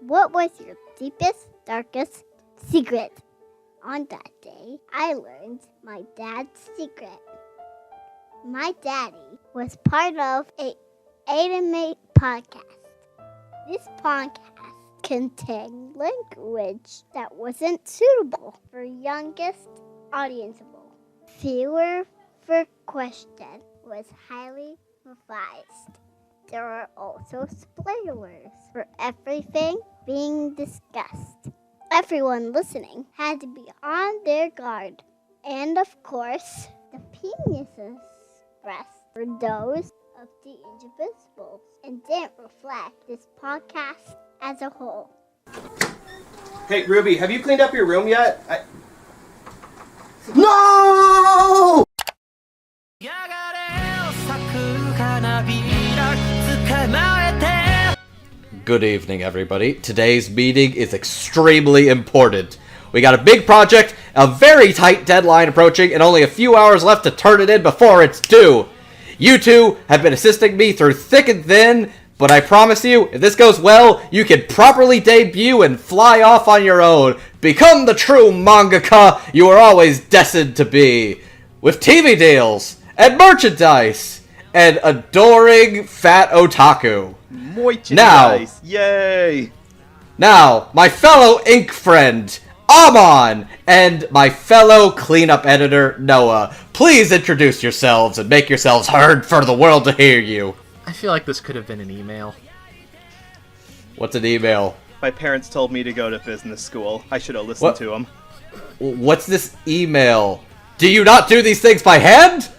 What was your deepest, darkest secret? On that day, I learned my dad's secret. My daddy was part of an anime podcast. This podcast contained language that wasn't suitable for youngest audienceable. Viewer for question was highly revised. There are also spoilers for everything being discussed. Everyone listening had to be on their guard. And of course, the penises expressed were those of the individuals and didn't reflect this podcast as a whole. Hey, Ruby, have you cleaned up your room yet? No! Good evening, everybody. Today's meeting is extremely important. We got a big project, a very tight deadline approaching, and only a few hours left to turn it in before it's due. You two have been assisting me through thick and thin, but I promise you, if this goes well, you can properly debut and fly off on your own. Become the true mangaka you were always destined to be. With TV deals, and merchandise, and adoring fat otaku. Merchandise, yay! Now, my fellow ink friend, Amon, and my fellow cleanup editor, Noah, please introduce yourselves and make yourselves heard for the world to hear you. I feel like this could have been an email. What's an email? My parents told me to go to business school. I should have listened to them. What's this email? Do you not do these things by hand?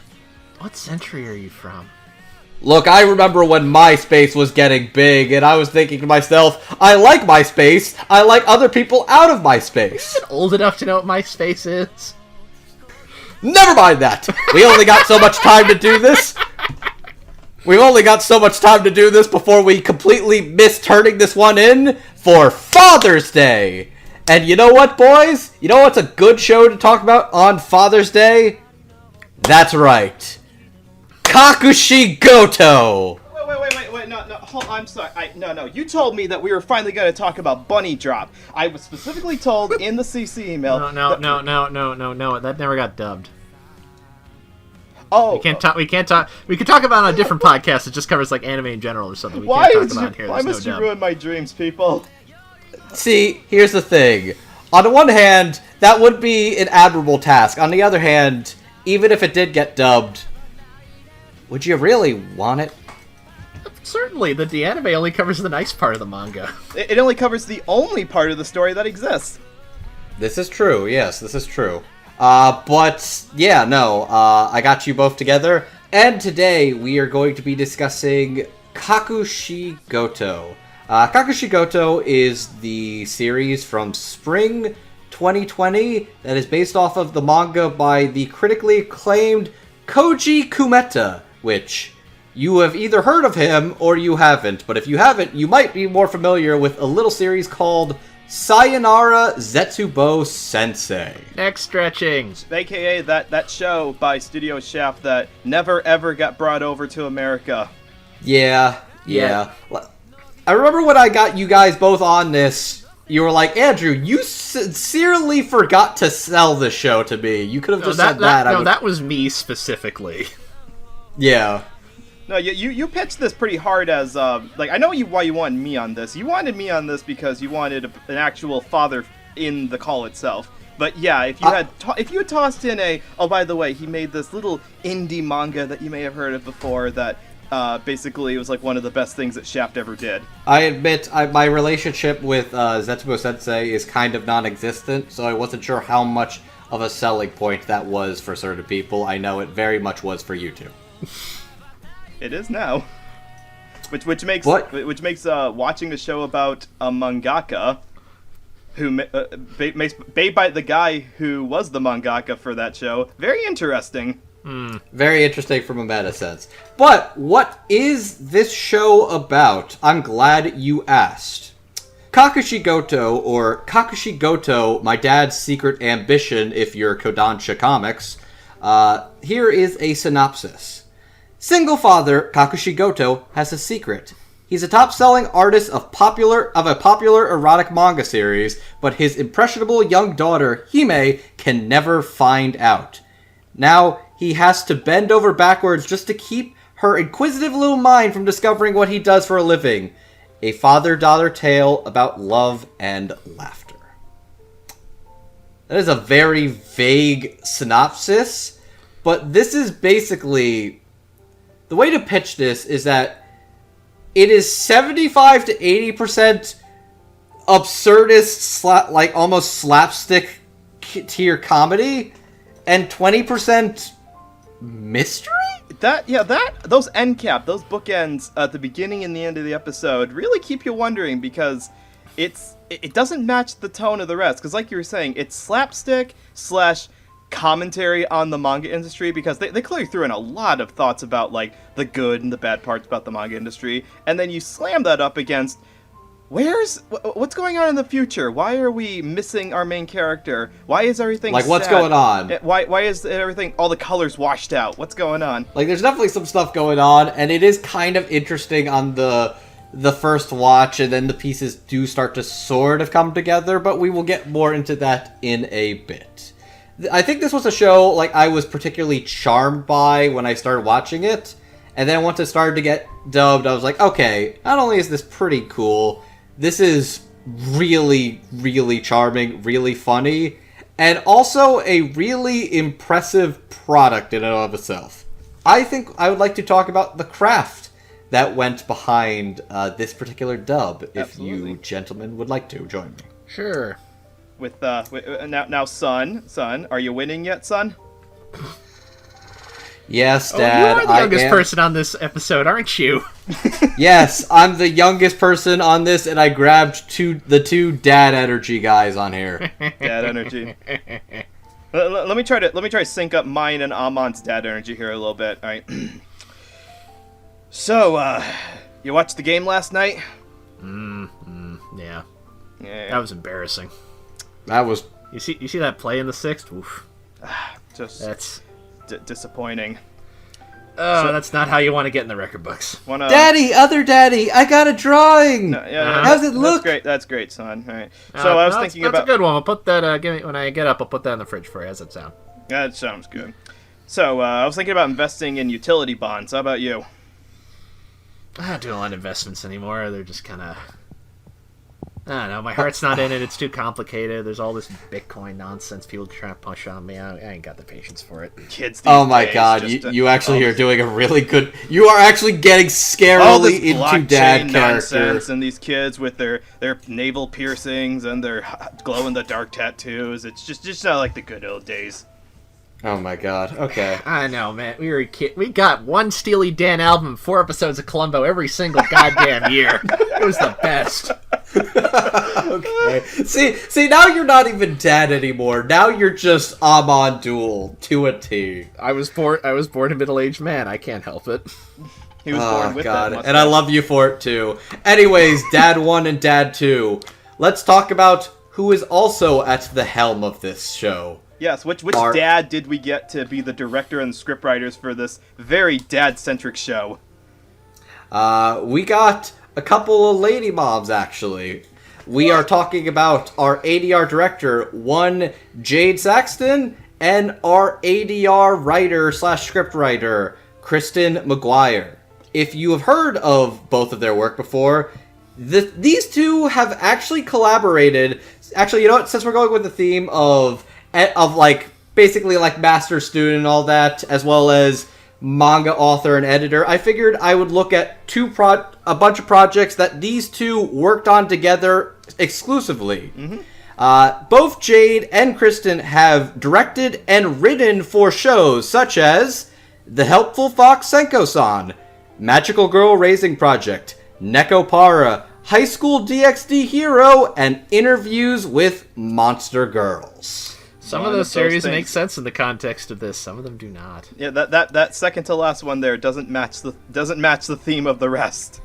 What century are you from? Look, I remember when MySpace was getting big, and I was thinking to myself, I like MySpace, I like other people out of MySpace. Are you old enough to know what MySpace is? Never mind that! We only got so much time to do this. We've only got so much time to do this before we completely miss turning this one in for Father's Day. And you know what, boys? You know what's a good show to talk about on Father's Day? That's right. Kakushigoto! Wait, no, hold on, I'm sorry. No, you told me that we were finally going to talk about Bunny Drop. I was specifically told in the CC email... No, that never got dubbed. Oh, we can't talk. We could talk about it on a different podcast that just covers like anime in general or something. Why There's must no you ruin my dreams, people? See, here's the thing. On the one hand, that would be an admirable task. On the other hand, even if it did get dubbed, would you really want it? Certainly, the anime only covers the nice part of the manga. It only covers the only part of the story that exists. This is true, yes, this is true. But, yeah, no, I got you both together, and today we are going to be discussing Kakushigoto. Kakushigoto is the series from spring 2020 that is based off of the manga by the critically acclaimed Koji Kumeta, which you have either heard of him or you haven't, but if you haven't, you might be more familiar with a little series called Sayonara Zetsubo Sensei. Neck stretching. AKA that show by Studio Shaft that never ever got brought over to America. Yeah. I remember when I got you guys both on this, you were like, Andrew, you sincerely forgot to sell the show to me. You could have just said that. That was me specifically. Yeah. No, you pitched this pretty hard as, I know why you wanted me on this. You wanted me on this because you wanted an actual father in the call itself. But yeah, if you had tossed in oh, by the way, he made this little indie manga that you may have heard of before that basically was like one of the best things that Shaft ever did. I admit, my relationship with Zetsubo Sensei is kind of non-existent, so I wasn't sure how much of a selling point that was for certain people. I know it very much was for you two. It is now, which makes watching the show about a mangaka who made by the guy who was the mangaka for that show very interesting. Very interesting from a meta sense. But what is this show about? I'm glad you asked. Kakushigoto, or Kakushigoto, My Dad's Secret Ambition if you're Kodansha Comics, here is a synopsis. Single father Kakushigoto has a secret. He's a top-selling artist of a popular erotic manga series, but his impressionable young daughter, Hime, can never find out. Now, he has to bend over backwards just to keep her inquisitive little mind from discovering what he does for a living. A father-daughter tale about love and laughter. That is a very vague synopsis, but this is basically... The way to pitch this is that it is 75 to 80% absurdist, like almost slapstick tier comedy, and 20% mystery? Those end cap, those bookends at the beginning and the end of the episode really keep you wondering, because it doesn't match the tone of the rest. Because like you were saying, it's slapstick / commentary on the manga industry, because they clearly threw in a lot of thoughts about like the good and the bad parts about the manga industry, and then you slam that up against what's going on in the future? Why are we missing our main character? Why is everything like sad? What's going on? Why is everything, all the colors washed out? What's going on? Like, there's definitely some stuff going on, and it is kind of interesting on the first watch, and then the pieces do start to sort of come together, but we will get more into that in a bit. I think this was a show like I was particularly charmed by when I started watching it, and then once it started to get dubbed, I was like, okay, not only is this pretty cool, this is really, really charming, really funny, and also a really impressive product in and of itself. I think I would like to talk about the craft that went behind this particular dub, if you gentlemen would like to join me. Sure. With now, son, are you winning yet, son? Yes, Dad. You are the youngest person on this episode, aren't you? Yes, I'm the youngest person on this, and I grabbed the two dad energy guys on here. Dad energy. Let me try to sync up mine and Amon's dad energy here a little bit. All right. So, you watched the game last night? Yeah. Yeah. That was embarrassing. That was... You see that play in the sixth? Oof. That's disappointing. That's not how you want to get in the record books. Daddy, other daddy, I got a drawing. No, yeah, how's it look? That's great, son. All right. So I was thinking about. That's a good one. I'll put that. When I get up, I'll put that in the fridge for you. How's that sound? That sounds good. So I was thinking about investing in utility bonds. How about you? I don't do a lot of investments anymore. They're just kind of... I don't know. My heart's not in it. It's too complicated. There's all this Bitcoin nonsense people try to push on me. I ain't got the patience for it. Kids these oh my days, god, you actually are doing a really good... You are actually getting scarily into dad character. Nonsense, and these kids with their navel piercings and their glow-in-the-dark tattoos. It's just not like the good old days. Oh my god, okay. I know, man. We were a kid. We got one Steely Dan album, 4 episodes of Columbo every single goddamn year. It was the best. Okay. See, now you're not even dad anymore. Now you're just Amon Duel to a T. I was born a middle-aged man. I can't help it. He was born with that mustache. And I love you for it too. Anyways, Dad 1 and Dad 2. Let's talk about who is also at the helm of this show. Yes, which dad did we get to be the director and scriptwriters for this very dad-centric show? We got a couple of lady moms, actually. We are talking about our ADR director, one Jade Saxton, and our ADR writer / scriptwriter, Kristen McGuire. If you have heard of both of their work before, these two have actually collaborated. Actually, you know what? Since we're going with the theme of like basically like master student and all that, as well as manga author and editor, I figured I would look at a bunch of projects that these two worked on together exclusively. Mm-hmm. Both Jade and Kristen have directed and written for shows such as The Helpful Fox Senko-san, Magical Girl Raising Project, Nekopara, High School DxD Hero, and Interviews with Monster Girls. Some of those series make sense in the context of this. Some of them do not. Yeah, that second to last one there doesn't match the theme of the rest.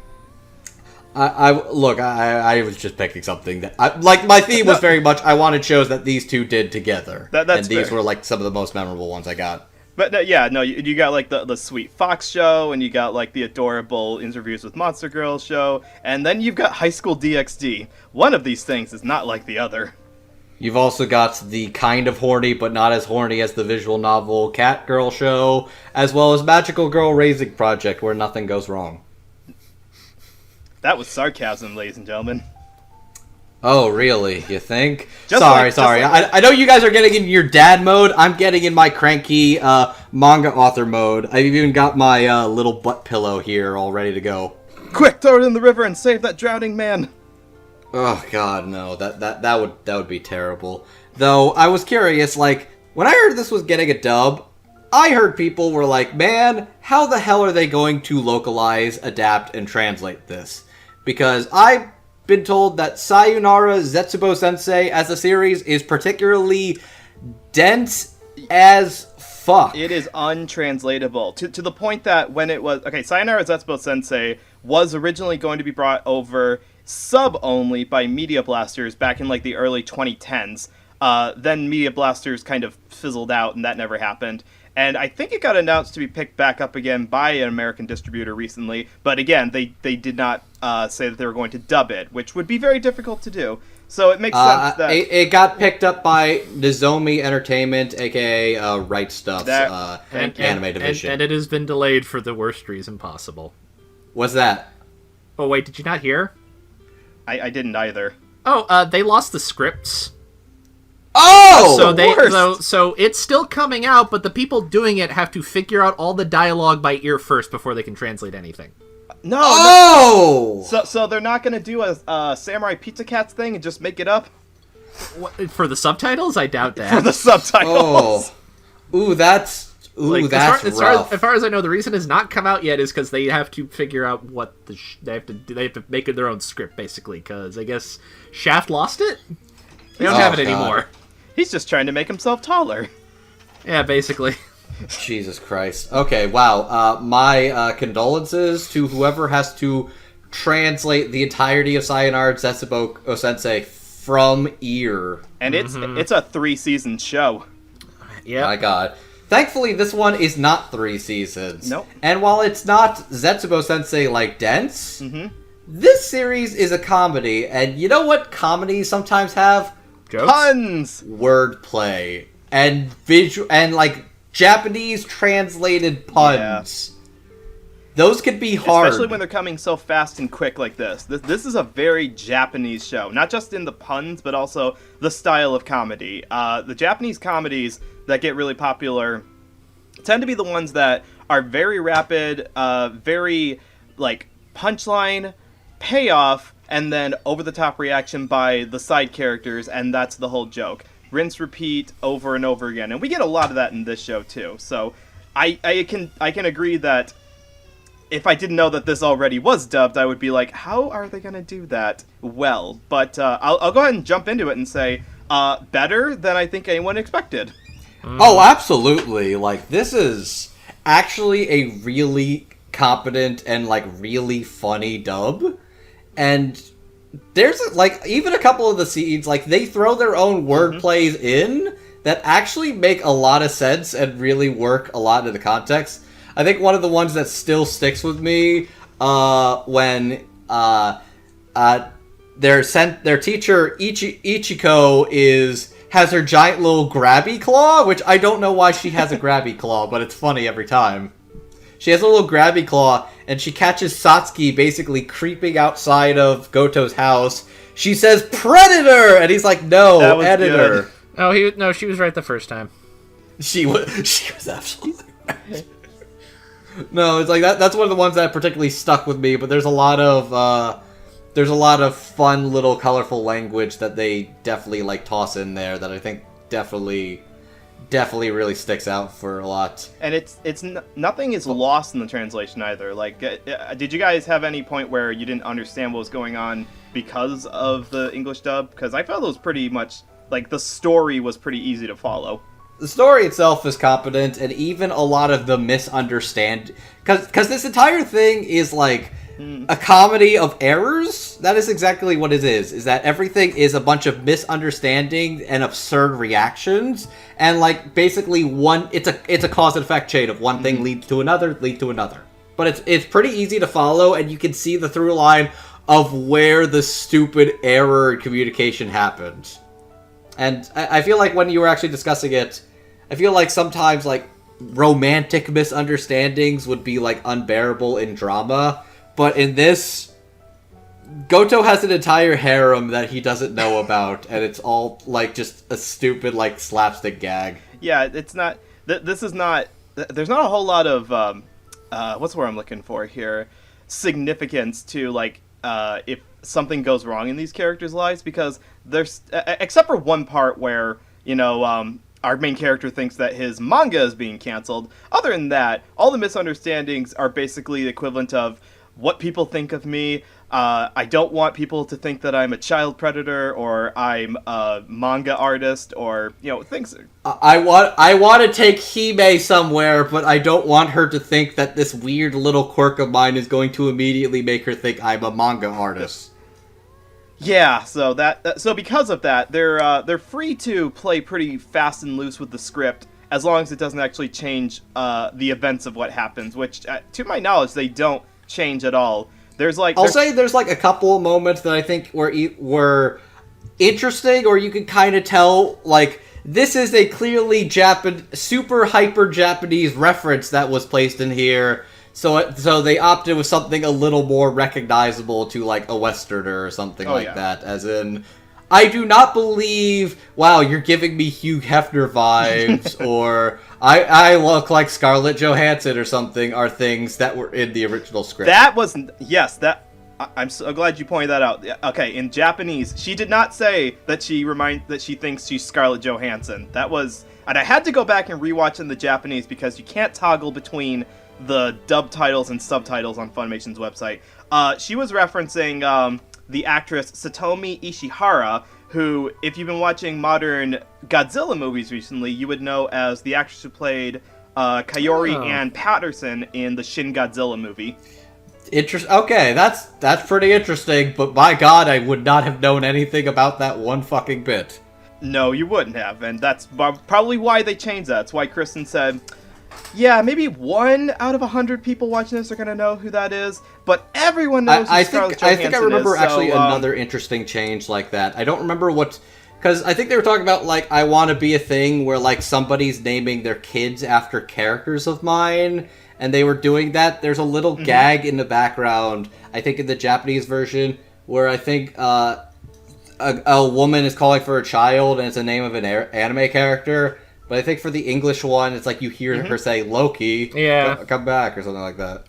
I was just picking something that my theme was very much I wanted shows that these two did together, That's and these fair. were like some of the most memorable ones I got. But no, you got like the Sweet Fox show, and you got like the adorable Interviews with Monster Girls show, and then you've got High School DxD. One of these things is not like the other. You've also got the kind of horny, but not as horny as the visual novel Cat Girl show, as well as Magical Girl Raising Project, where nothing goes wrong. That was sarcasm, ladies and gentlemen. Oh, really? You think? Just sorry. like- I know you guys are getting in your dad mode. I'm getting in my cranky manga author mode. I've even got my little butt pillow here all ready to go. Quick, throw it in the river and save that drowning man. Oh god, no. That would be terrible. Though I was curious, like when I heard this was getting a dub, I heard people were like, "Man, how the hell are they going to localize, adapt, and translate this?" Because I've been told that Sayonara Zetsubo Sensei as a series is particularly dense as fuck. It is untranslatable to the point that when it was Sayonara Zetsubo Sensei was originally going to be brought over sub only by Media Blasters back in like the early 2010s. Then Media Blasters kind of fizzled out, and that never happened. And I think it got announced to be picked back up again by an American distributor recently. But again, they did not say that they were going to dub it, which would be very difficult to do. So it makes sense that... It got picked up by Nozomi Entertainment, a.k.a. Right Stuff's anime division. And it has been delayed for the worst reason possible. What's that? Oh, wait, did you not hear? I didn't either. Oh, they lost the scripts. Oh! So it's still coming out, but the people doing it have to figure out all the dialogue by ear first before they can translate anything. No! So they're not going to do a Samurai Pizza Cats thing and just make it up? What, for the subtitles? I doubt that. For the subtitles. Oh. That's rough. As far as I know, the reason it's not come out yet is because they have to figure out what they have to make it their own script, basically, because I guess Shaft lost it? They don't have it anymore. He's just trying to make himself taller. Yeah, basically. Jesus Christ. Okay, wow. My condolences to whoever has to translate the entirety of Sayonara Zetsubo Sensei from ear. And it's a 3-season show. Yeah. My god. Thankfully, this one is not 3 seasons. Nope. And while it's not Zetsubo Sensei like dense, this series is a comedy. And you know what comedies sometimes have? Jokes? Puns! Wordplay. And like Japanese translated puns. Yeah. Those could be hard. Especially when they're coming so fast and quick like this. This is a very Japanese show. Not just in the puns, but also the style of comedy. The Japanese comedies that get really popular tend to be the ones that are very rapid, very, like, punchline, payoff, and then over-the-top reaction by the side characters, and that's the whole joke. Rinse, repeat, over and over again. And we get a lot of that in this show, too. So I can agree that if I didn't know that this already was dubbed, I would be like, how are they going to do that well? But I'll go ahead and jump into it and say, better than I think anyone expected. Oh, absolutely. Like, this is actually a really competent and, like, really funny dub. And there's, like, even a couple of the scenes, like, they throw their own word plays in that actually make a lot of sense and really work a lot into the context. I think one of the ones that still sticks with me, when their teacher, Ichiko, has her giant little grabby claw, which I don't know why she has a grabby claw, but it's funny every time. She has a little grabby claw, and she catches Satsuki basically creeping outside of Goto's house. She says, "Predator!" And he's like, "No, editor." Good. No, she was right the first time. She was absolutely right. No, it's like that's one of the ones that particularly stuck with me, but there's a lot of fun little colorful language that they definitely like toss in there that I think definitely really sticks out for a lot. And nothing is lost in the translation either. Like, did you guys have any point where you didn't understand what was going on because of the English dub? Because I felt it was pretty much, like, the story was pretty easy to follow. The story itself is competent, and even a lot of the misunderstand... Because this entire thing is, like, a comedy of errors. That is exactly what it is that everything is a bunch of misunderstandings and absurd reactions, and like basically it's a cause and effect chain of one thing leads to another. But it's pretty easy to follow, and you can see the through line of where the stupid error in communication happened. And I feel like when you were actually discussing it, I feel like sometimes like romantic misunderstandings would be like unbearable in drama. But in this, Goto has an entire harem that he doesn't know about, and it's all, like, just a stupid, like, slapstick gag. Yeah, it's not... This is not... There's not a whole lot of, what's the word I'm looking for here? Significance to, like, if something goes wrong in these characters' lives, because there's... except for one part where, you know, our main character thinks that his manga is being canceled. Other than that, all the misunderstandings are basically the equivalent of what people think of me. I don't want people to think that I'm a child predator or I'm a manga artist or, you know, things. I want to take Hime somewhere, but I don't want her to think that this weird little quirk of mine is going to immediately make her think I'm a manga artist. Yeah, so because of that, they're free to play pretty fast and loose with the script as long as it doesn't actually change the events of what happens, which, to my knowledge, they don't change at all. There's like there's like a couple of moments that I think were interesting, or you can kind of tell like this is a clearly super hyper Japanese reference that was placed in here. So they opted with something a little more recognizable to like a Westerner or something that. As in, I do not believe, wow, you're giving me Hugh Hefner vibes, or I look like Scarlett Johansson or something, are things that were in the original script. I'm so glad you pointed that out. Okay, in Japanese, she did not say that she thinks she's Scarlett Johansson. That was, and I had to go back and rewatch in the Japanese because you can't toggle between the dub titles and subtitles on Funimation's website. She was referencing the actress Satomi Ishihara, who, if you've been watching modern Godzilla movies recently, you would know as the actress who played Kaori Ann Patterson in the Shin Godzilla movie. Okay, that's pretty interesting, but by God, I would not have known anything about that one fucking bit. No, you wouldn't have, and that's probably why they changed that. That's why Kristen said, yeah, maybe 1 out of 100 people watching this are going to know who that is, but everyone knows who Scarlett Johansson is. I think I remember actually another interesting change like that. I don't remember what... Because I think they were talking about, like, I Want to Be a Thing, where, like, somebody's naming their kids after characters of mine, and they were doing that. There's a little gag in the background, I think in the Japanese version, where I think a woman is calling for a child, and it's the name of an anime character. But I think for the English one, it's like you hear her say, Loki, come back, or something like that.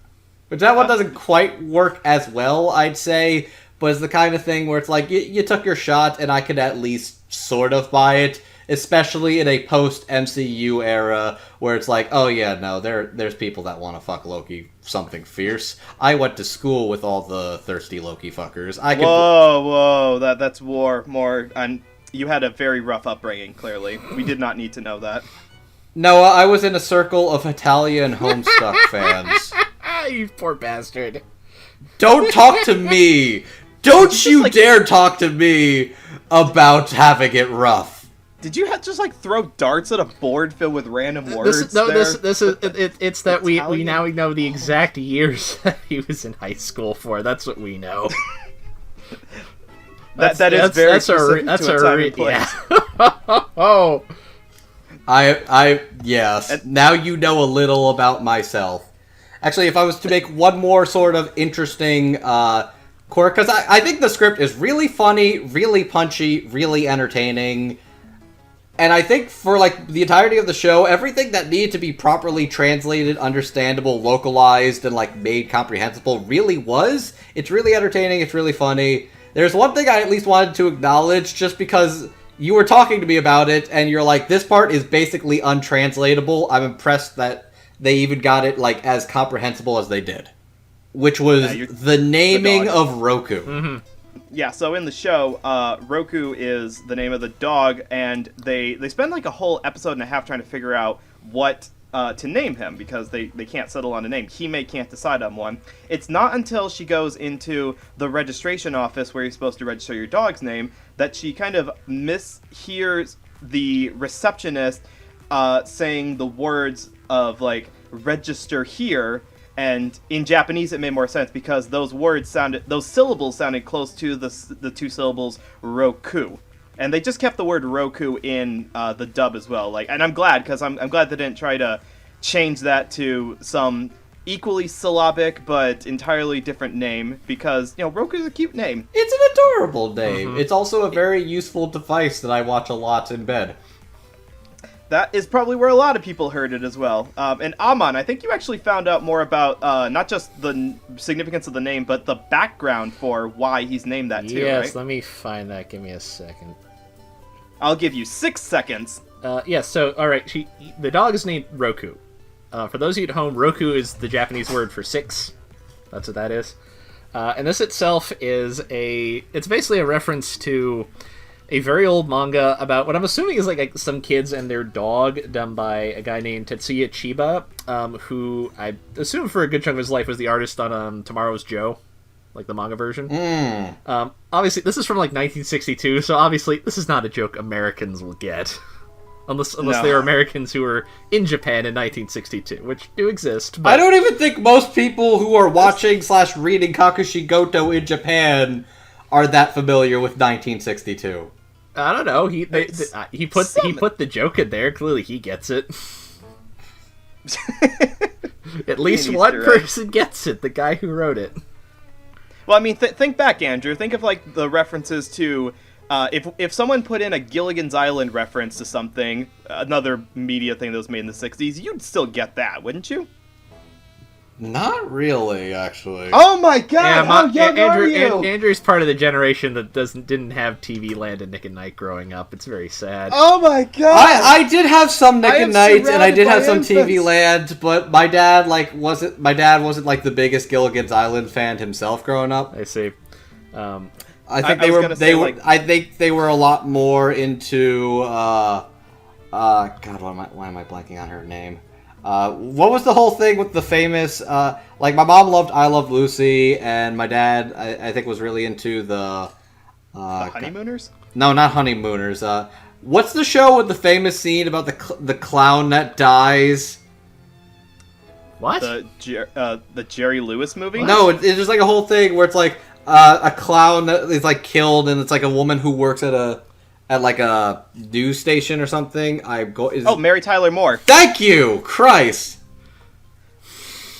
But that one doesn't quite work as well, I'd say. But it's the kind of thing where it's like, you took your shot, and I could at least sort of buy it. Especially in a post-MCU era, where it's like, oh yeah, no, there's people that want to fuck Loki something fierce. I went to school with all the thirsty Loki fuckers. Whoa, that's more... And you had a very rough upbringing, clearly. We did not need to know that. No, I was in a circle of Italian Homestuck fans. You poor bastard. Don't talk to me! Don't you dare talk to me about having it rough. Did you just like throw darts at a board filled with random words? It's that we now know the exact years that he was in high school for. That's what we know. That's very specific to a time and place. Yeah. Oh. Yes. Now you know a little about myself. Actually, if I was to make one more sort of interesting quirk, because I think the script is really funny, really punchy, really entertaining. And I think for, like, the entirety of the show, everything that needed to be properly translated, understandable, localized, and, like, made comprehensible really was. It's really entertaining, it's really funny. There's one thing I at least wanted to acknowledge, just because you were talking to me about it, and you're like, this part is basically untranslatable. I'm impressed that they even got it, like, as comprehensible as they did. Which was the naming of Roku. Mm-hmm. Yeah, so in the show, Roku is the name of the dog, and they spend like a whole episode and a half trying to figure out what to name him because they can't settle on a name. Hime can't decide on one. It's not until she goes into the registration office where you're supposed to register your dog's name that she kind of mishears the receptionist saying the words of, like, register here, and in Japanese it made more sense because those syllables sounded close to the two syllables roku. And they just kept the word Roku in the dub as well. Like, and I'm glad, because I'm glad they didn't try to change that to some equally syllabic but entirely different name, because, you know, Roku's a cute name. It's an adorable name. It's also a very useful device that I watch a lot in bed. That is probably where a lot of people heard it as well. And Amon, I think you actually found out more about not just the significance of the name, but the background for why he's named that too, yes, right? Let me find that. Give me a second. I'll give you 6 seconds. So, alright, the dog is named Roku. For those of you at home, Roku is the Japanese word for 6. That's what that is. And this itself is it's basically a reference to a very old manga about what I'm assuming is like some kids and their dog, done by a guy named Tetsuya Chiba, who I assume for a good chunk of his life was the artist on Tomorrow's Joe, like the manga version. Obviously, this is from like 1962, so obviously this is not a joke Americans will get. Unless they are Americans who were in Japan in 1962, which do exist. But I don't even think most people who are watching / reading Kakushigoto in Japan are that familiar with 1962. I don't know. He put the joke in there. Clearly, he gets it. At least one person gets it. The guy who wrote it. Well, I mean, think back, Andrew. Think of like the references to if someone put in a Gilligan's Island reference to something, another media thing that was made in the 60s, you'd still get that, wouldn't you? Not really, actually. Oh my god, how young are you? Andrew's part of the generation that didn't have TV Land and Nick at Night growing up. It's very sad. Oh my god! I did have some Nick at Night, and I did have some TV Land, but my dad wasn't like the biggest Gilligan's Island fan himself growing up. I see. I think I think they were a lot more into God, why am I blanking on her name? What was the whole thing with the famous, like, my mom loved I Love Lucy, and my dad, I think, was really into the Honeymooners? No, not Honeymooners. What's the show with the famous scene about the clown that dies? What? The Jerry Lewis movie? No, it's just like a whole thing where it's like a clown that is like killed, and it's like a woman who works at like a news station or something. Mary Tyler Moore. Thank you, Christ.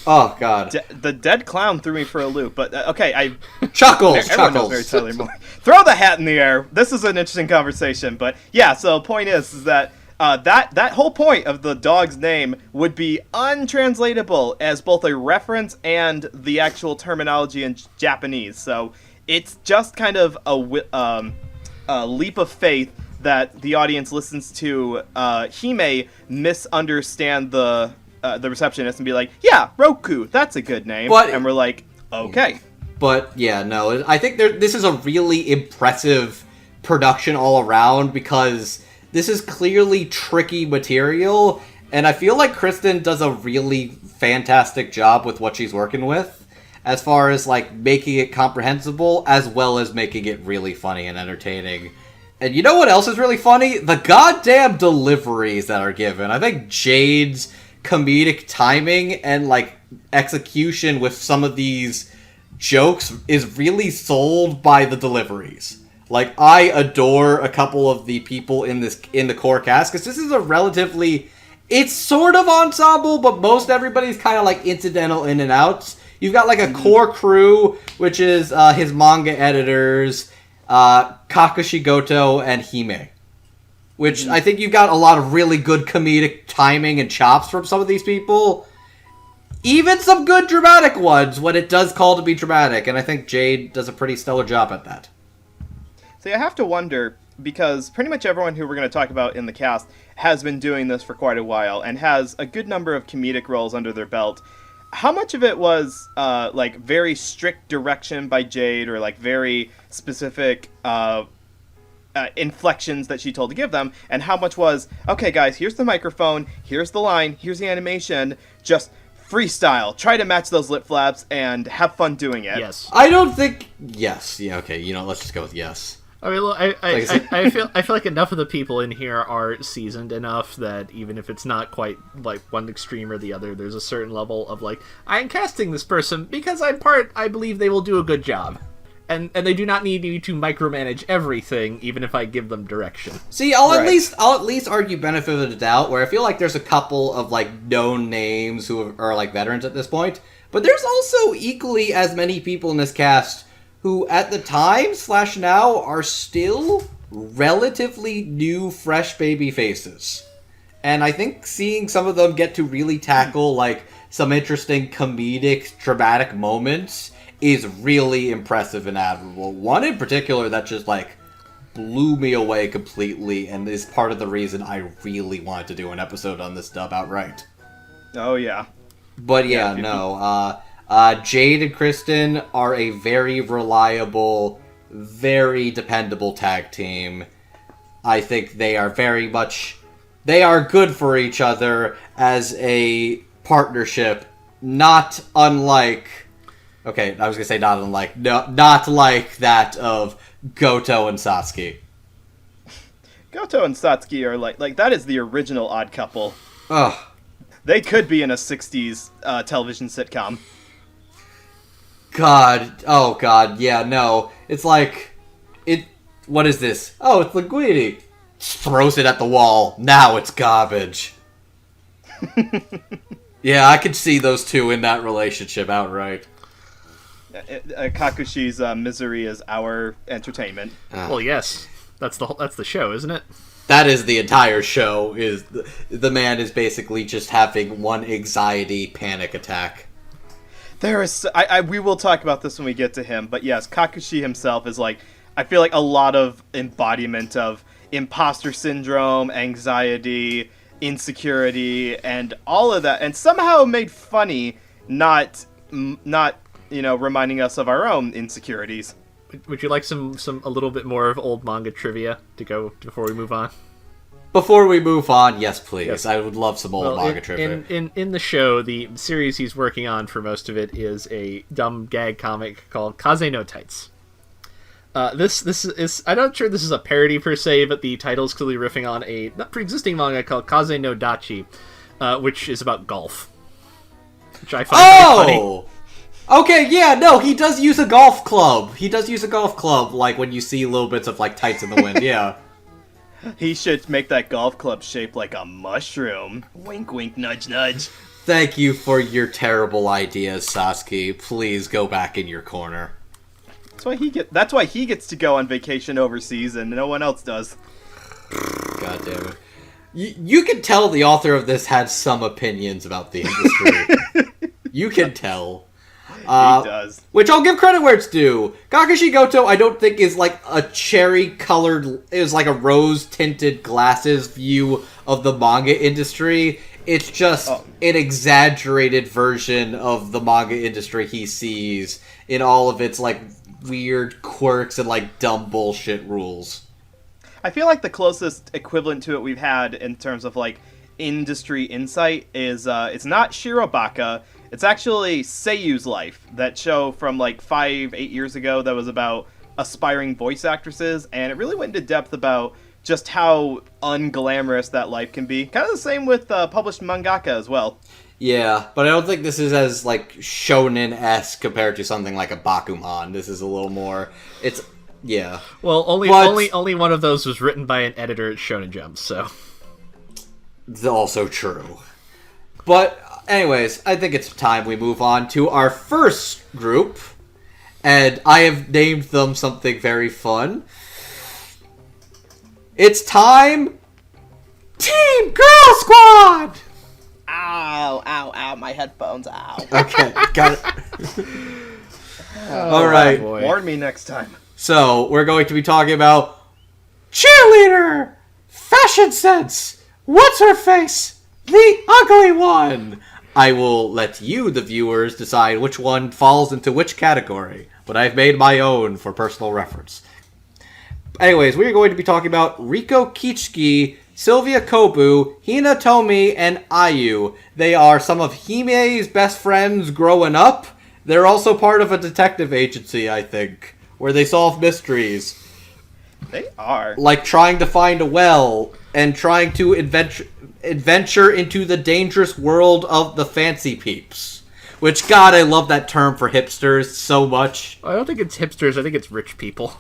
Oh God. The dead clown threw me for a loop, but okay, Chuckles. Everyone knows Mary Tyler Moore. Throw the hat in the air. This is an interesting conversation, but yeah. So the point is that that whole point of the dog's name would be untranslatable as both a reference and the actual terminology in Japanese. So it's just kind of a leap of faith that the audience listens to Hime misunderstand the receptionist and be like, yeah, Roku, that's a good name. And we're like, okay. But yeah, no, I think this is a really impressive production all around, because this is clearly tricky material, and I feel like Kristen does a really fantastic job with what she's working with, as far as like making it comprehensible as well as making it really funny and entertaining. And you know what else is really funny? The goddamn deliveries that are given. I think Jade's comedic timing and like execution with some of these jokes is really sold by the deliveries. Like, I adore a couple of the people in the core cast, because this is a relatively, it's sort of ensemble, but most everybody's kind of like incidental in and outs. You've got like a core crew, which is his manga editors, Kakushigoto and Hime. Which I think you've got a lot of really good comedic timing and chops from some of these people. Even some good dramatic ones when it does call to be dramatic, and I think Jade does a pretty stellar job at that. See, I have to wonder, because pretty much everyone who we're going to talk about in the cast has been doing this for quite a while and has a good number of comedic roles under their belt. How much of it was like very strict direction by Jade, or like very specific inflections that she told to give them, and how much was, okay guys, here's the microphone, here's the line, here's the animation, just freestyle, try to match those lip flaps, and have fun doing it. Yes. I don't think... Yes. Yeah, okay, let's just go with yes. I mean, look, I feel like enough of the people in here are seasoned enough that even if it's not quite like one extreme or the other, there's a certain level of like, I'm casting this person because I believe they will do a good job. And they do not need me to micromanage everything, even if I give them direction. See, I'll at least argue benefit of the doubt, where I feel like there's a couple of like known names who are like veterans at this point, but there's also equally as many people in this cast who at the time / now are still relatively new, fresh baby faces. And I think seeing some of them get to really tackle like some interesting comedic, dramatic moments is really impressive and admirable. One in particular that just like blew me away completely and is part of the reason I really wanted to do an episode on this dub outright. Oh yeah. But Jade and Kristen are a very reliable, very dependable tag team. I think they are they are good for each other as a partnership, not unlike... Okay, I was gonna say not unlike... No, not like that of Goto and Satsuki. Goto and Satsuki are like that is the original odd couple. Ugh. They could be in a 60s television sitcom. God. Oh, God. Yeah, no. It's like... What is this? Oh, it's linguine. Throws it at the wall. Now it's garbage. Yeah, I could see those two in that relationship outright. Kakushi's misery is our entertainment. Well, yes. That's the show, isn't it? That is the entire show. Is the man is basically just having one anxiety panic attack. There is... we will talk about this when we get to him, but yes, Kakushi himself is like... I feel like a lot of embodiment of imposter syndrome, anxiety, insecurity, and all of that, and somehow made funny, not reminding us of our own insecurities. Would you like some a little bit more of old manga trivia to go before we move on? Before we move on, yes, please. Yes. I would love some old manga trivia. In the show, the series he's working on for most of it is a dumb gag comic called Kaze no Tights. This is... I'm not sure this is a parody per se, but the title's clearly riffing on a pre-existing manga called Kaze no Dachi, which is about golf. Which I find very funny. Okay, yeah, no, he does use a golf club. Like, when you see little bits of, like, tights in the wind, yeah. He should make that golf club shaped like a mushroom. Wink, wink, nudge, nudge. Thank you for your terrible ideas, Sasuke. Please go back in your corner. That's why he gets to go on vacation overseas and no one else does. God damn it. You can tell the author of this had some opinions about the industry. You can tell. He does. Which I'll give credit where it's due. Kakushigoto, I don't think is like a cherry-colored... is like a rose-tinted glasses view of the manga industry. It's just an exaggerated version of the manga industry he sees in all of its like weird quirks and like dumb bullshit rules. I feel like the closest equivalent to it we've had in terms of like industry insight is it's not Shirobaka. It's actually Seiyu's Life, that show from like 5-8 years ago that was about aspiring voice actresses, and it really went into depth about just how unglamorous that life can be. Kind of the same with published mangaka as well. Yeah, but I don't think this is as like shonen-esque compared to something like a Bakuman. This is a little more... It's... yeah. Well, only one of those was written by an editor at Shonen Jump, so... It's also true. But... anyways, I think it's time we move on to our first group, and I have named them something very fun. It's time... Team Girl Squad! Ow, ow, ow, my headphones, ow. Okay, got it. Alright. Warn me next time. So, we're going to be talking about... cheerleader! Fashion sense! What's her face? The ugly one! I will let you, the viewers, decide which one falls into which category, but I've made my own for personal reference. Anyways, we are going to be talking about Riko Kichiki, Sylvia Kobu, Hina Tomi, and Ayu. They are some of Hime's best friends growing up. They're also part of a detective agency, I think, where they solve mysteries. They are. Like trying to find a well and trying to adventure into the dangerous world of the fancy peeps. Which, God, I love that term for hipsters so much. I don't think it's hipsters. I think it's rich people.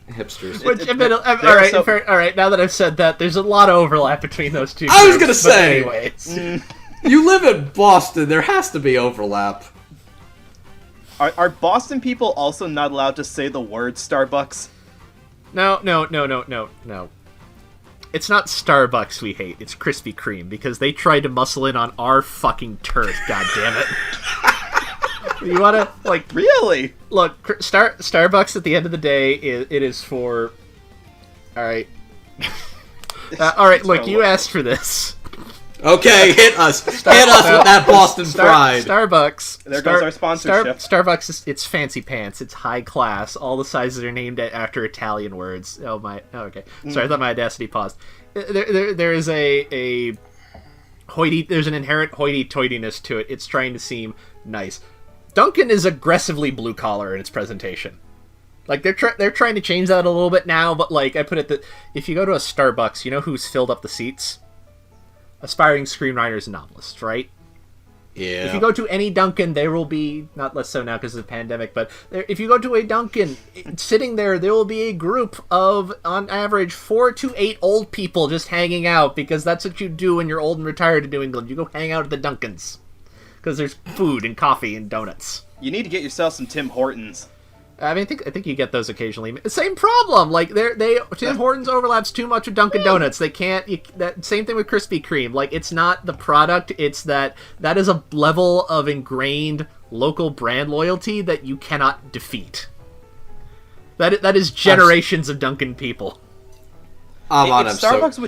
Hipsters. All right. Now that I've said that, there's a lot of overlap between those two. I was groups, gonna say. anyways. You live in Boston. There has to be overlap. Are Boston people also not allowed to say the word Starbucks? No. It's not Starbucks we hate. It's Krispy Kreme because they tried to muscle in on our fucking turf. God damn it! You wanna really look? Starbucks at the end of the day, it is for. All right. All right. Look, you asked for this. Okay, hit us. Hit us with that Boston pride. Starbucks. There goes our sponsorship. Starbucks it's fancy pants. It's high class. All the sizes are named after Italian words. Oh my. Oh, okay. Sorry, I thought my Audacity paused. There is a hoity. There's an inherent hoity-toityness to it. It's trying to seem nice. Dunkin' is aggressively blue collar in its presentation. Like they're trying to change that a little bit now, but like I put it that if you go to a Starbucks, you know who's filled up the seats? Aspiring screenwriters and novelists, right? Yeah. If you go to any Dunkin', there will be, not less so now because of the pandemic, but if you go to a Dunkin', sitting there will be a group of, on average, 4 to 8 old people just hanging out, because that's what you do when you're old and retired in New England. You go hang out at the Dunkins. Because there's food and coffee and donuts. You need to get yourself some Tim Hortons. I mean, I think you get those occasionally. Same problem. Like Tim Hortons overlaps too much with Dunkin' Donuts. They can't. Same thing with Krispy Kreme. Like it's not the product. It's that is a level of ingrained local brand loyalty that you cannot defeat. That is generations of Dunkin' people. If Starbucks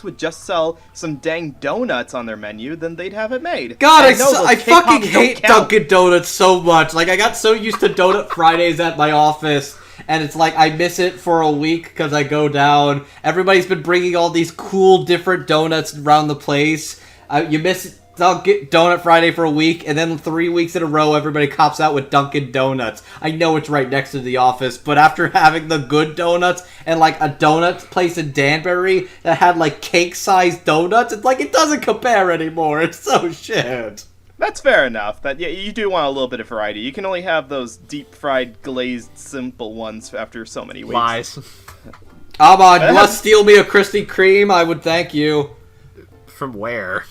would just sell some dang donuts on their menu, then they'd have it made. God, I fucking hate Dunkin' Donuts so much. Like, I got so used to Donut Fridays at my office, and it's like I miss it for a week because I go down. Everybody's been bringing all these cool, different donuts around the place. You miss Donut Friday for a week, and then 3 weeks in a row, everybody cops out with Dunkin' Donuts. I know it's right next to the office, but after having the good donuts and like a donut place in Danbury that had like cake-sized donuts, it's like it doesn't compare anymore. It's so shit. That's fair enough. That you do want a little bit of variety. You can only have those deep-fried, glazed, simple ones after so many weeks. Lies. Amon, you want to steal me a Krispy Kreme? I would thank you. From where?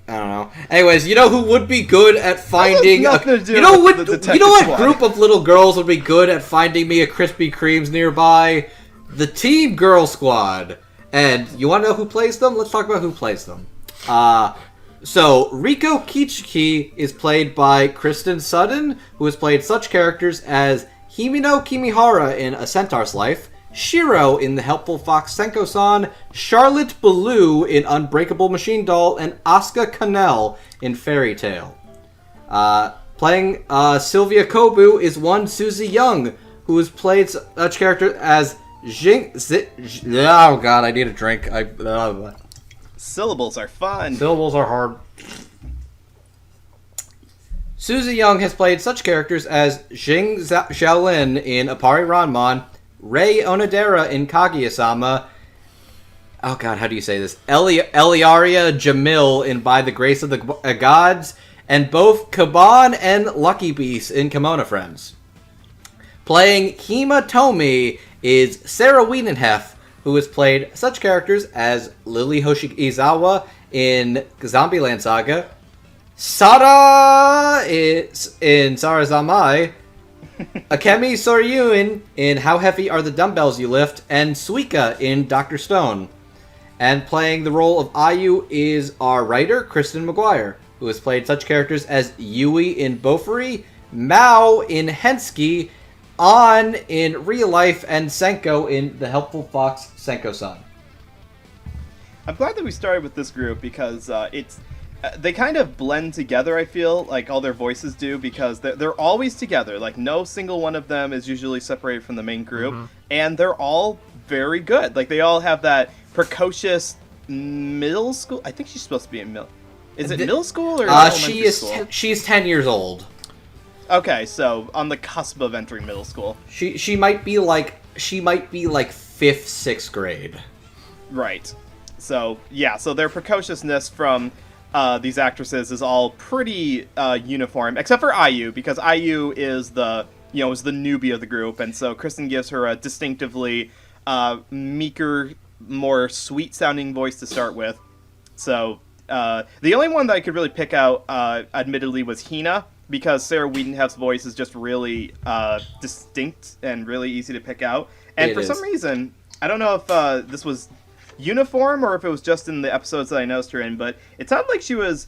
I don't know. Anyways, you know who would be good at finding... what group of little girls would be good at finding me a Krispy Kremes nearby? The Team Girl Squad. And you want to know who plays them? Let's talk about who plays them. So, Riko Kichiki is played by Kristen Sutton, who has played such characters as Himino Kimihara in A Centaur's Life, Shiro in The Helpful Fox Senko-san, Charlotte Ballou in Unbreakable Machine Doll, and Asuka Cannell in Fairy Tail. Playing Sylvia Kobu is one Susie Young, who has played such characters as oh god, I need a drink. Syllables are fun. Syllables are hard. Susie Young has played such characters as Jing Xiaolin in Appare Ranman, Rei Onodera in Kaguya-sama, oh god, how do you say this? Eliaria Jamil in By the Grace of the Gods, and both Kaban and Lucky Beast in Kimono Friends. Playing Hima Tomi is Sarah Wiedenheft, who has played such characters as Lily Hoshizawa in Zombieland Saga, Sara is in Sarazamai, Akemi Soryun in How Heavy Are the Dumbbells You Lift, and Suika in Dr. Stone. And playing the role of Ayu is our writer, Kristen McGuire, who has played such characters as Yui in Bofuri, Mao in Hensky, An in Real Life, and Senko in The Helpful Fox Senko-san. I'm glad that we started with this group because they kind of blend together, I feel, like all their voices do, because they're always together. Like, no single one of them is usually separated from the main group, and they're all very good. Like, they all have that precocious middle school. I think she's supposed to be in middle. Is it middle school or elementary school? She's 10 years old. Okay, so on the cusp of entering middle school. She might be like 5th, 6th grade. Right. So yeah, so their precociousness from these actresses is all pretty uniform, except for IU, because IU is the newbie of the group, and so Kristen gives her a distinctively meeker, more sweet-sounding voice to start with. So the only one that I could really pick out, admittedly, was Hina, because Sarah Wiedenhef's voice is just really distinct and really easy to pick out. And for some reason, I don't know if this was uniform or if it was just in the episodes that I noticed her in, but it sounded like she was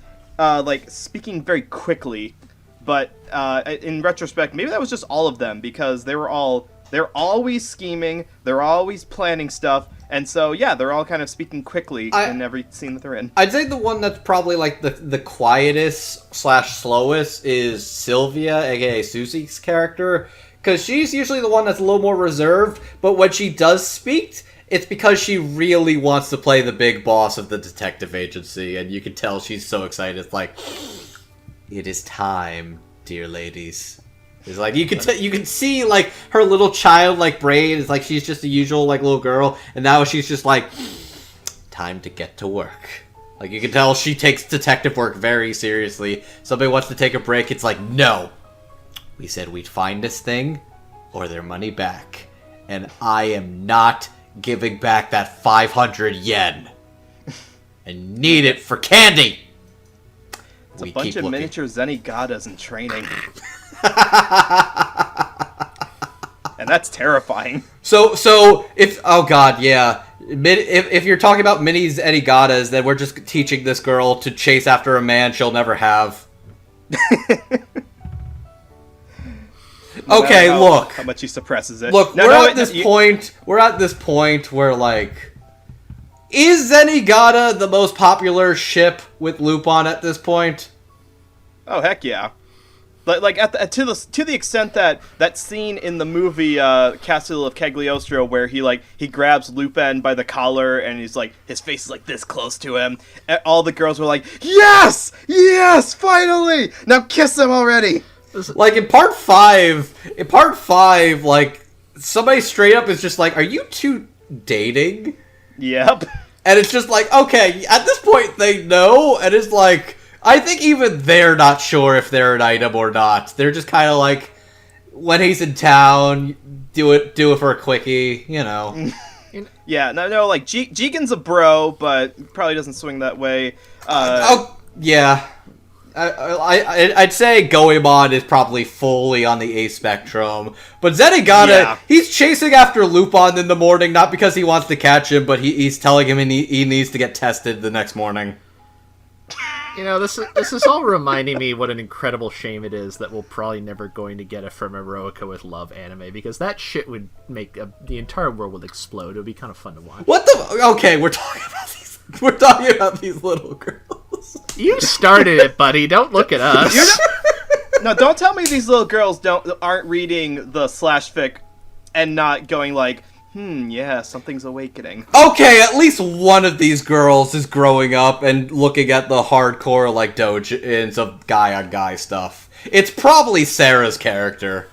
speaking very quickly. But in retrospect, maybe that was just all of them, because they're always scheming, they're always planning stuff, and so yeah, they're all kind of speaking quickly in every scene that they're in. I'd say the one that's probably like the quietest / slowest is Sylvia, aka Susie's character, because she's usually the one that's a little more reserved, but when she does speak, it's because she really wants to play the big boss of the detective agency, and you can tell she's so excited. It's like, it is time, dear ladies. It's like you can see like her little childlike brain. It's like she's just a usual like little girl, and now she's just like, time to get to work. Like you can tell she takes detective work very seriously. Somebody wants to take a break. It's like, no, we said we'd find this thing or their money back, and I am not giving back that 500 yen. I need it for candy. It's a bunch of miniature Zenigatas in training. And that's terrifying. So if oh god, yeah, if you're talking about mini Zenigatas, then we're just teaching this girl to chase after a man she'll never have. Okay, look. How much he suppresses it. Look, we're at this point where like, is Zenigata the most popular ship with Lupin at this point? Oh heck yeah. Like to the extent that scene in the movie Castle of Cagliostro where he grabs Lupin by the collar and he's like, his face is like this close to him, and all the girls were like, yes, finally, now kiss him already. Like in part five, like somebody straight up is just like, are you two dating? Yep. And it's just like, okay, at this point they know, and it's like, I think even they're not sure if they're an item or not. They're just kind of like, when he's in town, do it for a quickie, you know. Yeah, no, like Jigen's a bro, but probably doesn't swing that way. Yeah. I'd say Goemon is probably fully on the A spectrum, but Zenigata, he's chasing after Lupin in the morning, not because he wants to catch him, but he's telling him he needs to get tested the next morning. You know, this is all reminding me what an incredible shame it is that we're probably never going to get a From Eroica with Love anime, because that shit would make the entire world would explode. It would be kind of fun to watch. What the? Okay, we're talking about these little girls. You started it, buddy. Don't look at us. No, don't tell me these little girls aren't reading the /fic and not going like, yeah, something's awakening. Okay, at least one of these girls is growing up and looking at the hardcore, like, doujins of guy-on-guy stuff. It's probably Sarah's character.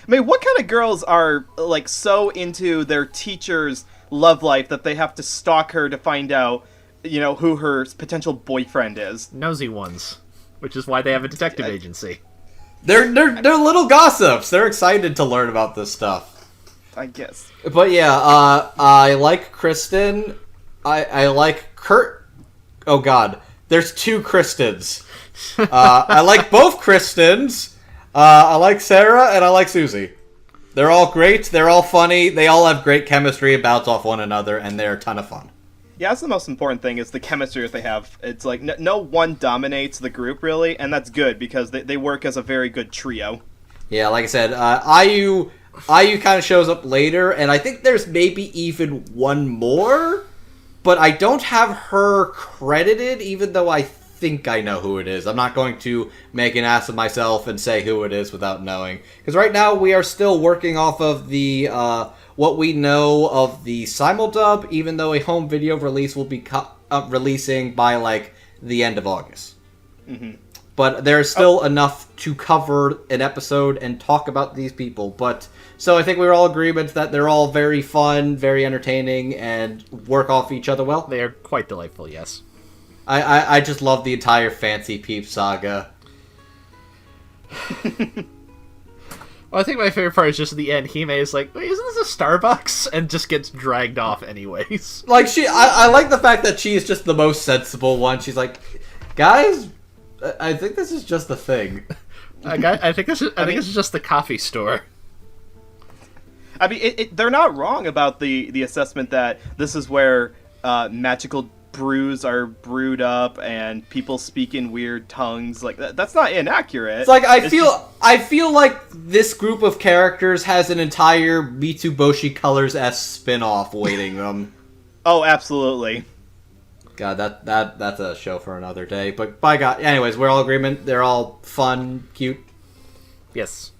I mean, what kind of girls are, like, so into their teacher's love life that they have to stalk her to find out, you know, who her potential boyfriend is? Nosy ones. Which is why they have a detective agency. They're little gossips. They're excited to learn about this stuff. I guess. But yeah, I like Kristen. I like Kurt. Oh god, there's two Kristens. I like both Kristens. I like Sarah and I like Susie. They're all great. They're all funny. They all have great chemistry and bounce off one another, and they're a ton of fun. Yeah, that's the most important thing, is the chemistry that they have. It's like, no one dominates the group, really, and that's good, because they work as a very good trio. Yeah, like I said, IU kind of shows up later, and I think there's maybe even one more, but I don't have her credited, even though I think I know who it is. I'm not going to make an ass of myself and say who it is without knowing. Because right now we are still working off of the what we know of the simuldub, even though a home video release will be releasing by, like, the end of August. Mm-hmm. But there's still enough to cover an episode and talk about these people. So I think we're all in agreement that they're all very fun, very entertaining, and work off each other well. They are quite delightful, yes. I just love the entire Fancy Peep saga. Well, I think my favorite part is just at the end. Hime is like, wait, isn't this a Starbucks? And just gets dragged off anyways. Like, I like the fact that she is just the most sensible one. She's like, guys, I think this is just a thing. I think this is just the coffee store. I mean, they're not wrong about the assessment that this is where magical brews are brewed up and people speak in weird tongues. Like, that's not inaccurate. It's like, I feel like this group of characters has an entire Mitsuboshi Colors-esque spin-off waiting them. Oh, absolutely. God, that's a show for another day. But by God, anyways, we're all in agreement. They're all fun, cute. Yes.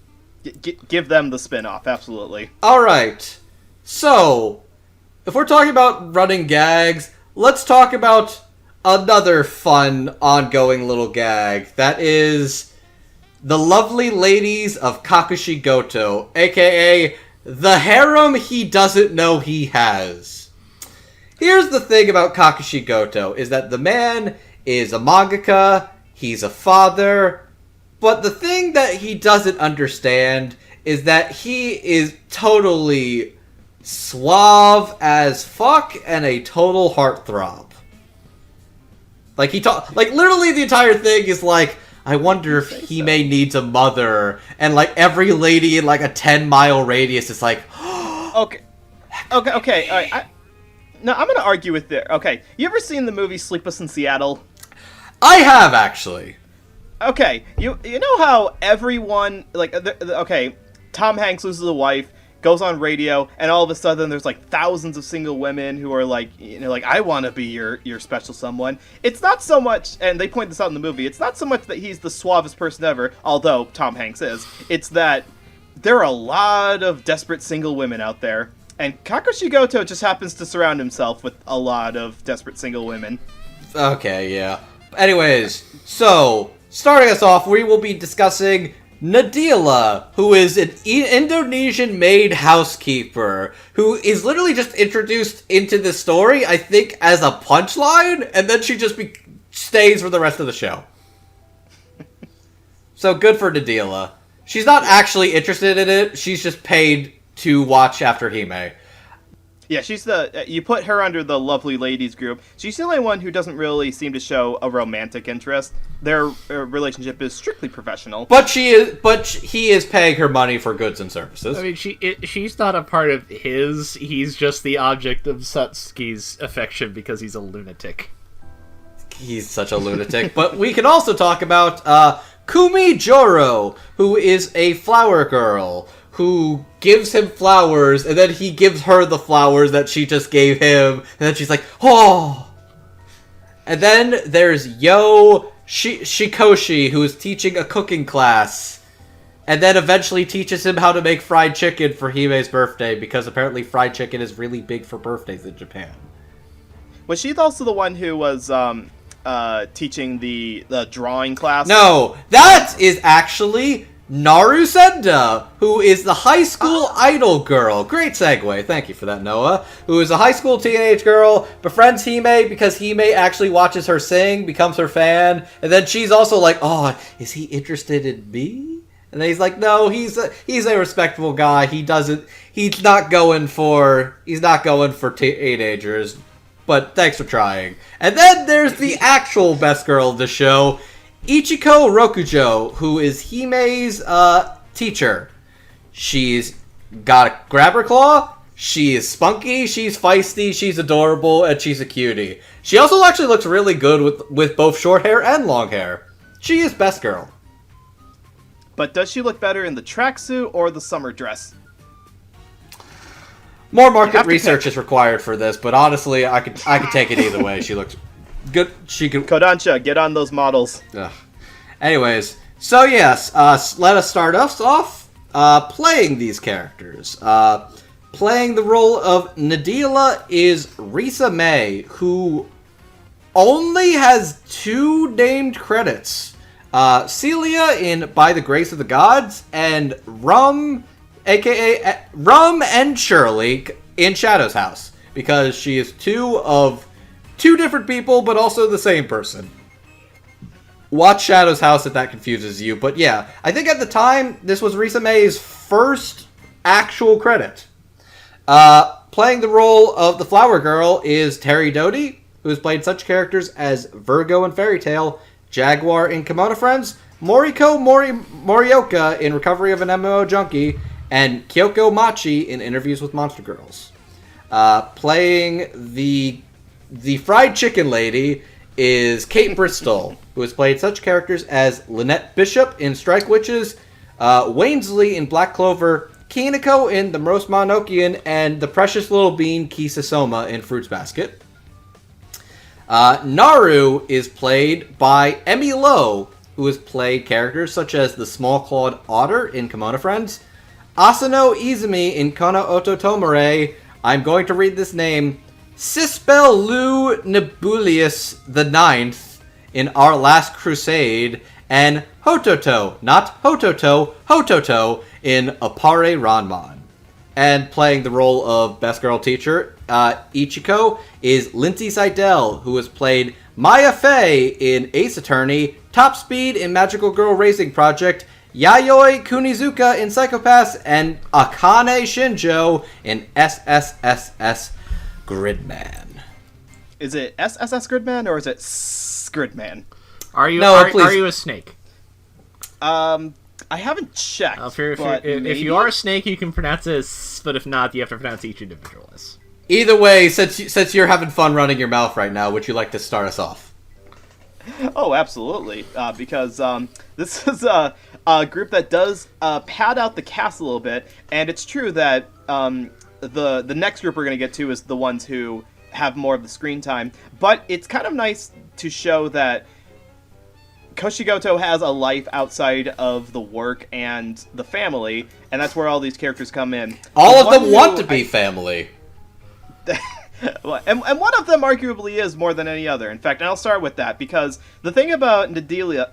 Give them the spin-off, absolutely. Alright, so, if we're talking about running gags, let's talk about another fun, ongoing little gag. That is the lovely ladies of Kakushigoto, aka the harem he doesn't know he has. Here's the thing about Kakushigoto, is that the man is a mangaka, he's a father, but the thing that he doesn't understand is that he is totally suave as fuck and a total heartthrob. Like, literally the entire thing is like, I wonder if Hime needs a mother, and like every lady in like a 10-mile radius is like, okay, all right, no, I'm gonna argue with there. Okay, you ever seen the movie Sleepless in Seattle? I have, actually. Okay, you know how everyone, like, okay, Tom Hanks loses a wife, goes on radio, and all of a sudden there's like thousands of single women who are like, you know, like, I want to be your special someone. It's not so much, and they point this out in the movie, it's not so much that he's the suavest person ever, although Tom Hanks is. It's that there are a lot of desperate single women out there, and Kakushigoto just happens to surround himself with a lot of desperate single women. Okay, yeah. Anyways, so, starting us off, we will be discussing Nadila, who is an Indonesian-made housekeeper, who is literally just introduced into the story, I think, as a punchline, and then she just stays for the rest of the show. So good for Nadila. She's not actually interested in it, she's just paid to watch after Hime. Yeah, she's you put her under the lovely ladies group. She's the only one who doesn't really seem to show a romantic interest. Their relationship is strictly professional. But he is paying her money for goods and services. I mean, she's not a part of his. He's just the object of Satsuki's affection because he's a lunatic. He's such a lunatic. But we can also talk about Kumi Joro, who is a flower girl who gives him flowers, and then he gives her the flowers that she just gave him, and then she's like, oh! And then there's Shikoshi, who is teaching a cooking class, and then eventually teaches him how to make fried chicken for Hime's birthday, because apparently fried chicken is really big for birthdays in Japan. Was she also the one who was teaching the drawing class? No, that is actually Naru Senda, who is the high school idol girl. Great segue. Thank you for that, Noah. Who is a high school teenage girl, befriends Hime because Hime actually watches her sing, becomes her fan, and then she's also like, oh, is he interested in me? And then he's like, no, he's a respectable guy. He's not going for teenagers, but thanks for trying. And then there's the actual best girl of the show, Ichiko Rokujo, who is Hime's teacher. She's got a grabber claw, she is spunky, she's feisty, she's adorable, and she's a cutie. She also actually looks really good with both short hair and long hair. She is best girl. But does she look better in the tracksuit or the summer dress? More market research is required for this, but honestly, I could take it either way. She looks Good. She can. Kodansha, get on those models. Ugh. Anyways, so yes, let us start us off playing these characters. Playing the role of Nadila is Risa May, who only has 2 named credits. Celia in By the Grace of the Gods, and Rum, aka Rum and Shirley in Shadow's House, because she is 2 of 2 different people, but also the same person. Watch Shadow's House if that confuses you, but yeah, I think at the time, this was Risa May's first actual credit. Playing the role of the Flower Girl is Terry Doty, who has played such characters as Virgo in Fairy Tail, Jaguar in Kimono Friends, Moriko Morioka in Recovery of an MMO Junkie, and Kyoko Machi in Interviews with Monster Girls. Playing the fried chicken lady is Kate Bristol, who has played such characters as Lynette Bishop in Strike Witches, Wainsley in Black Clover, Kineko in The Most Mononokean, and the precious little bean Kisasoma in Fruits Basket. Naru is played by Emmy Lowe, who has played characters such as the small-clawed otter in Kimono Friends, Asano Izumi in Kono Ototomare, I'm going to read this name, Sispel Lu Nebulius the Ninth in Our Last Crusade, and Hototo, not Hototo, Hototo in Appare Ranman. And playing the role of Best Girl Teacher, Ichiko, is Lindsay Seidel, who has played Maya Fey in Ace Attorney, Top Speed in Magical Girl Racing Project, Yayoi Kunizuka in Psychopaths, and Akane Shinjo in SSSS Gridman. Is it SSS Gridman or is it Gridman? Are you a snake? I haven't checked. If you are a snake, you can pronounce it as, but if not, you have to pronounce each individual as. Either way, since you're having fun running your mouth right now, would you like to start us off? Oh, absolutely. Because this is a group that does pad out the cast a little bit, and it's true that the next group we're going to get to is the ones who have more of the screen time. But it's kind of nice to show that Kakushigoto has a life outside of the work and the family, and that's where all these characters come in. All of them want to be family. And one of them arguably is more than any other. In fact, and I'll start with that, because the thing about Nadila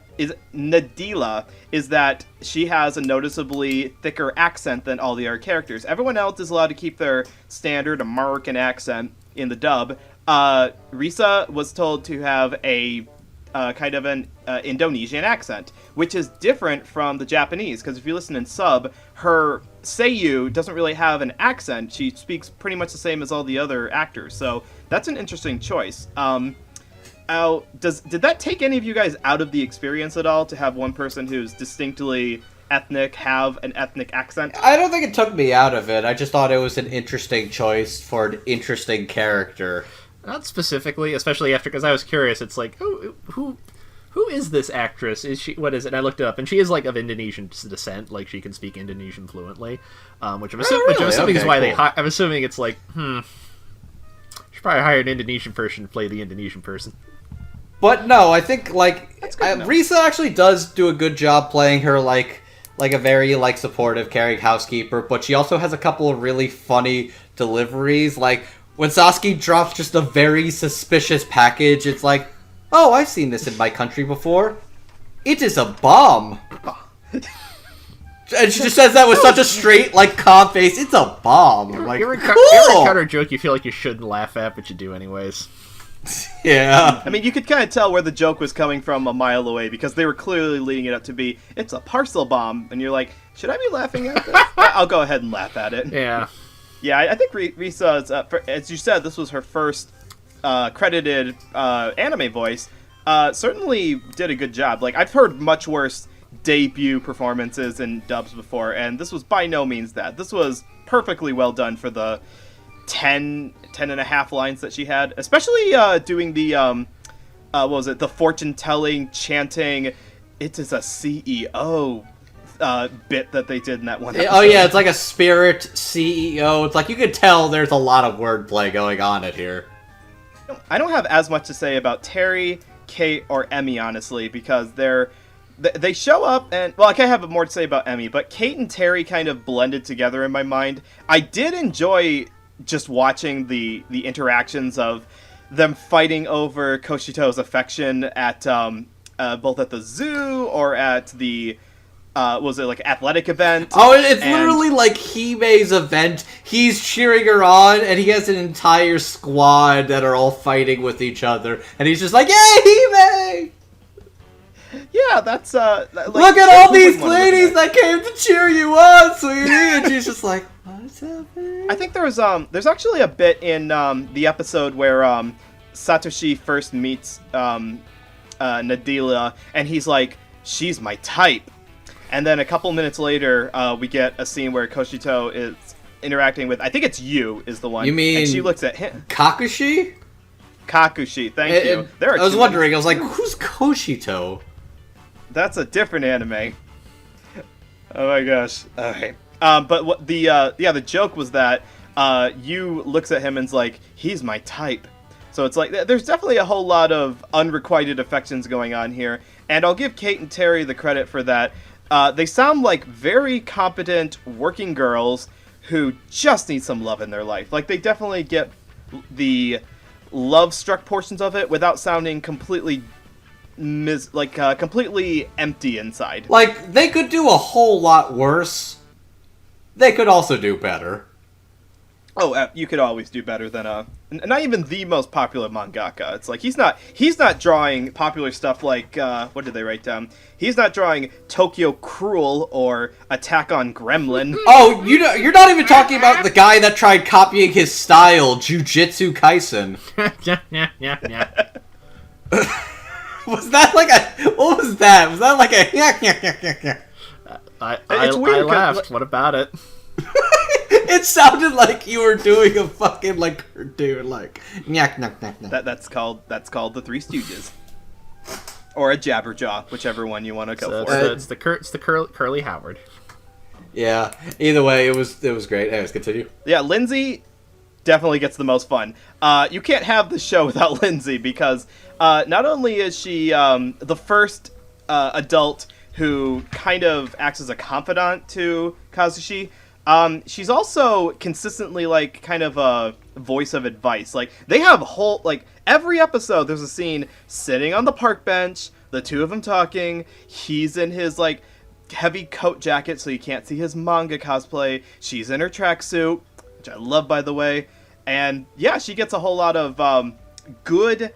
is that she has a noticeably thicker accent than all the other characters. Everyone else is allowed to keep their standard American accent in the dub. Risa was told to have a kind of an Indonesian accent, which is different from the Japanese, because if you listen in sub, her Seiyu doesn't really have an accent. She speaks pretty much the same as all the other actors, so that's an interesting choice. Did that take any of you guys out of the experience at all, to have one person who's distinctly ethnic have an ethnic accent? I don't think it took me out of it. I just thought it was an interesting choice for an interesting character. Not specifically, especially after, because I was curious. It's like, who is this actress? Is she, what is it? And I looked it up, and she is like of Indonesian descent. Like, she can speak Indonesian fluently, which I'm assuming is why cool. I'm assuming it's like, should probably hire an Indonesian person to play the Indonesian person. But no, I think Risa actually does do a good job playing her like a very supportive, caring housekeeper. But she also has a couple of really funny deliveries, like when Sasuke drops just a very suspicious package, it's like, oh, I've seen this in my country before. It is a bomb. And she just says that with such a straight, calm face. It's a bomb. I'm like, every cool. counter joke you feel like you shouldn't laugh at, but you do anyways. Yeah. I mean, you could kind of tell where the joke was coming from a mile away, because they were clearly leading it up to be, it's a parcel bomb. And you're like, should I be laughing at this? I'll go ahead and laugh at it. Yeah. Yeah, I think Risa's, as you said, this was her first credited anime voice. Certainly did a good job. I've heard much worse debut performances in dubs before, and this was by no means that. This was perfectly well done for the 10 and a half lines that she had, especially doing the what was it, the fortune telling chanting, it is a CEO bit that they did in that one episode. Oh yeah, it's like a spirit CEO. It's like you could tell there's a lot of wordplay going on in here. I don't have as much to say about Terry, Kate, or Emmy, honestly, because they show up and, well, I can't have more to say about Emmy, but Kate and Terry kind of blended together in my mind. I did enjoy just watching the interactions of them fighting over Koshito's affection at both at the zoo or at the was it like athletic event? Oh, it's literally like Hime's event. He's cheering her on, and he has an entire squad that are all fighting with each other, and he's just like, "Yay, Hime!" Yeah, that's like, look at all these ladies that came to cheer you on, sweetie, and she's just like, "What's happening?" I think there's actually a bit in the episode where Satoshi first meets Nadila, and he's like, "She's my type." And then a couple minutes later, we get a scene where Koshito is interacting with, I think it's Yu is the one. You mean... And she looks at him. Kakushi? Kakushi, thank you. I was wondering, I was like, who's Koshito? That's a different anime. Oh my gosh. Okay. But what the joke was that Yu looks at him and's like, he's my type. So it's like, there's definitely a whole lot of unrequited affections going on here. And I'll give Kate and Terry the credit for that. They sound like very competent working girls who just need some love in their life. Like, they definitely get the love-struck portions of it without sounding completely completely empty inside. Like, they could do a whole lot worse. They could also do better. Oh, you could always do better than not even the most popular mangaka. It's like he's not drawing popular stuff like what did they write down? He's not drawing Tokyo Cruel or Attack on Gremlin. Oh, you're not even talking about the guy that tried copying his style, Jujutsu Kaisen. Yeah. Was that like a... What was that? Was that like a... I laughed. What about it? It sounded like you were doing a fucking like cartoon, like That's called the Three Stooges, or a Jabberjaw, whichever one you want to go for. It's the Curly Howard. Yeah. Either way, it was great. Anyways, continue. Yeah, Lindsay definitely gets the most fun. You can't have the show without Lindsay because not only is she the first adult who kind of acts as a confidant to Kazushi. She's also consistently, like, kind of a voice of advice. Like, they have every episode there's a scene sitting on the park bench, the two of them talking, he's in his, like, heavy coat jacket so you can't see his manga cosplay, she's in her tracksuit, which I love, by the way, and, yeah, she gets a whole lot of, good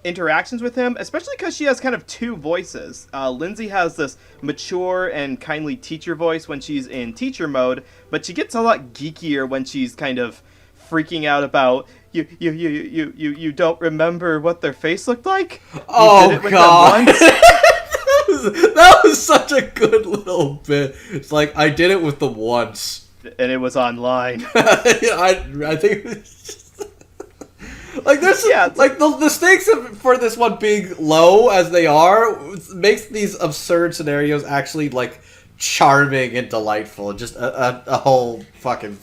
interactions with him, especially because she has kind of two voices. Lindsay has this mature and kindly teacher voice when she's in teacher mode, but she gets a lot geekier when she's kind of freaking out about you don't remember what their face looked like? Oh god. That was such a good little bit. It's like, I did it with them once. And it was online. I think it was just... Like, there's like the stakes for this one being low as they are makes these absurd scenarios actually like charming and delightful. Just a whole fucking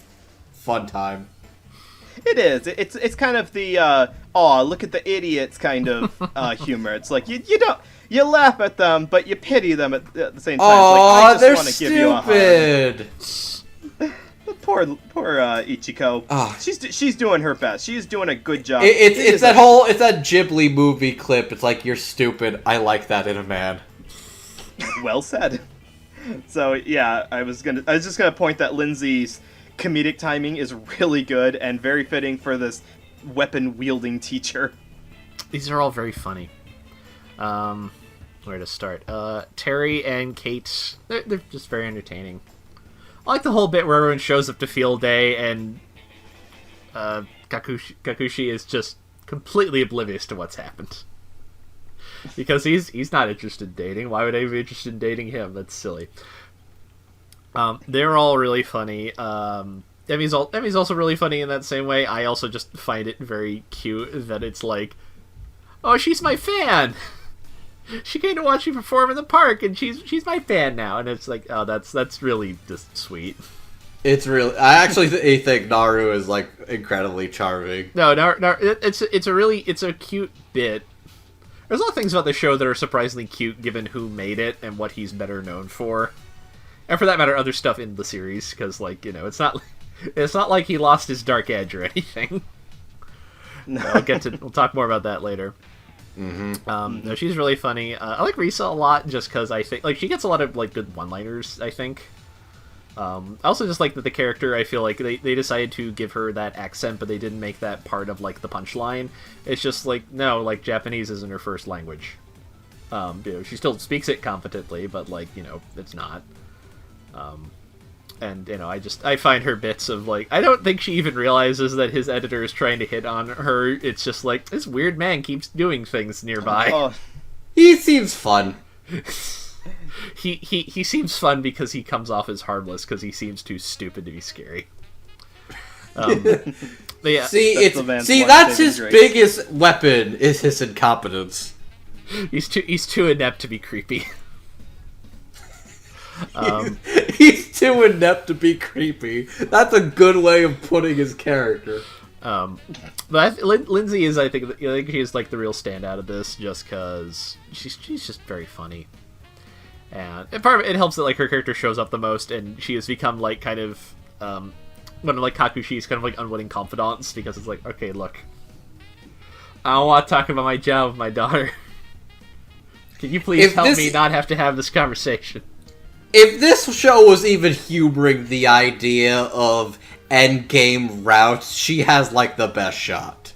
fun time. It is. It's kind of the aw, look at the idiots kind of humor. It's like you laugh at them, but you pity them at the same time. Oh, like, they're stupid. Poor Ichiko. Oh. She's doing her best. She's doing a good job. It's that Ghibli movie clip. It's like, you're stupid. I like that in a man. Well said. So yeah, I was just gonna point that Lindsay's comedic timing is really good and very fitting for this weapon wielding teacher. These are all very funny. Where to start? Terry and Kate, they're just very entertaining. I like the whole bit where everyone shows up to field day and Kakushi is just completely oblivious to what's happened. Because he's not interested in dating. Why would I be interested in dating him? That's silly. They're all really funny. Emmy's also really funny in that same way. I also just find it very cute that it's like, oh, she's my fan! She came to watch me perform in the park, and she's my fan now. And it's like, oh, that's really just sweet. It's really. I actually think Naru is like incredibly charming. No, it's a cute bit. There's a lot of things about the show that are surprisingly cute, given who made it and what he's better known for, and for that matter, other stuff in the series. Because it's not like he lost his dark edge or anything. No. We'll talk more about that later. Mm-hmm. No, she's really funny. I like Risa a lot just because I think she gets a lot of good one-liners. I think. I also just like that the character, I feel like they decided to give her that accent, but they didn't make that part of the punchline. It's just no, Japanese isn't her first language. She still speaks it competently, but it's not. And I find her bits of I don't think she even realizes that his editor is trying to hit on her. It's just this weird man keeps doing things nearby. Oh. He seems fun. He seems fun because he comes off as harmless because he seems too stupid to be scary. But yeah, that's his biggest weapon is his incompetence. He's too inept to be creepy. He's too inept to be creepy. That's a good way of putting his character. But Lindsay is, I think she is the real standout of this, just because she's just very funny. And part of it helps that her character shows up the most, and she has become kind of one of Kakushi's kind of unwitting confidants, because it's okay, look, I don't want to talk about my job with my daughter. Can you please help me not have to have this conversation? If this show was even humoring the idea of endgame routes, she has the best shot.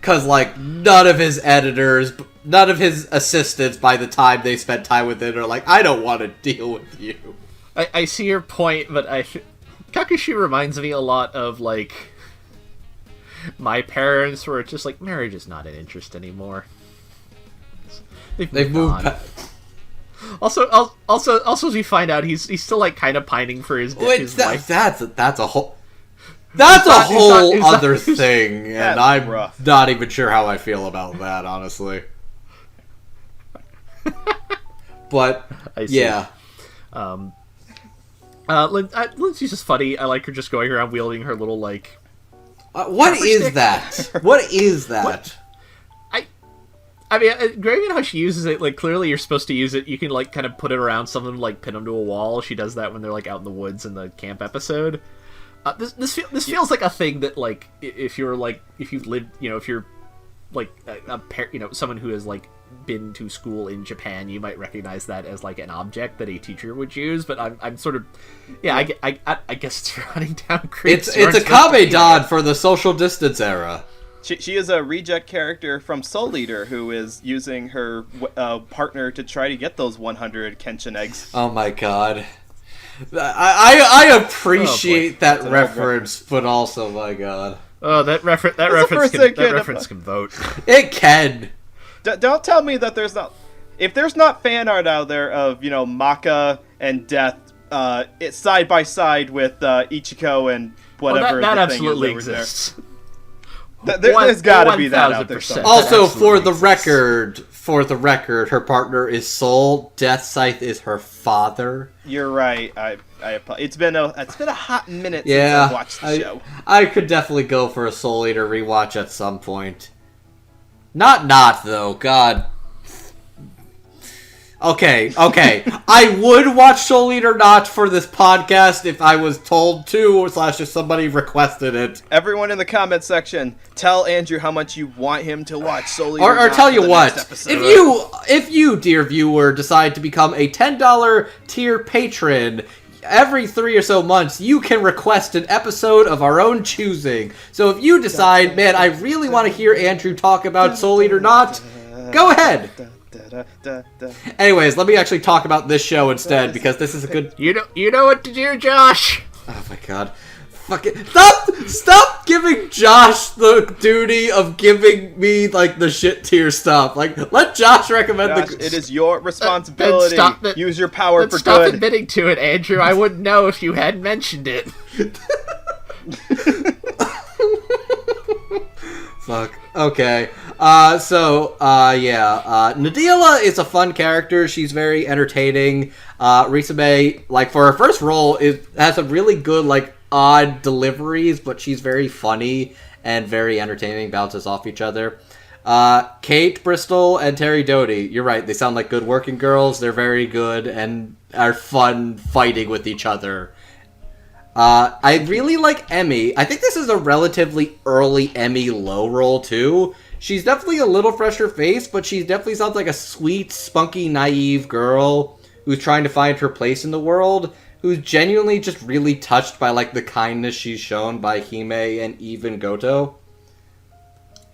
Cause none of his editors, none of his assistants, by the time they spent time with it, are I don't want to deal with you. I see your point, but Kakushi reminds me a lot of my parents, where it's just marriage is not an interest anymore. They've moved on. Also, as we find out, he's still kind of pining for his wife. That's a whole. That's a whole other thing, and I'm not even sure how I feel about that, honestly. But yeah, Lindsay's just funny. I like her just going around wielding her little what is that? What is that? I mean, great how she uses it. Clearly, you're supposed to use it. You can kind of put it around something, pin them to a wall. She does that when they're out in the woods in the camp episode. This feels like a thing that if you're if you've lived, if you're someone who has been to school in Japan, you might recognize that as an object that a teacher would use. But I'm sort of I guess it's running down creeps. It's a Kamedon for the social distance era. She is a reject character from Soul Eater who is using her partner to try to get those 100 Kenshin eggs. Oh my god. I appreciate that reference, but also, my god. Oh, that reference can vote. It can. Don't tell me that there's not... If there's not fan art out there of, Maka and Death it's side by side with Ichiko and whatever that the absolutely thing is that exists. There's got to be that out there somewhere. Also, for the record, her partner is Soul. Death Scythe is her father. You're right. It's been a hot minute since I watched the show. I could definitely go for a Soul Eater rewatch at some point. Not though. God. Okay. I would watch Soul Eater not for this podcast if I was told to, / if somebody requested it. Everyone in the comment section, tell Andrew how much you want him to watch Soul Eater. Or tell you what, if you, dear viewer, decide to become a $10 tier patron, every 3 or so months, you can request an episode of our own choosing. So if you decide, man, I really want to hear Andrew talk about Soul Eater not, go ahead. Anyways, let me actually talk about this show instead, because this is a good... You know what to do, Josh! Oh my god. Fuck it. Stop giving Josh the duty of giving me, the shit tier stuff. Let Josh recommend Josh, it is your responsibility. Use your power for good. Stop admitting to it, Andrew. I wouldn't know if you hadn't mentioned it. Fuck. Okay. Nadila is a fun character. She's very entertaining. Risabe, like, for her first role, has a really good, like, odd deliveries, but she's very funny and very entertaining, bounces off each other. Kate Bristol and Terry Doty, you're right, they sound like good working girls. They're very good and are fun fighting with each other. I really like Emmy. I think this is a relatively early Emmy low roll, too. She's definitely a little fresher face, but she definitely sounds like a sweet, spunky, naive girl who's trying to find her place in the world, who's genuinely just really touched by, like, the kindness she's shown by Hime and even Goto.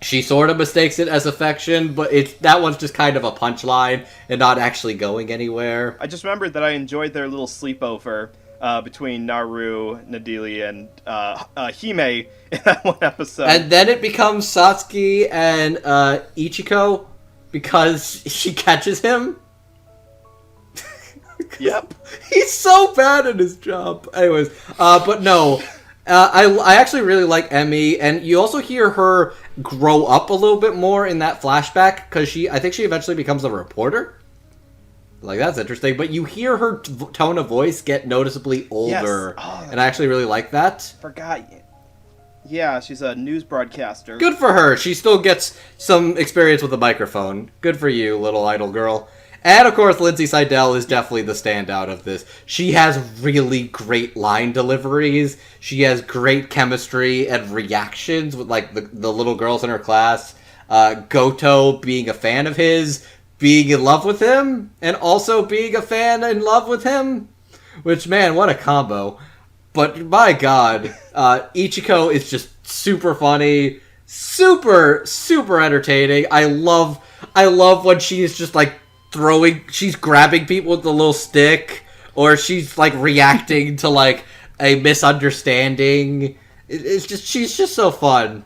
She sort of mistakes it as affection, but that one's just kind of a punchline and not actually going anywhere. I just remembered that I enjoyed their little sleepover between Naru, Nadila, and Hime in that one episode. And then it becomes Satsuki and Ichiko because she catches him. Yep. He's so bad at his job. Anyways, but no. I actually really like Emmy, and you also hear her grow up a little bit more in that flashback, because I think she eventually becomes a reporter. Like, that's interesting, but you hear her tone of voice get noticeably older, and I actually really like that. Forgot. Yeah, she's a news broadcaster. Good for her. She still gets some experience with a microphone. Good for you, little idol girl. And, of course, Lindsay Seidel is definitely the standout of this. She has really great line deliveries. She has great chemistry and reactions with, like, the little girls in her class. Goto being a fan of his, being in love with him, and also being a fan in love with him. Which, man, what a combo. But, my god, Ichiko is just super funny, super, super entertaining. I love when she's just, like, she's grabbing people with the little stick, or she's, like, reacting to, like, a misunderstanding. She's just so fun.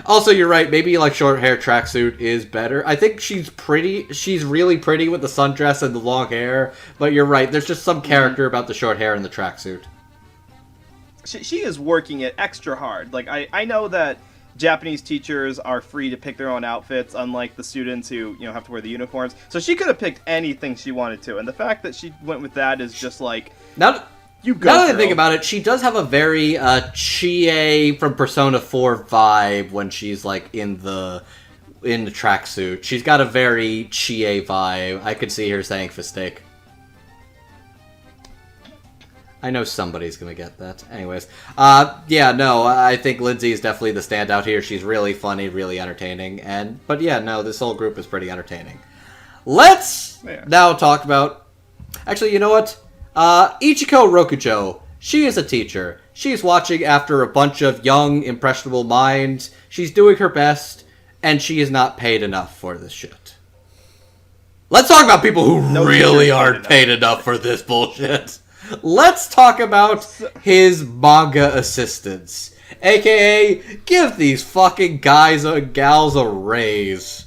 Also, you're right, maybe, like, short hair tracksuit is better. I think she's really pretty with the sundress and the long hair, but you're right, there's just some character about the short hair and the tracksuit. She is working it extra hard. Like, I know that Japanese teachers are free to pick their own outfits, unlike the students who, have to wear the uniforms. So she could have picked anything she wanted to, and the fact that she went with that is just like, now that I think about it, she does have a very Chie from Persona 4 vibe when she's like in the tracksuit. She's got a very Chie vibe. I could see her saying Fistake. I know somebody's gonna get that. Anyways, I think Lindsay is definitely the standout here. She's really funny, really entertaining, this whole group is pretty entertaining. Let's now talk about. Actually, you know what? Ichiko Rokujo. She is a teacher. She's watching after a bunch of young, impressionable minds. She's doing her best, and she is not paid enough for this shit. Let's talk about people who really aren't paid enough for this bullshit. Let's talk about his manga assistants. AKA, give these fucking guys and gals a raise.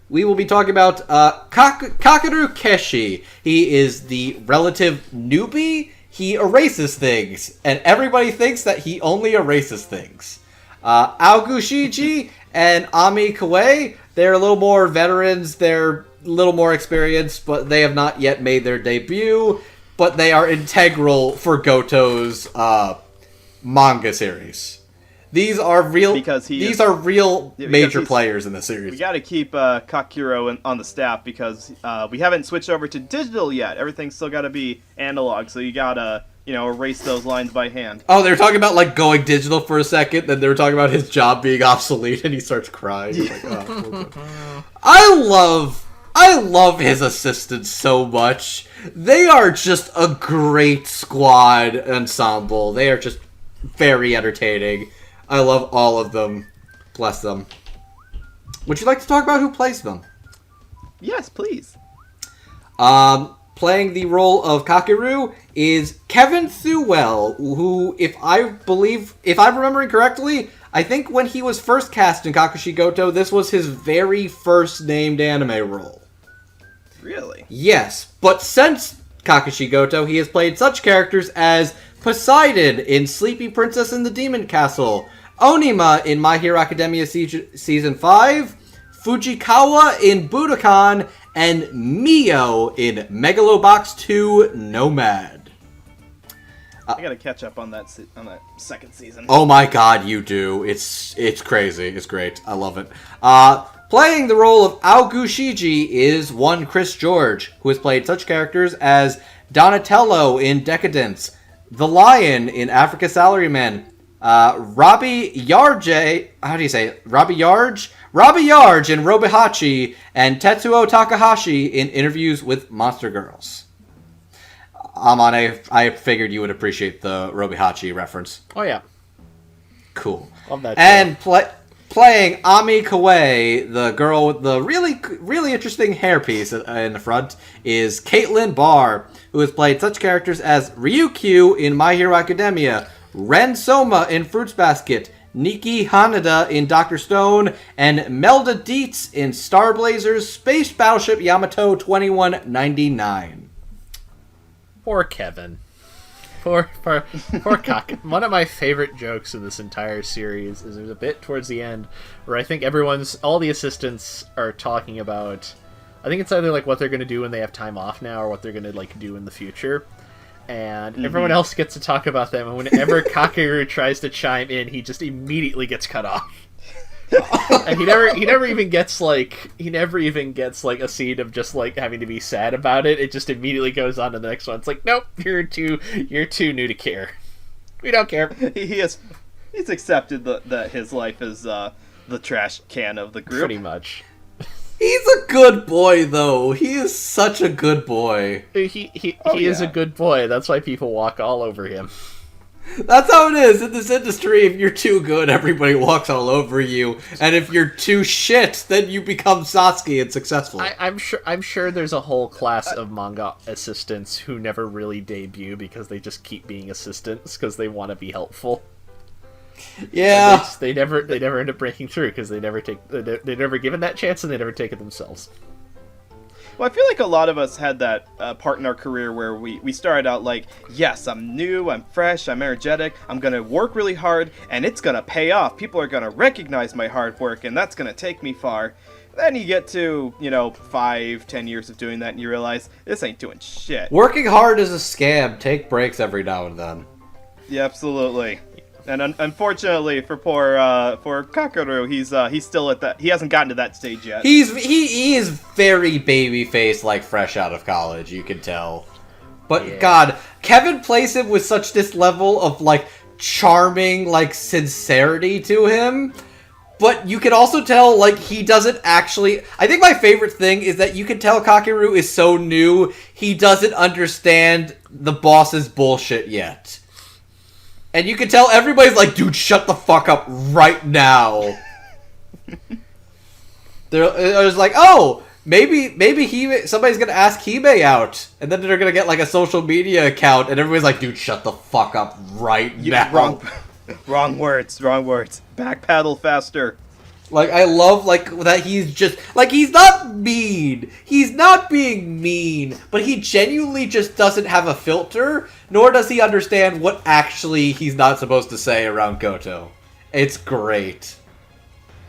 We will be talking about Kakurukeshi. He is the relative newbie. He erases things, and everybody thinks that he only erases things. Aogushiji and Ami Kawaii, they're a little more veterans, they're a little more experienced, but they have not yet made their debut. But they are integral for Goto's manga series. These are real. These are real major players in the series. We got to keep Kakuro on the staff because we haven't switched over to digital yet. Everything's still got to be analog, so you gotta erase those lines by hand. Oh, they were talking about like going digital for a second, then they were talking about his job being obsolete, and he starts crying. He's like, oh, I love his assistants so much. They are just a great squad ensemble. They are just very entertaining. I love all of them. Bless them. Would you like to talk about who plays them? Yes, please. Playing the role of Kakeru is Kevin Tsuwell, who, if I'm remembering correctly, I think when he was first cast in Kakushigoto, this was his very first named anime role. Really? Yes, but since Kakushigoto, he has played such characters as Poseidon in Sleepy Princess in the Demon Castle, Onima in My Hero Academia Season 5, Fujikawa in Budokan, and Mio in Megalobox 2 Nomad. I gotta catch up on that second season. Oh my god, you do. It's crazy. It's great. I love it. Playing the role of Aogushiji is one Chris George, who has played such characters as Donatello in Decadence, the Lion in Africa Salaryman, Robbie Yarge, how do you say it? Robbie Yarge in Robihachi, and Tetsuo Takahashi in Interviews with Monster Girls. Amon, I figured you would appreciate the Robihachi reference. Oh yeah. Cool. Love that. And playing Ami Kawaii, the girl with the really interesting hairpiece in the front, is Caitlyn Barr, who has played such characters as Ryukyu in My Hero Academia, Ren Soma in Fruits Basket, Nikki Hanada in Dr. Stone, and Melda Dietz in Star Blazers Space Battleship Yamato 2199. Poor Kevin. Poor Cock. One of my favorite jokes in this entire series is there's a bit towards the end where I think all the assistants are talking about, I think it's either like what they're going to do when they have time off now or what they're going to like do in the future. And everyone else gets to talk about them, and whenever Kakeru tries to chime in, he just immediately gets cut off. And he never even gets like a scene of just like having to be sad about it. It just immediately goes on to the next one. It's like, nope, you're too new to care. We don't care. He's accepted that his life is the trash can of the group. Pretty much. He's a good boy, though. He is such a good boy. He is a good boy. That's why people walk all over him. That's how it is in this industry. If you're too good, everybody walks all over you, and if you're too shit, then you become Sasuke and successful. I'm sure there's a whole class of manga assistants who never really debut because they just keep being assistants because they want to be helpful. Yeah, they never end up breaking through because they're never given that chance and they never take it themselves. Well, I feel like a lot of us had that part in our career where we started out like, yes, I'm new, I'm fresh, I'm energetic, I'm going to work really hard, and it's going to pay off. People are going to recognize my hard work, and that's going to take me far. Then you get to, 5-10 years of doing that, and you realize, this ain't doing shit. Working hard is a scam. Take breaks every now and then. Yeah, absolutely. And unfortunately for for Kakeru, he's still at that. He hasn't gotten to that stage yet. He is very baby-faced, like fresh out of college. You can tell. But yeah. God, Kevin plays him with such this level of like charming, like sincerity to him. But you can also tell like he doesn't actually. I think my favorite thing is that you can tell Kakeru is so new. He doesn't understand the boss's bullshit yet. And you can tell everybody's like, dude, shut the fuck up right now. There's like, oh, maybe somebody's gonna ask Hibe out, and then they're gonna get like a social media account, and everybody's like, dude, shut the fuck up right now. Wrong words. Backpedal faster. Like, I love, like, that he's just, like, he's not mean. He's not being mean, but he genuinely just doesn't have a filter, nor does he understand what actually he's not supposed to say around Goto. It's great.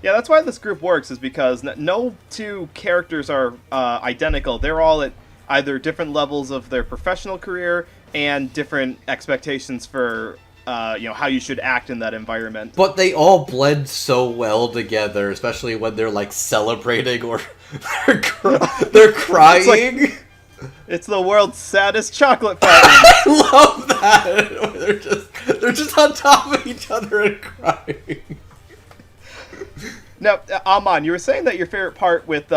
Yeah, that's why this group works, is because no two characters are identical. They're all at either different levels of their professional career and different expectations for how you should act in that environment. But they all blend so well together, especially when they're like celebrating or they're crying. It's the world's saddest chocolate fountain. I love that. They're just on top of each other and crying. Now, Amon, you were saying that your favorite part with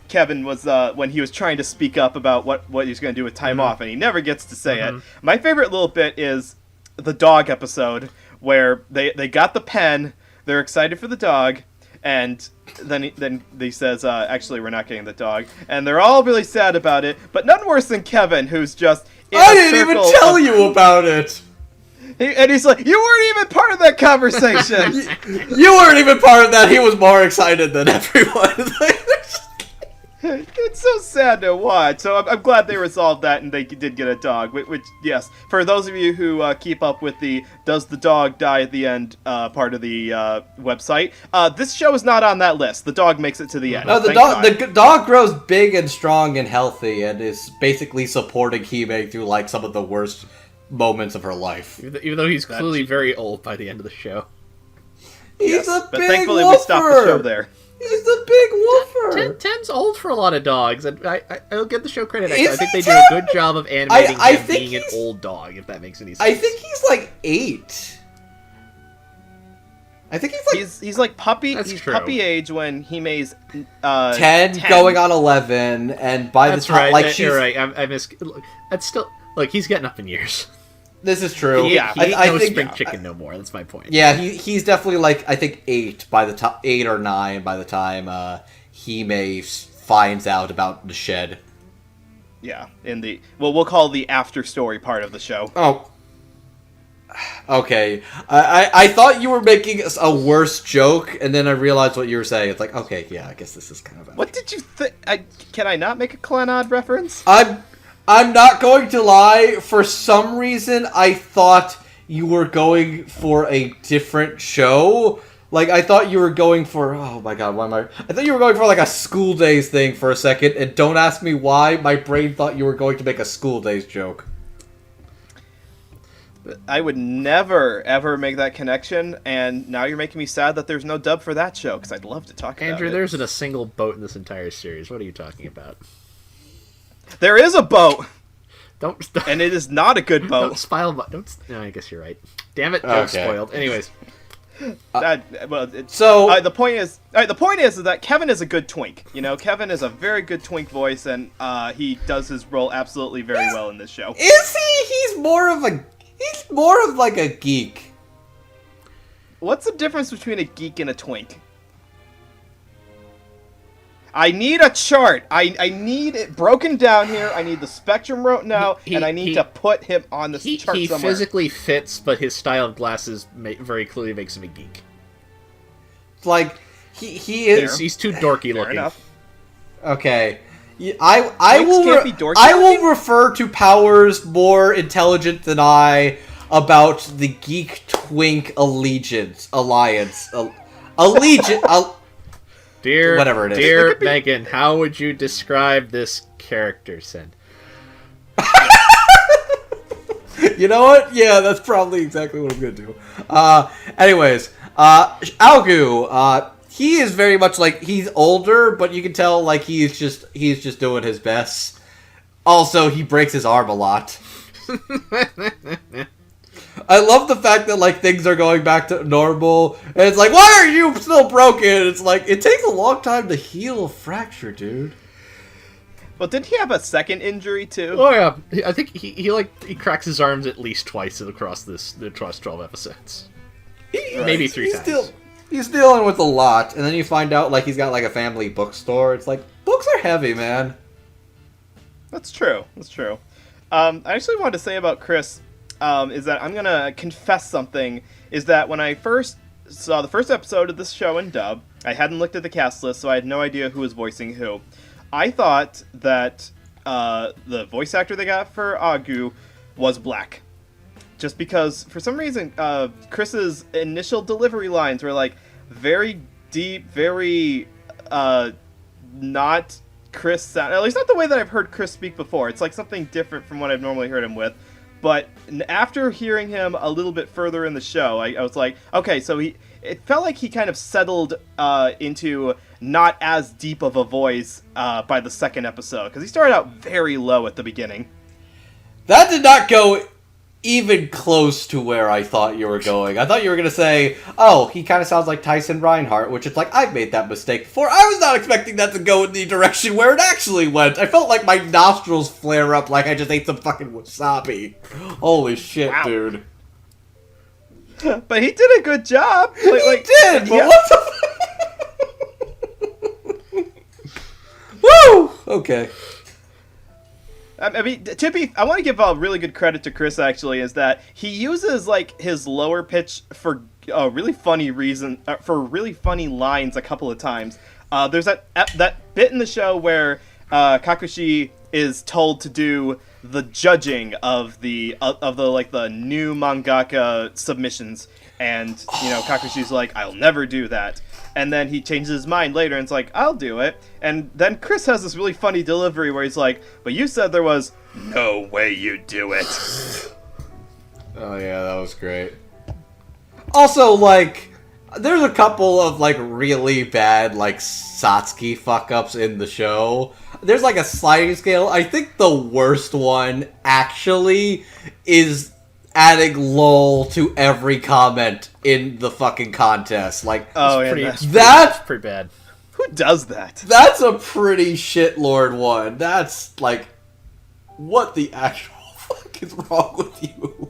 Kevin was when he was trying to speak up about what he was going to do with time off, and he never gets to say it. My favorite little bit is the dog episode, where they got the pen, they're excited for the dog, and then he says, actually, we're not getting the dog, and they're all really sad about it, but none worse than Kevin, who's just I didn't even tell you about it! And he's like, you weren't even part of that conversation! You weren't even part of that, he was more excited than everyone. It's so sad to watch. So I'm glad they resolved that and they did get a dog. Which, yes, for those of you who keep up with the "Does the dog die at the end" part of the website, this show is not on that list. The dog makes it to the end. No, the dog grows big and strong and healthy and is basically supporting Hime through like some of the worst moments of her life. Even though he's clearly very old by the end of the show. He's a but big thankfully woofer. we stopped the show there. He's a big woofer. Ten's old for a lot of dogs, and I'll give the show credit. I Is think he they do a good job of animating him being an he's- old dog, if that makes any sense. I think he's like 8. I think he's like He's like puppy. That's He's true. puppy age when Hime's 10, going on 11, and by That's the time, right. like she's. You're right. I miss. Look, that's still. Look, he's getting up in years. This is true. He ain't I no think, spring chicken no more. That's my point. Yeah, he's definitely like I think 8 by the time 8 or 9 by the time Hime finds out about the shed. Yeah, in the we'll call the after story part of the show. Oh. Okay. I thought you were making a worse joke, and then I realized what you were saying. It's like, okay, yeah, I guess this is kind of. What did you think? Can I not make a Clannad reference? I'm not going to lie. For some reason, I thought you were going for a different show. Like, I thought you were going for... Oh, my God, why am I... I thought you were going for, like, a School Days thing for a second, and don't ask me why. My brain thought you were going to make a School Days joke. I would never, ever make that connection, and now you're making me sad that there's no dub for that show, because I'd love to talk about it. Andrew, there isn't a single boat in this entire series. What are you talking about? There is a boat! Don't And it is not a good boat. Don't spoil. No, I guess you're right. Damn it, joke spoiled. Anyways, the point is that Kevin is a good twink. You know, Kevin is a very good twink voice, and he does his role absolutely very well in this show. Is he? He's more of like a geek. What's the difference between a geek and a twink? I need a chart. I need it broken down here. I need the spectrum wrote out, and I need to put him on this chart he somewhere. physically fits, but his style of glasses very clearly makes him a geek. Like, he is... He's too dorky Fair looking. enough. Okay. Twinks can't be dorky I will looking? refer to powers more intelligent than I about the geek twink alliance. Dear, Whatever it is. Dear Megan, how would you describe this character, Sen? You know what? Yeah, that's probably exactly what I'm gonna do. Anyways, Aogu, he is very much like, he's older, but you can tell like he's just doing his best. Also, he breaks his arm a lot. I love the fact that like things are going back to normal, and it's like, why are you still broken? It's like, it takes a long time to heal a fracture, dude. Well, didn't he have a second injury too? Oh yeah, I think he cracks his arms at least twice across the 12 episodes. Maybe 3 times. He's dealing with a lot, and then you find out like he's got like a family bookstore. It's like, books are heavy, man. That's true. I actually wanted to say about Chris is that I'm gonna confess something. Is that when I first saw the first episode of this show in dub, I hadn't looked at the cast list, so I had no idea who was voicing who. I thought that the voice actor they got for Agu was black. Just because, for some reason, Chris's initial delivery lines were like very deep, very not Chris sound. At least not the way that I've heard Chris speak before. It's like something different from what I've normally heard him with. But after hearing him a little bit further in the show, I was like, okay, so it felt like he kind of settled into not as deep of a voice by the second episode. Because he started out very low at the beginning. That did not go even close to where I thought you were going. I thought you were going to say, oh, he kind of sounds like Tyson Reinhardt, which it's like, I've made that mistake before. I was not expecting that to go in the direction where it actually went. I felt like my nostrils flare up like I just ate some fucking wasabi. Holy shit, wow. Dude. But he did a good job. He did, but what the Woo! Okay. I mean, I want to give a really good credit to Chris, actually, is that he uses, like, his lower pitch for really funny reason for really funny lines a couple of times. There's that bit in the show where Kakushi is told to do the judging of the new mangaka submissions, and Kakushi's like, I'll never do that. And then he changes his mind later and it's like, I'll do it. And then Chris has this really funny delivery where he's like, but you said there was no way you'd do it. Oh yeah, that was great. Also, like, there's a couple of, like, really bad, like, Satsuki fuck-ups in the show. There's, like, a sliding scale. I think the worst one, actually, is adding LOL to every comment in the fucking contest. Like, that's pretty bad. Who does that? That's a pretty shitlord one. That's, like, what the actual fuck is wrong with you?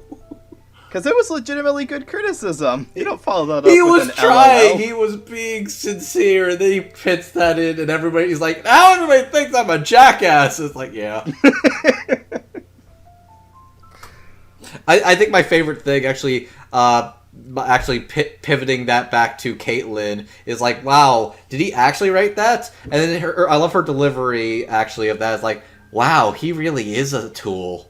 Because it was legitimately good criticism. You don't follow that up He with was an trying. LOL. He was being sincere, and then he fits that in, and everybody's like, now everybody thinks I'm a jackass. It's like, yeah. I think my favorite thing, actually pivoting that back to Caitlyn, is like, wow, did he actually write that? And then I love her delivery, actually, of that. It's like, wow, he really is a tool.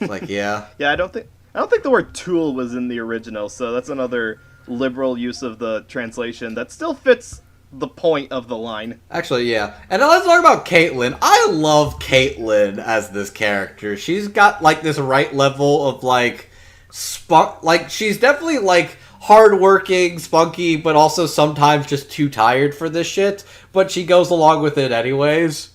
It's like, yeah. Yeah, I don't think the word tool was in the original, so that's another liberal use of the translation that still fits the point of the line. Actually, yeah. And now let's talk about Caitlyn. I love Caitlyn as this character. She's got, like, this right level of, like, like, she's definitely, like, hardworking, spunky, but also sometimes just too tired for this shit. But she goes along with it anyways.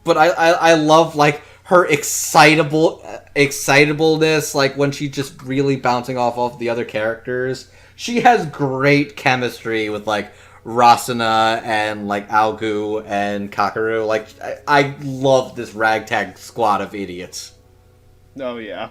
But I love, like, her excitableness, like, when she's just really bouncing off the other characters. She has great chemistry with, like, Rasuna and, like, Aogu and Kakeru. Like, I love this ragtag squad of idiots. Oh, yeah.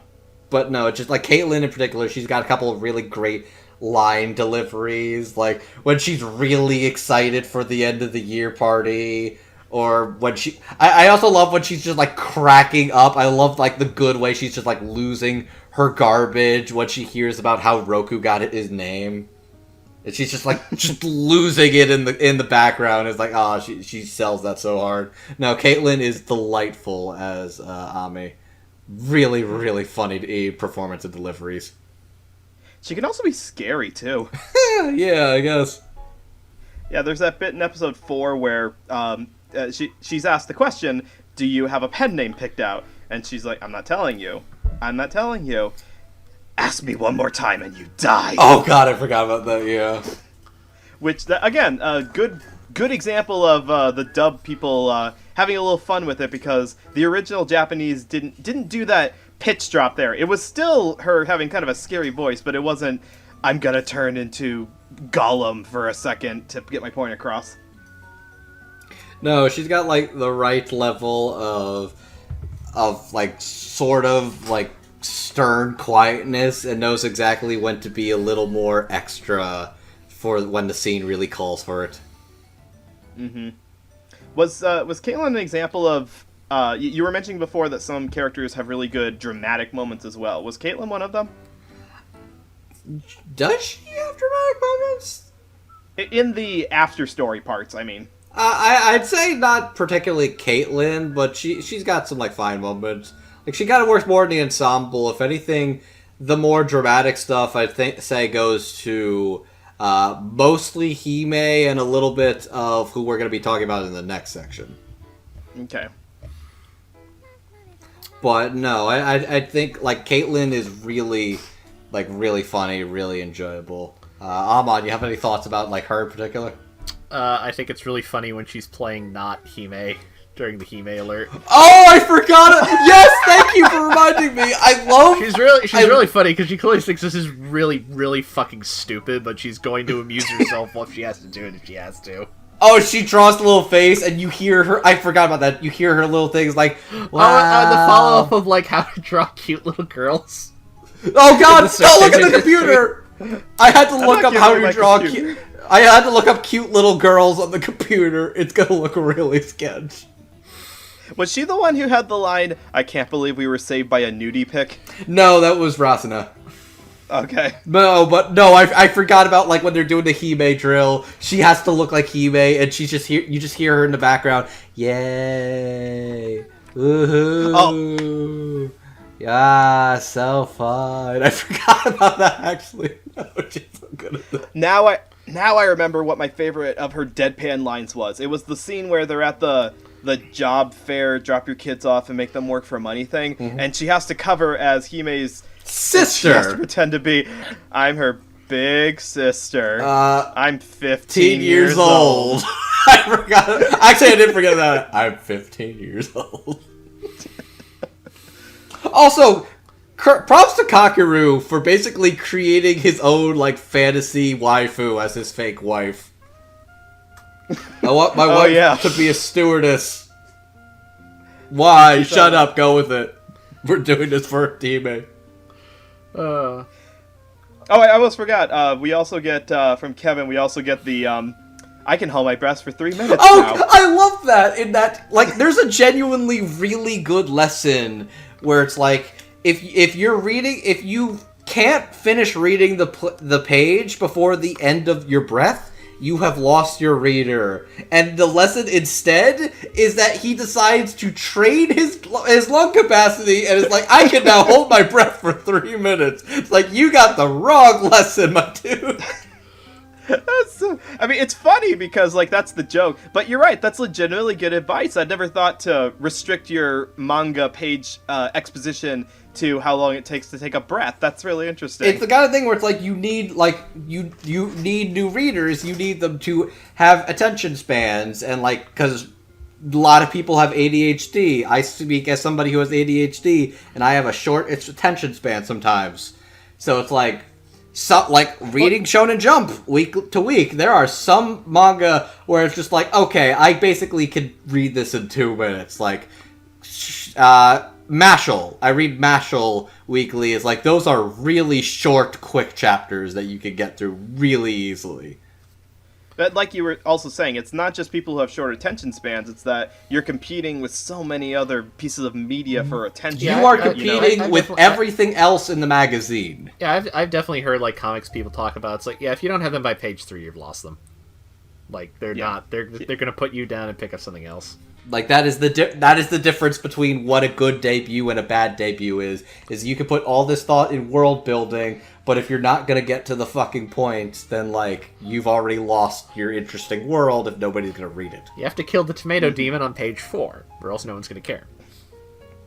But no, it's just, like, Caitlyn in particular, she's got a couple of really great line deliveries. Like, when she's really excited for the end of the year party, or when she... I also love when she's just, like, cracking up. I love, like, the good way she's just, like, losing her garbage when she hears about how Roku got his name. And she's just, like, just losing it in the background. It's like, oh, she sells that so hard. No, Caitlyn is delightful as Ami. Really, really funny performance and deliveries. She can also be scary, too. Yeah, I guess. Yeah, there's that bit in episode 4 where she's asked the question, do you have a pen name picked out? And she's like, I'm not telling you. I'm not telling you. Ask me one more time and you die. Oh god, I forgot about that, yeah. Which, again, a good example of the dub people having a little fun with it, because the original Japanese didn't do that pitch drop there. It was still her having kind of a scary voice, but it wasn't, I'm gonna turn into Gollum for a second to get my point across. No, she's got, like, the right level of like, sort of, like, stern quietness, and knows exactly when to be a little more extra for when the scene really calls for it. Mm-hmm. Was Caitlyn an example of... you were mentioning before that some characters have really good dramatic moments as well. Was Caitlyn one of them? Does she have dramatic moments? In the after-story parts, I mean. I'd say not particularly Caitlyn, but she's got some, like, fine moments. Like, she kind of works more in the ensemble. If anything, the more dramatic stuff, I'd say, goes to mostly Hime and a little bit of who we're going to be talking about in the next section. Okay. But no, I think, like, Caitlyn is really, like, really funny, really enjoyable. Amon, you have any thoughts about, like, her in particular? I think it's really funny when she's playing not Hime during the Hime alert. Oh, I forgot it! Yes, thank you for reminding me. I love. She's really funny because she clearly thinks this is really, really fucking stupid, but she's going to amuse herself if she has to do it if she has to. Oh, she draws the little face, and you hear her. I forgot about that. You hear her little things like, wow. The follow up of like how to draw cute little girls. Oh God! Don't look at the computer. I had to look up how to draw cute. I had to look up cute little girls on the computer. It's gonna look really sketch. Was she the one who had the line, I can't believe we were saved by a nudie pic? No, that was Rasuna. Okay. No, I forgot about like when they're doing the Hime drill. She has to look like Hime, and you just hear her in the background. Yay! Woohoo! Oh. Yeah, so fun. I forgot about that actually. No, she's so good at that. Now I remember what my favorite of her deadpan lines was. It was the scene where they're at the job fair, drop your kids off and make them work for money thing, and she has to cover as Hime's sister. She has to pretend to be, I'm her big sister. I'm 15 years old. I forgot. Actually, I didn't forget about it. I'm 15 years old. Also, props to Kakeru for basically creating his own like fantasy waifu as his fake wife. I want my wife to be a stewardess. Why? Shut up. Go with it. We're doing this for a teammate. Oh, I almost forgot. We also get from Kevin. We also get the I can hold my breath for 3 minutes. Oh, now. I love that. In that, like, there's a genuinely really good lesson where it's like if you're reading, if you can't finish reading the page before the end of your breath, you have lost your reader. And the lesson instead is that he decides to trade his lung capacity and is like, I can now hold my breath for 3 minutes. It's like, you got the wrong lesson, my dude. I mean, it's funny because, like, that's the joke. But you're right, that's legitimately good advice. I'd never thought to restrict your manga page exposition to how long it takes to take a breath. That's really interesting. It's the kind of thing where it's like you need new readers. You need them to have attention spans, and like, because a lot of people have ADHD. I speak as somebody who has ADHD, and I have a short attention span sometimes. So it's like, reading Shonen Jump week to week. There are some manga where it's just like, okay, I basically could read this in 2 minutes. Like, Mashal. I read Mashal weekly. It's like, those are really short, quick chapters that you can get through really easily. But like you were also saying, it's not just people who have short attention spans, it's that you're competing with so many other pieces of media for attention. You are competing with everything else in the magazine. Yeah, I've definitely heard like comics people talk about. It's like, yeah, if you don't have them by page 3, you've lost them. Like, they're gonna put you down and pick up something else. Like, that is the difference between what a good debut and a bad debut is you can put all this thought in world building, but if you're not gonna get to the fucking point, then, like, you've already lost your interesting world if nobody's gonna read it. You have to kill the tomato demon on page 4, or else no one's gonna care.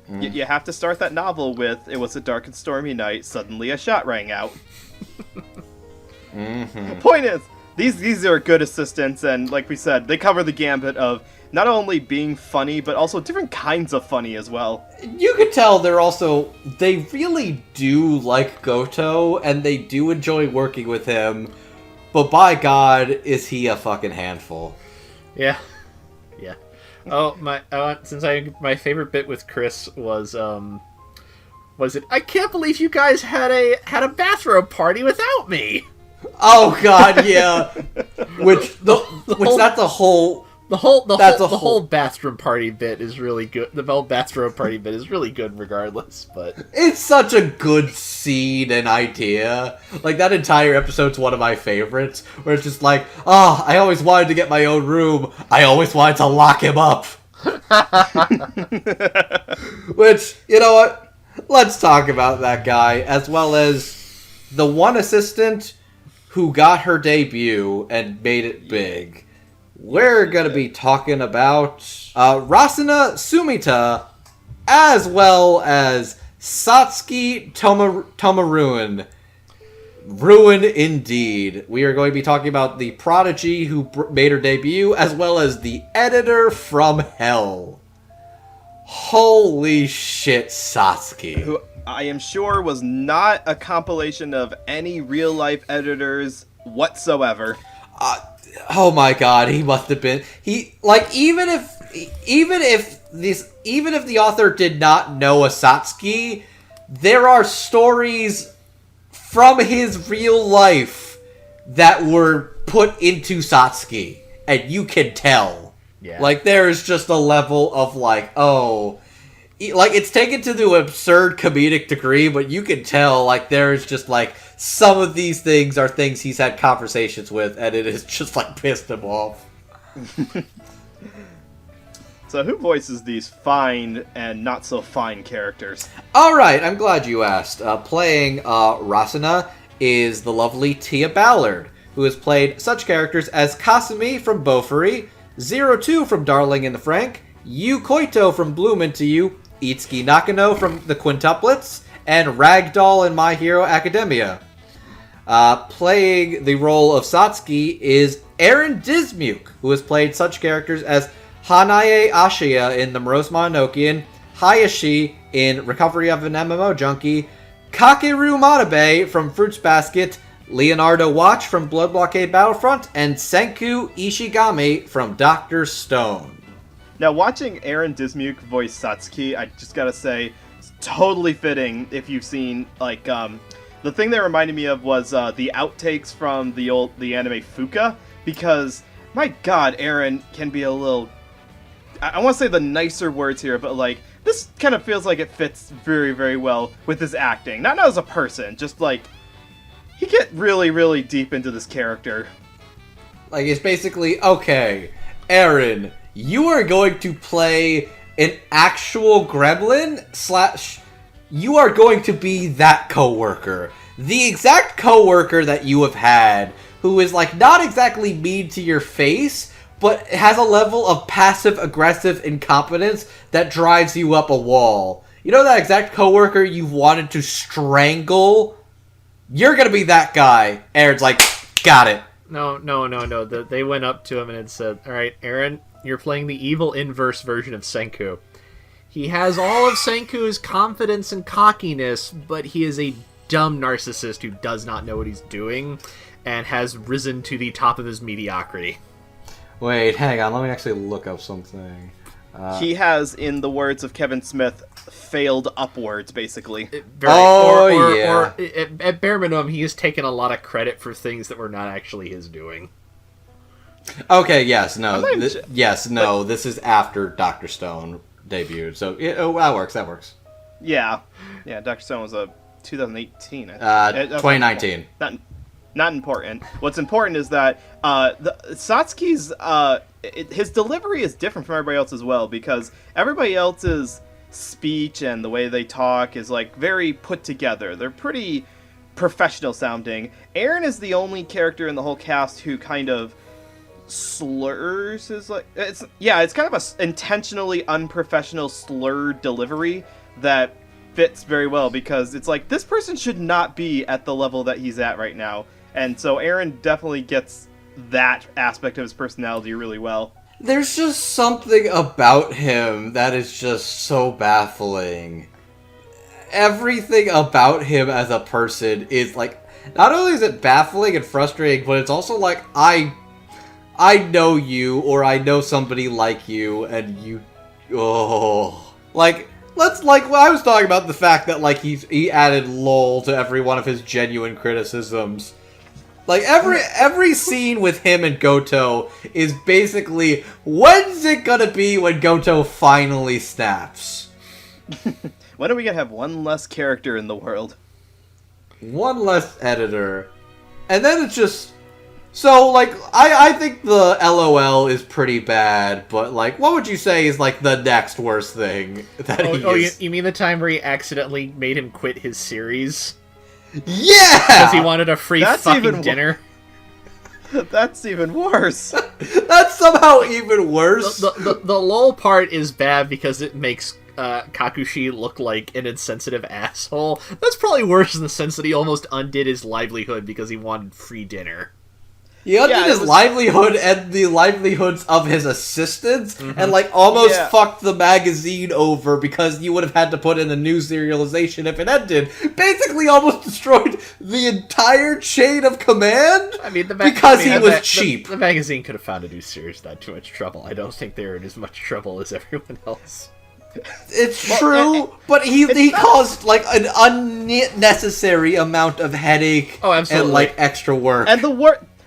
You have to start that novel with, it was a dark and stormy night, suddenly a shot rang out. Point is, these are good assistants, and like we said, they cover the gambit of not only being funny, but also different kinds of funny as well. You could tell they really do like Goto, and they do enjoy working with him, but by God, is he a fucking handful. Yeah. Yeah. Oh, my favorite bit with Chris was it, I can't believe you guys had a bathrobe party without me! Oh God, yeah. The whole bathroom party bit is really good. The whole bathrobe party bit is really good regardless, but it's such a good scene and idea. Like, that entire episode's one of my favorites, where it's just like, oh, I always wanted to get my own room. I always wanted to lock him up. Which, you know what? Let's talk about that guy, as well as the one assistant who got her debut and made it big. We're going to be talking about Rasuna Sumita, as well as Satsuki Tomaruin. Ruin indeed. We are going to be talking about the prodigy who made her debut, as well as the editor from hell. Holy shit, Satsuki. Who I am sure was not a compilation of any real-life editors whatsoever. Oh my God, he must have been. Even if the author did not know a Satsuki, there are stories from his real life that were put into Satsuki, and you can tell. Yeah. Like, there is just a level of like, oh, like, it's taken to the absurd comedic degree, but you can tell, like, there's just, like, some of these things are things he's had conversations with, and it has just, like, pissed him off. So who voices these fine and not so fine characters? Alright, I'm glad you asked. Playing Rasuna is the lovely Tia Ballard, who has played such characters as Kasumi from Bofuri, 02 from Darling in the Franxx, Yu Koito from Bloom Into You, Itsuki Nakano from The Quintuplets, and Ragdoll in My Hero Academia. Playing the role of Satsuki is Aaron Dismuke, who has played such characters as Hanae Ashiya in The Morose Mononokean, Hayashi in Recovery of an MMO Junkie, Kakeru Manabe from Fruits Basket, Leonardo Watch from Blood Blockade Battlefront, and Senku Ishigami from Dr. Stone. Now, watching Aaron Dismuke voice Satsuki, I just gotta say, it's totally fitting if you've seen, like, the thing that reminded me of was the outtakes from the anime Fuka, because, my god, Aaron can be a little... I want to say the nicer words here, but, like, this kind of feels like it fits very, very well with his acting. Not as a person, just, like, he get really, really deep into this character. Like, it's basically, okay, Aaron, you are going to play an actual gremlin / you are going to be that coworker. The exact coworker that you have had, who is, like, not exactly mean to your face, but has a level of passive-aggressive incompetence that drives you up a wall. You know that exact coworker you've wanted to strangle? You're gonna be that guy. Aaron's like, got it. No. They went up to him and had said, alright, Aaron, you're playing the evil inverse version of Senku. He has all of Senku's confidence and cockiness, but he is a dumb narcissist who does not know what he's doing and has risen to the top of his mediocrity. Wait, hang on, let me actually look up something. He has, in the words of Kevin Smith, failed upwards, basically. Or at bare minimum, he has taken a lot of credit for things that were not actually his doing. Okay, yes, no. This is after Dr. Stone debuted, so that works. Yeah, Dr. Stone was 2018. 2019. Not important. What's important is that Satsuki's his delivery is different from everybody else as well, because everybody else's speech and the way they talk is, like, very put together. They're pretty professional sounding. Aaron is the only character in the whole cast who kind of slurs his, like, it's kind of a intentionally unprofessional slurred delivery that fits very well, because it's like, this person should not be at the level that he's at right now. And so Aaron definitely gets that aspect of his personality really well. There's just something about him that is just so baffling. Everything about him as a person is, like, not only is it baffling and frustrating, but it's also like, I know you, or I know somebody like you, and you... Oh... Like... Let's, like, well, I was talking about the fact that, like, he added lol to every one of his genuine criticisms. Like, every scene with him and Goto is basically, when's it gonna be when Goto finally snaps? When are we gonna have one less character in the world? One less editor. And then it's just... So, like, I think the LOL is pretty bad, but, like, what would you say is, like, the next worst thing that he is? You mean the time where he accidentally made him quit his series? Yeah! Because he wanted a free fucking dinner? That's even worse. That's somehow even worse. The lol part is bad because it makes Kakushi look like an insensitive asshole. That's probably worse in the sense that he almost undid his livelihood because he wanted free dinner. He undid his livelihood and the livelihoods of his assistants, and, like, almost fucked the magazine over because you would have had to put in a new serialization if it ended. Basically almost destroyed the entire chain of command because he was cheap. The magazine could have found a new series without too much trouble. I don't think they're in as much trouble as everyone else. It's true, but he caused, like, an unnecessary amount of headache and, like, extra work.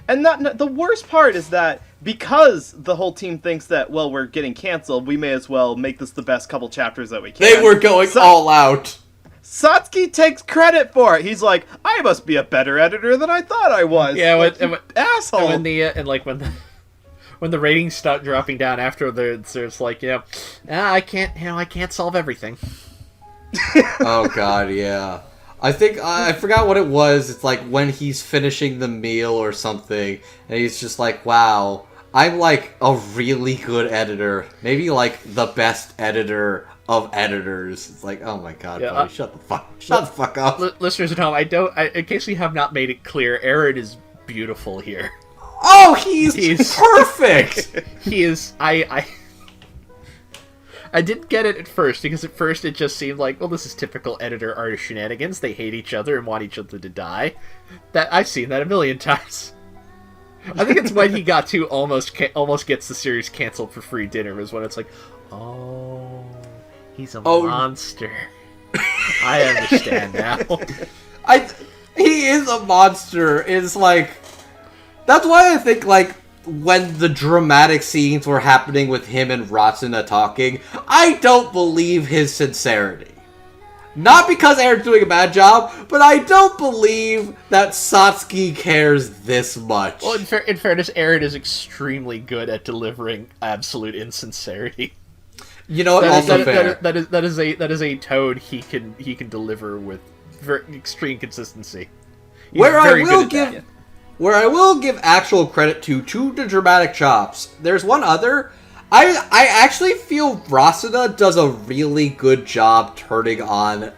And the worst part is that because the whole team thinks that, well, we're getting canceled, we may as well make this the best couple chapters that we can. They were going all out. Satsuki takes credit for it. He's like, I must be a better editor than I thought I was. Yeah, asshole. And when the ratings start dropping down after it's like, I can't solve everything. Oh god, yeah. I think I forgot what it was. It's like when he's finishing the meal or something, and he's just like, "Wow, I'm like a really good editor. Maybe like the best editor of editors." It's like, oh my god, buddy, shut the fuck up. Listeners at home, in case we have not made it clear, Aaron is beautiful here. Oh, he's perfect. He is. I didn't get it at first, because at first it just seemed like, well, this is typical editor-artist shenanigans. They hate each other and want each other to die. I've seen that a million times. I think it's when he got to almost gets the series canceled for free dinner, was when it's like, oh, he's a monster. I understand now. He is a monster. It's like, that's why I think, like, when the dramatic scenes were happening with him and Ratsuna talking, I don't believe his sincerity. Not because Aaron's doing a bad job, but I don't believe that Satsuki cares this much. Well, in fairness, Aaron is extremely good at delivering absolute insincerity. You know what? Also fair. That is a tone he can deliver with very extreme consistency. He's Where very I will good at that. Where I will give actual credit to the dramatic chops, there's one other. I actually feel Rasuna does a really good job turning on...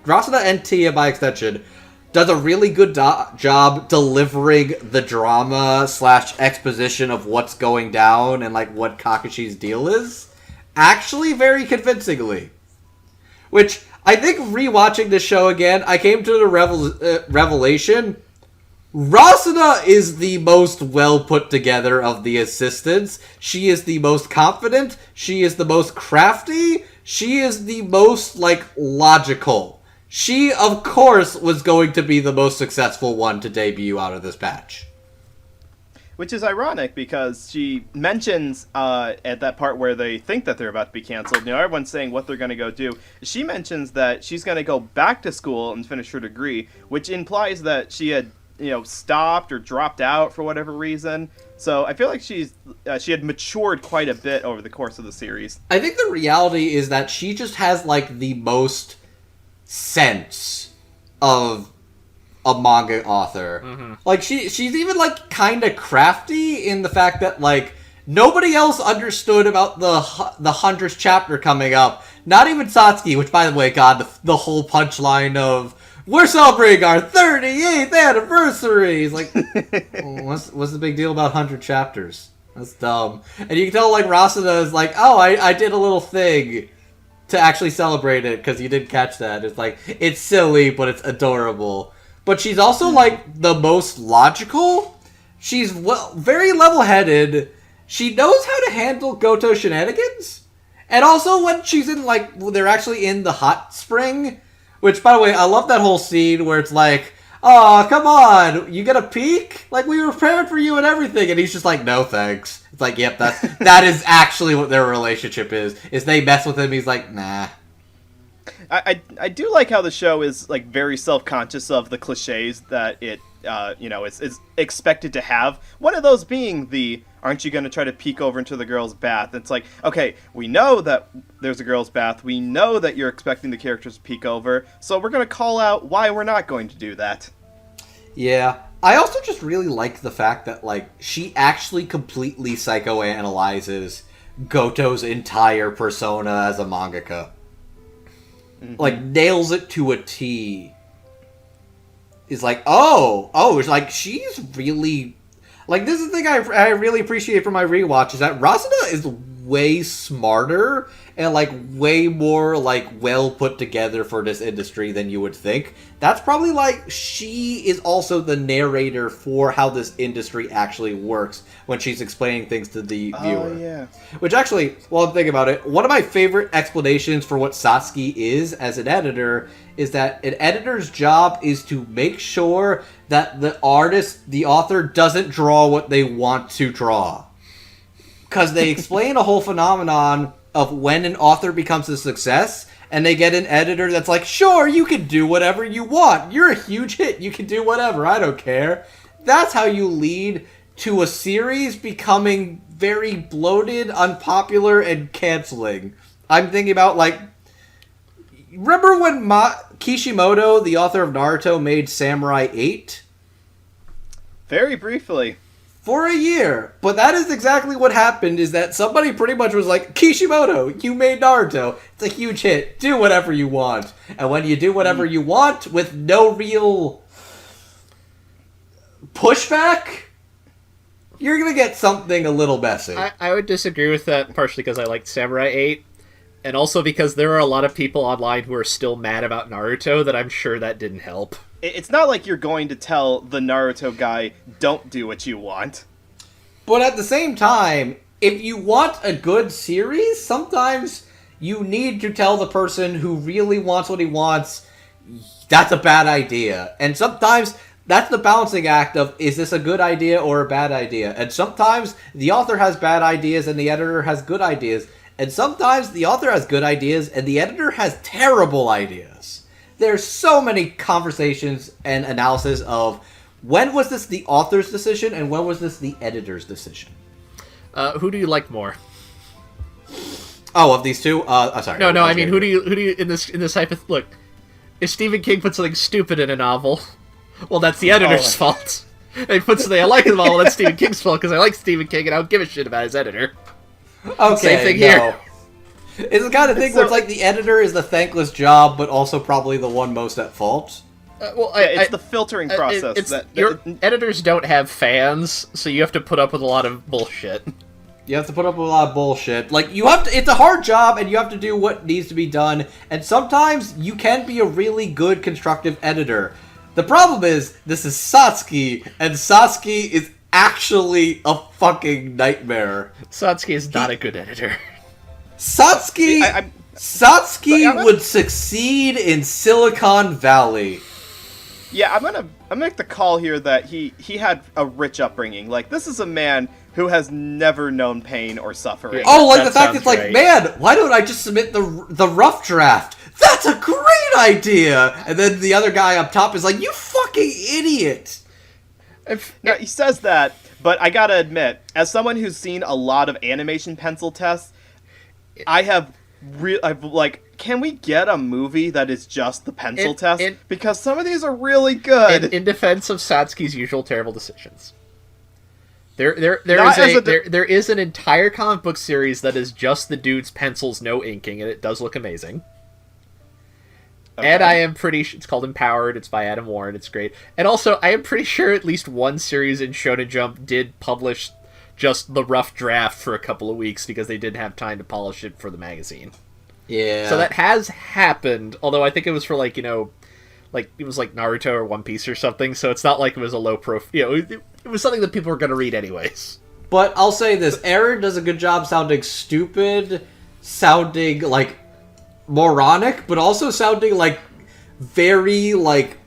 Rasuna and Tia, by extension, does a really good job delivering the drama / exposition of what's going down and like what Kakushi's deal is. Actually very convincingly. Which, I think rewatching this show again, I came to the revelation... Rasuna is the most well put together of the assistants. She is the most confident. She is the most crafty. She is the most, like, logical. She, of course, was going to be the most successful one to debut out of this batch. Which is ironic, because she mentions at that part where they think that they're about to be canceled, everyone's saying what they're going to go do. She mentions that she's going to go back to school and finish her degree, which implies that she had stopped or dropped out for whatever reason. So I feel like she had matured quite a bit over the course of the series. I think the reality is that she just has, like, the most sense of a manga author. Mm-hmm. Like, she's even, like, kind of crafty in the fact that, like, nobody else understood about the 100th chapter coming up. Not even Satsuki, which, by the way, God, the whole punchline of, we're celebrating our 38th anniversary! He's like, what's the big deal about 100 chapters? That's dumb. And you can tell, like, Rasuna is like, oh, I did a little thing to actually celebrate it, because you didn't catch that. It's like, it's silly, but it's adorable. But she's also, like, the most logical. She's very level-headed. She knows how to handle Goto shenanigans. And also when she's in, like, they're actually in the hot spring. Which, by the way, I love that whole scene where it's like, oh, come on, you get a peek? Like, we were prepared for you and everything. And he's just like, no, thanks. It's like, yep, that is actually what their relationship is they mess with him, he's like, nah. I do like how the show is, like, very self-conscious of the cliches that it, is expected to have. One of those being the, aren't you going to try to peek over into the girl's bath? It's like, okay, we know that there's a girl's bath. We know that you're expecting the characters to peek over. So we're going to call out why we're not going to do that. Yeah. I also just really like the fact that, like, she actually completely psychoanalyzes Goto's entire persona as a mangaka. Mm-hmm. Like, nails it to a T. Is like, it's like, she's really... Like, this is the thing I really appreciate from my rewatch, is that Rasuna is way smarter and, like, way more, like, well put together for this industry than you would think. That's probably, like, she is also the narrator for how this industry actually works when she's explaining things to the viewer. Oh, yeah. Which actually, while I'm thinking about it, one of my favorite explanations for what Satsuki is as an editor is that an editor's job is to make sure that the author doesn't draw what they want to draw. because they explain a whole phenomenon of when an author becomes a success, and they get an editor that's like, sure, you can do whatever you want. You're a huge hit. You can do whatever. I don't care. That's how you lead to a series becoming very bloated, unpopular, and canceling. I'm thinking about, like, remember when Kishimoto, the author of Naruto, made Samurai 8? Very briefly. For a year. But that is exactly what happened, is that somebody pretty much was like, Kishimoto, you made Naruto. It's a huge hit. Do whatever you want. And when you do whatever you want with no real pushback, you're going to get something a little messy. I would disagree with that, partially because I liked Samurai 8, and also because there are a lot of people online who are still mad about Naruto that I'm sure that didn't help. It's not like you're going to tell the Naruto guy, don't do what you want. But at the same time, if you want a good series, sometimes you need to tell the person who really wants what he wants, that's a bad idea. And sometimes that's the balancing act of, is this a good idea or a bad idea? And sometimes the author has bad ideas and the editor has good ideas. And sometimes the author has good ideas and the editor has terrible ideas. There's so many conversations and analysis of, when was this the author's decision and when was this the editor's decision? Who do you like more? Oh, of these two? Sorry. No, I mean, who do you in this type of look? If Stephen King put something stupid in a novel, well, that's the editor's fault. If he puts something I like in the novel, that's Stephen King's fault because I like Stephen King and I don't give a shit about his editor. Okay, same thing here. It's the kind of thing where it's like the editor is the thankless job, but also probably the one most at fault. It's the filtering process. Your editors don't have fans, so you have to put up with a lot of bullshit. You have to put up with a lot of bullshit. Like, you have to, it's a hard job, and you have to do what needs to be done, and sometimes you can be a really good, constructive editor. The problem is, this is Satsuki, and Satsuki is actually a fucking nightmare. Satsuki is not a good editor. Satsuki would succeed in Silicon Valley. Yeah, I'm gonna make the call here that he had a rich upbringing. Like, this is a man who has never known pain or suffering. Oh, like the fact it's like, man, why don't I just submit the rough draft? That's a great idea! And then the other guy up top is like, you fucking idiot! Now, he says that, but I gotta admit, as someone who's seen a lot of animation pencil tests, I've like, can we get a movie that is just the pencil test? Because some of these are really good. In defense of Satsuki's usual terrible decisions, there is an entire comic book series that is just the dude's pencils, no inking, and it does look amazing. Okay. And I am it's called Empowered. It's by Adam Warren. It's great. And also, I am pretty sure at least one series in Shonen Jump did publish just the rough draft for a couple of weeks because they didn't have time to polish it for the magazine. Yeah. So that has happened, although I think it was for, like, like, it was like Naruto or One Piece or something, so it's not like it was a low it was something that people were going to read anyways. But I'll say this, Aaron does a good job sounding stupid, sounding, like, moronic, but also sounding, like, very, like,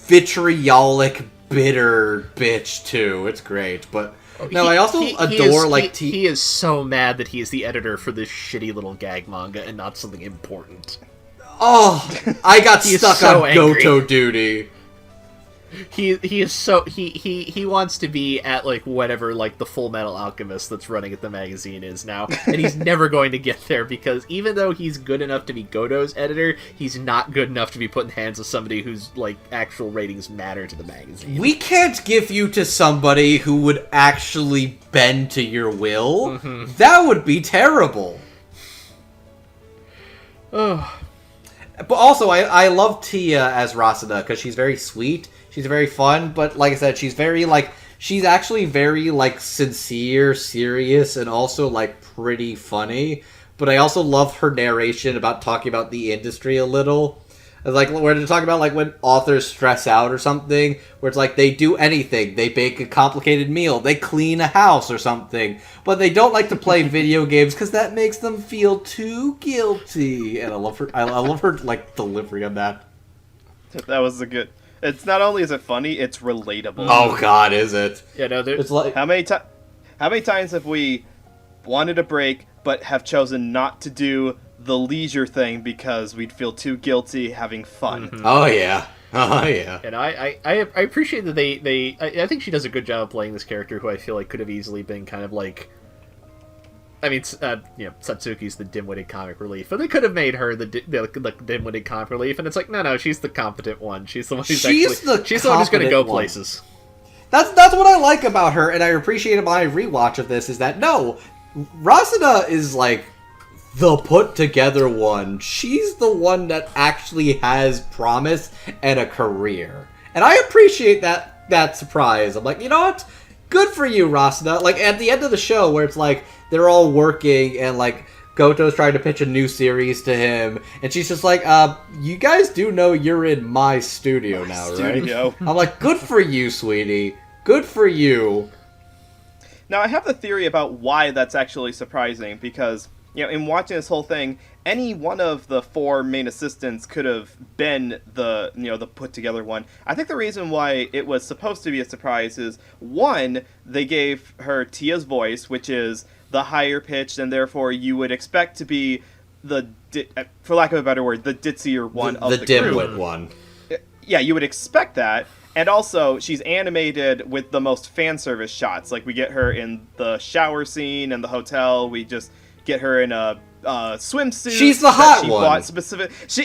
vitriolic, bitter bitch, too. It's great, but... No, I also adore, he is so mad that he is the editor for this shitty little gag manga and not something important. Oh, I got stuck so on angry. Goto duty. He is so he wants to be at, like, whatever, like, the Full Metal Alchemist that's running at the magazine is now, and he's never going to get there because even though he's good enough to be Goto's editor, he's not good enough to be put in the hands of somebody whose, like, actual ratings matter to the magazine. We can't give you to somebody who would actually bend to your will. Mm-hmm. That would be terrible. Oh. But also, I love Tia as Rasada because she's very sweet. She's very fun, but like I said, she's very, like, she's actually very, like, sincere, serious, and also, like, pretty funny. But I also love her narration about talking about the industry a little. Like, where they're talking about, like, when authors stress out or something, where it's like, they do anything. They bake a complicated meal. They clean a house or something. But they don't like to play video games because that makes them feel too guilty. And I love her, like, delivery on that. That was a good... It's not only is it funny, it's relatable. Oh God, is it? Yeah, no, it's like how many How many times have we wanted a break, but have chosen not to do the leisure thing because we'd feel too guilty having fun? Mm-hmm. Oh yeah. Oh yeah. And I appreciate that I think she does a good job of playing this character who I feel like could have easily been kind of like, I mean, Satsuki's the dim-witted comic relief, but they could have made her the dim-witted comic relief, and it's like, no, she's the competent one. She's the one who's she's the one who's going to go places. That's what I like about her, and I appreciate my rewatch of this, is that, no, Rasuna is, like, the put-together one. She's the one that actually has promise and a career. And I appreciate that surprise. I'm like, you know what? Good for you, Rasuna. Like, at the end of the show, where it's like, they're all working, and, like, Goto's trying to pitch a new series to him, and she's just like, you guys do know you're in my studio now, right? I'm like, good for you, sweetie. Good for you. Now, I have a theory about why that's actually surprising, because, in watching this whole thing, any one of the 4 main assistants could have been the put-together one. I think the reason why it was supposed to be a surprise is, 1, they gave her Tia's voice, which is the higher pitched, and therefore you would expect to be for lack of a better word, the ditzier one of the group. The dimwit one. Yeah, you would expect that. And also, she's animated with the most fan service shots. Like, we get her in the shower scene in the hotel. We just get her in a swimsuit. She's the hot one.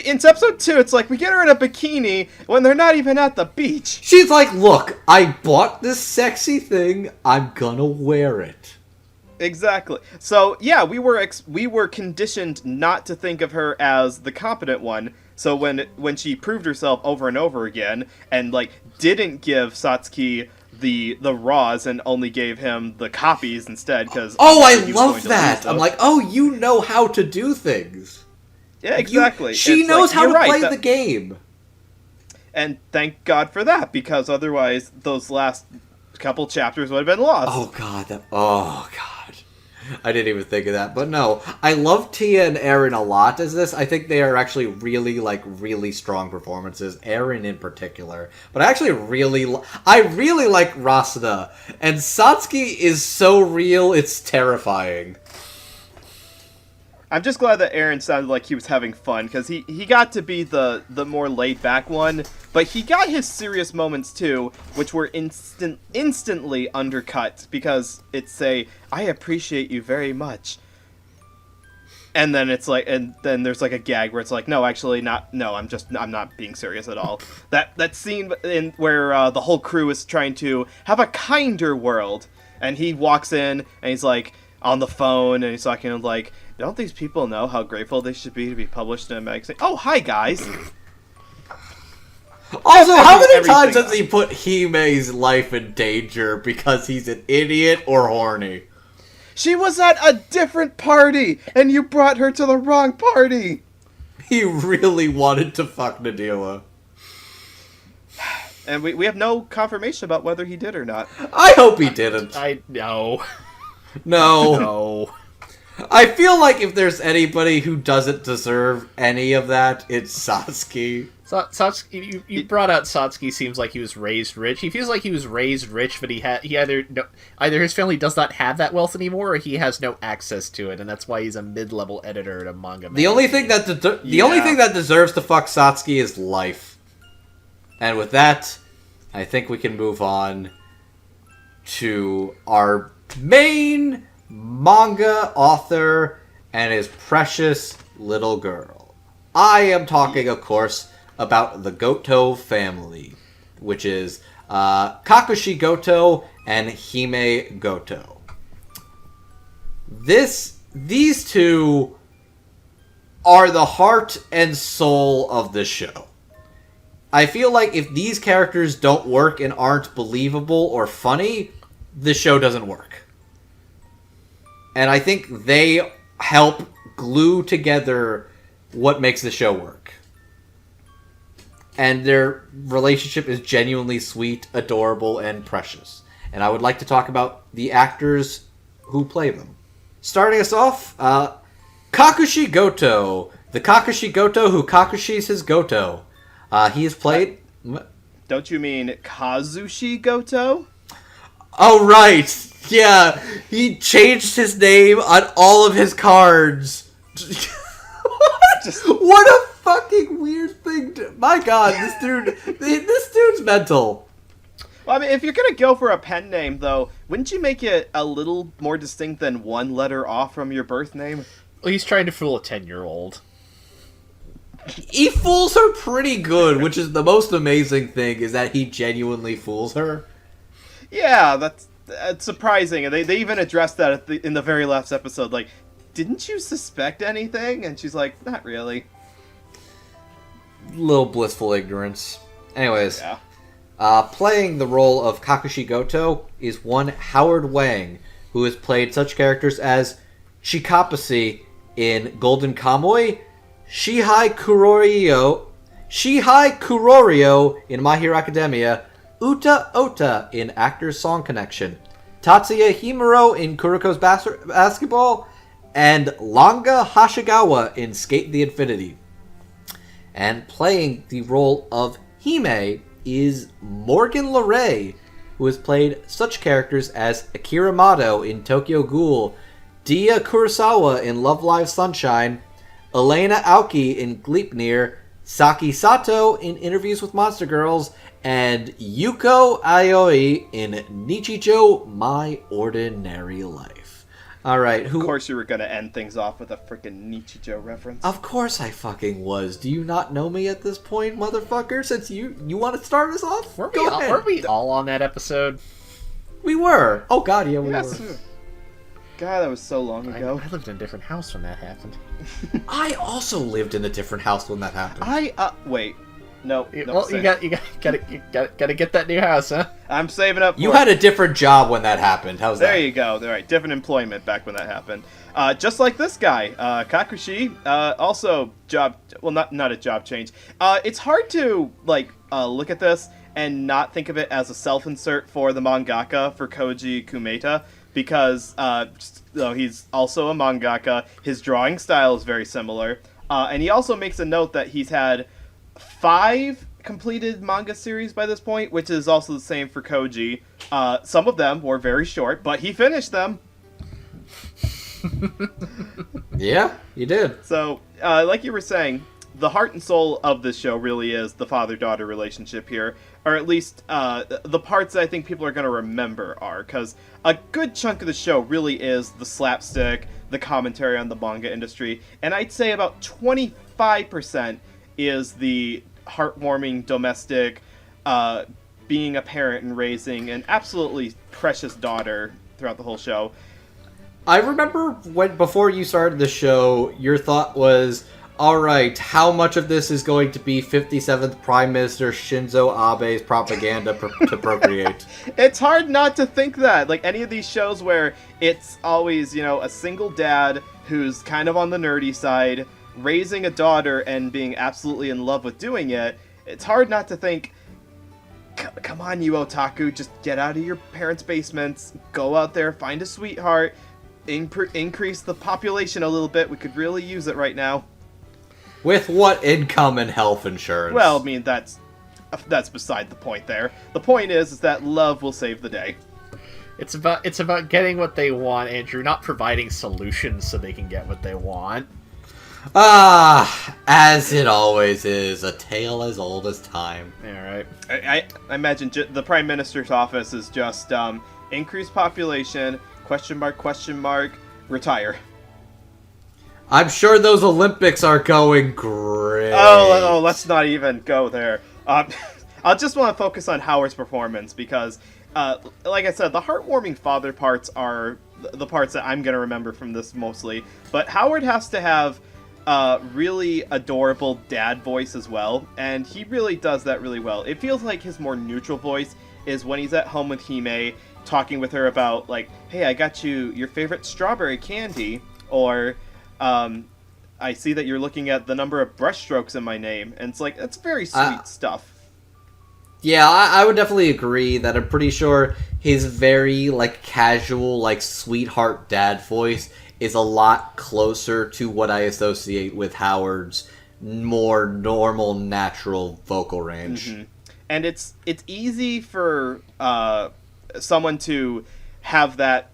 In episode 2, it's like, we get her in a bikini when they're not even at the beach. She's like, look, I bought this sexy thing. I'm gonna wear it. Exactly. So, yeah, we were conditioned not to think of her as the competent one. So when she proved herself over and over again, and, like, didn't give Satsuki the raws and only gave him the copies instead, because I love that. I'm like, you know how to do things. Yeah, exactly. She knows how to play the game. And thank God for that, because otherwise those last couple chapters would have been lost. Oh god. I didn't even think of that. But no, I love Tia and Eren a lot as this. I think they are actually really strong performances. Eren in particular. But I actually really like Rasuna. And Satsuki is so real, it's terrifying. I'm just glad that Eren sounded like he was having fun, because he got to be the more laid-back one, but he got his serious moments too, which were instantly undercut, because it's I appreciate you very much. And then it's like, and then there's like a gag where it's like, no, actually not, no, I'm not being serious at all. That scene where the whole crew is trying to have a kinder world, and he walks in, and he's like, on the phone, and he's talking like, don't these people know how grateful they should be to be published in a magazine? Oh, hi, guys! Also, how many times has he put Hime's life in danger because he's an idiot or horny? She was at a different party, and you brought her to the wrong party! He really wanted to fuck Nadila. And we have no confirmation about whether he did or not. I hope he didn't. No. No. I feel like if there's anybody who doesn't deserve any of that, it's Satsuki. Satsuki, you brought out Satsuki seems like he was raised rich. He feels like he was raised rich, but either his family does not have that wealth anymore, or he has no access to it, and that's why he's a mid-level editor at a manga magazine. The only thing that deserves to fuck Satsuki is life. And with that, I think we can move on to our main manga author and his precious little girl. I am talking, of course, about the Goto family, which is Kakushigoto and Hime Goto. These two are the heart and soul of the show. I feel like if these characters don't work and aren't believable or funny, the show doesn't work. And I think they help glue together what makes the show work. And their relationship is genuinely sweet, adorable, and precious. And I would like to talk about the actors who play them. Starting us off, Kakushigoto. The Kakushigoto who Kakushis his Goto. He is played... Don't you mean Kazushi Goto? Oh, right! Yeah, he changed his name on all of his cards. What a fucking weird thing to... My god, this dude's mental. Well, I mean, if you're gonna go for a pen name, though, wouldn't you make it a little more distinct than one letter off from your birth name? Well, he's trying to fool a 10-year-old. He fools her pretty good, which is the most amazing thing, is that he genuinely fools her. Yeah, that's surprising. And they even addressed that in the very last episode, like, didn't you suspect anything? And she's like, not really. Little blissful ignorance. Anyways, yeah. Playing the role of Kakushigoto is one Howard Wang, who has played such characters as Chikapashi in Golden Kamuy, Shihai Kurorio in My Hero Academia, Uta Ota in Actors Song Connection, Tatsuya Himuro in Kuroko's Basketball, and Langa Hashigawa in Skate the Infinity. And playing the role of Hime is Morgan LeRae, who has played such characters as Akira Mato in Tokyo Ghoul, Dia Kurosawa in Love Live Sunshine, Elena Aoki in Gleipnir, Saki Sato in Interviews with Monster Girls, and Yuko Aoi in Nichijou My Ordinary Life. Alright, Of course you were gonna end things off with a freaking Nichijou reference. Of course I fucking was. Do you not know me at this point, motherfucker? Since you want to start us off? Go ahead. Weren't we all on that episode? We were. Oh god, yeah, we were. God, that was so long ago. I lived in a different house when that happened. I also lived in a different house when that happened. Wait. No. Well, you gotta get that new house, huh? I'm saving up for You had a different job when that happened. How's that? There you go. All right, different employment back when that happened. Just like this guy, Kakushi, also job. Well, not a job change. It's hard to look at this and not think of it as a self-insert for the mangaka, for Koji Kumeta, because he's also a mangaka. His drawing style is very similar, and he also makes a note that he's had 5 completed manga series by this point, which is also the same for Koji. Some of them were very short, but he finished them. Yeah, he did. So, like you were saying, the heart and soul of this show really is the father-daughter relationship here, or at least the parts that I think people are going to remember are, because a good chunk of the show really is the slapstick, the commentary on the manga industry, and I'd say about 25% is the heartwarming domestic, being a parent and raising an absolutely precious daughter throughout the whole show. I remember before you started the show, your thought was, alright, how much of this is going to be 57th Prime Minister Shinzo Abe's propaganda to procreate? It's hard not to think that. Like, any of these shows where it's always, a single dad who's kind of on the nerdy side, raising a daughter and being absolutely in love with doing it, it's hard not to think, come on, you otaku, just get out of your parents' basements, go out there, find a sweetheart, increase the population a little bit, we could really use it right now. With what income and health insurance? Well, I mean, that's beside the point there. The point is that love will save the day. It's about getting what they want, Andrew, not providing solutions so they can get what they want. As it always is, a tale as old as time. Yeah, right. I imagine the Prime Minister's office is just increased population, question mark, retire. I'm sure those Olympics are going great. Oh, let's not even go there. I just want to focus on Howard's performance because, like I said, the heartwarming father parts are the parts that I'm going to remember from this mostly. But Howard has to have really adorable dad voice as well, and he really does that really well. It feels like his more neutral voice is when he's at home with Hime, talking with her about, like, hey, I got you your favorite strawberry candy, or I see that you're looking at the number of brushstrokes in my name, and it's like, that's very sweet stuff. Yeah, I would definitely agree that I'm pretty sure his very, casual, sweetheart dad voice is a lot closer to what I associate with Howard's more normal, natural vocal range. Mm-hmm. And it's easy for someone to have that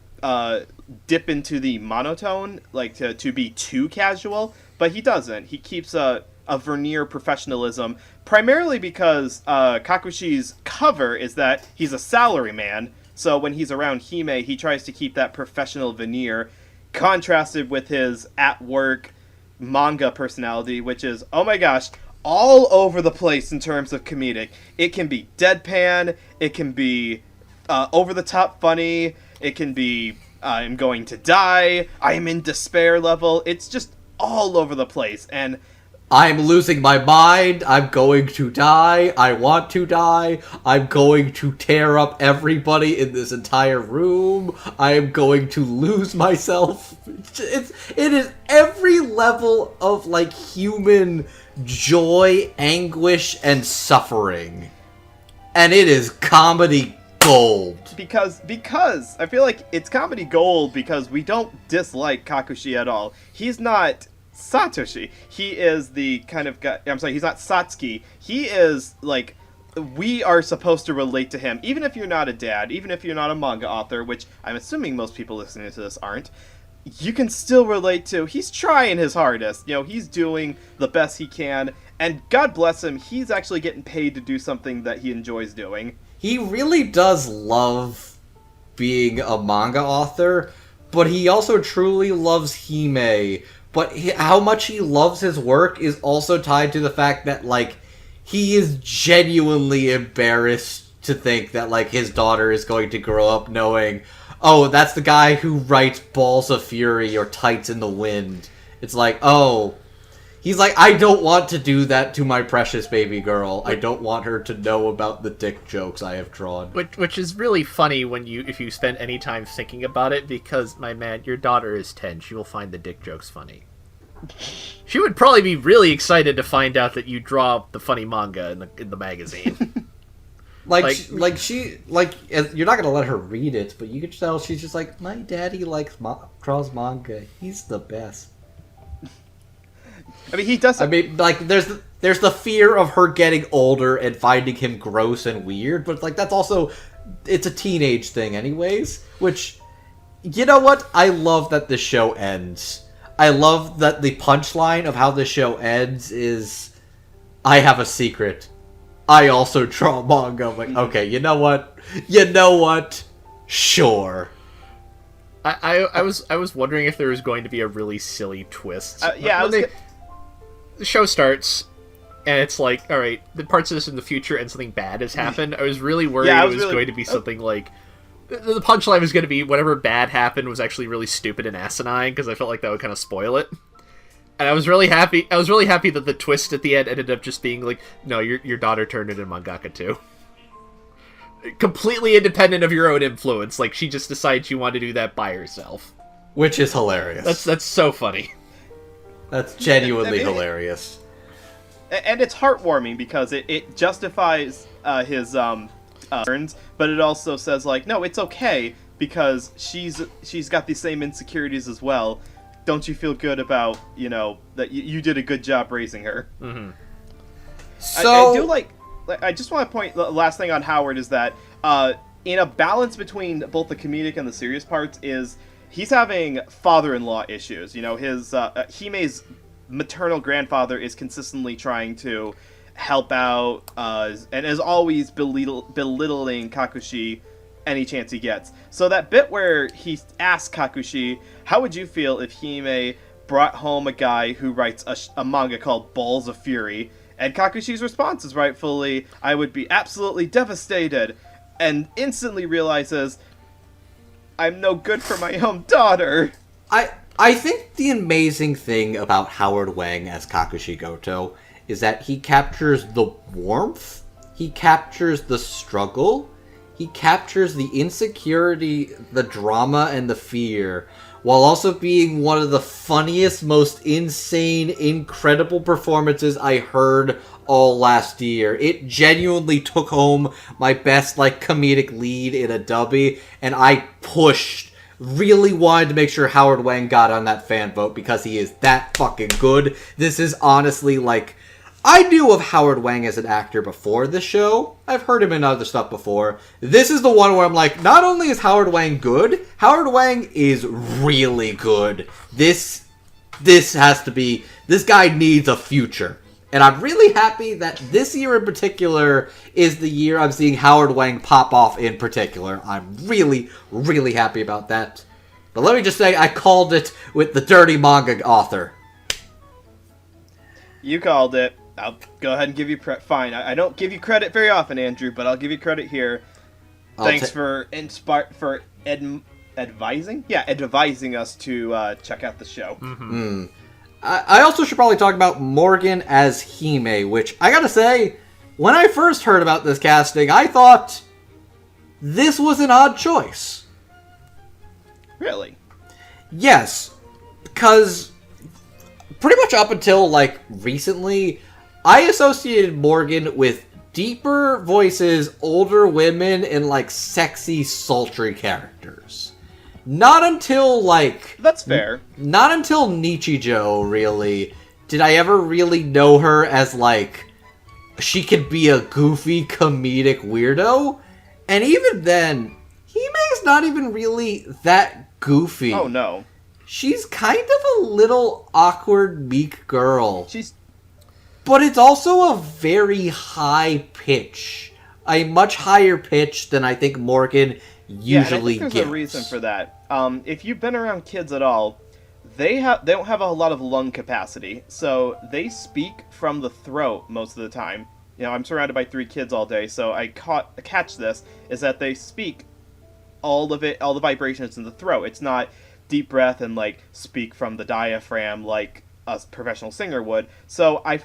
dip into the monotone, like to be too casual, but he doesn't. He keeps a veneer professionalism, primarily because Kakushi's cover is that he's a salaryman, so when he's around Hime, he tries to keep that professional veneer, contrasted with his at-work manga personality, which is, oh my gosh, all over the place in terms of comedic. It can be deadpan, it can be over-the-top funny, it can be I'm going to die, I am in despair level. It's just all over the place, and I'm losing my mind, I'm going to die, I want to die, I'm going to tear up everybody in this entire room, I am going to lose myself. It is every level of, like, human joy, anguish, and suffering. And it is comedy gold. Because I feel like it's comedy gold because we don't dislike Kakushi at all. He's not Satoshi. He is the kind of guy... I'm sorry, he's not Satsuki. He is, like, we are supposed to relate to him. Even if you're not a dad, even if you're not a manga author, which I'm assuming most people listening to this aren't, you can still relate to... He's trying his hardest. You know, he's doing the best he can. And God bless him, he's actually getting paid to do something that he enjoys doing. He really does love being a manga author, but he also truly loves Hime. But how much he loves his work is also tied to the fact that, like, he is genuinely embarrassed to think that, like, his daughter is going to grow up knowing, oh, that's the guy who writes Balls of Fury or Tights in the Wind. It's like, oh... He's like, I don't want to do that to my precious baby girl. I don't want her to know about the dick jokes I have drawn. Which is really funny if you spend any time thinking about it, because, my man, your daughter is 10. She will find the dick jokes funny. She would probably be really excited to find out that you draw the funny manga in the magazine. You're not gonna let her read it, but you can tell she's just like, my daddy draws manga. He's the best. I mean, he does. I mean, like, there's the fear of her getting older and finding him gross and weird, but, like, that's also, it's a teenage thing anyways, which, you know what? I love that the show ends. I love that the punchline of how the show ends is, I have a secret. I also draw manga. I'm like, okay, you know what? Sure. I was wondering if there was going to be a really silly twist. The show starts, and it's like, all right, the parts of this in the future and something bad has happened. I was really worried it was going to be something like... The punchline was going to be whatever bad happened was actually really stupid and asinine, because I felt like that would kind of spoil it. And I was really happy that the twist at the end ended up just being like, no, your daughter turned into mangaka too. Completely independent of your own influence. Like, she just decided she wanted to do that by herself. Which is hilarious. That's so funny. That's genuinely hilarious. And it's heartwarming because it justifies his turns, but it also says, like, no, it's okay because she's got these same insecurities as well. Don't you feel good about, you know, that you did a good job raising her? Mm-hmm. So I do like. I just want to point the last thing on Howard is that in a balance between both the comedic and the serious parts is. He's having father-in-law issues. You know, his Hime's maternal grandfather is consistently trying to help out and is always belittling Kakushi any chance he gets. So that bit where he asks Kakushi, how would you feel if Hime brought home a guy who writes a manga called Balls of Fury? And Kakushi's response is rightfully, I would be absolutely devastated, and instantly realizes... I'm no good for my own daughter. I think the amazing thing about Howard Wang as Kakushigoto is that he captures the warmth, he captures the struggle, he captures the insecurity, the drama, and the fear, while also being one of the funniest, most insane, incredible performances I heard all last year. It genuinely took home my best, like, comedic lead in a dubby, and I really wanted to make sure Howard Wang got on that fan vote because he is that fucking good. This is honestly, like, I knew of Howard Wang as an actor before this show. I've heard him in other stuff before. This is the one where I'm like, not only is Howard Wang good, Howard Wang is really good. This has to be... This guy needs a future. And I'm really happy that this year in particular is the year I'm seeing Howard Wang pop off in particular. I'm really, really happy about that. But let me just say, I called it with the dirty manga author. You called it. I'll go ahead and give you fine. I don't give you credit very often, Andrew, but I'll give you credit here. Thanks for advising? Yeah, advising us to check out the show. Mm-hmm. I also should probably talk about Morgan as Hime, which, I gotta say, when I first heard about this casting, I thought this was an odd choice. Really? Yes, because pretty much up until, like, recently, I associated Morgan with deeper voices, older women, and, like, sexy, sultry characters. Not until, like... That's fair. Not until Nichijou, really, did I ever really know her as, like, she could be a goofy, comedic weirdo. And even then, Hime's not even really that goofy. Oh, no. She's kind of a little awkward, meek girl. She's... But it's also a very high pitch. A much higher pitch than I think Morgan usually I think there's gets. a reason for that. If you've been around kids at all, they don't have a lot of lung capacity, so they speak from the throat most of the time. You know, I'm surrounded by 3 kids all day, so I catch this, is that they speak all the vibrations in the throat. It's not deep breath and, like, speak from the diaphragm like a professional singer would. So I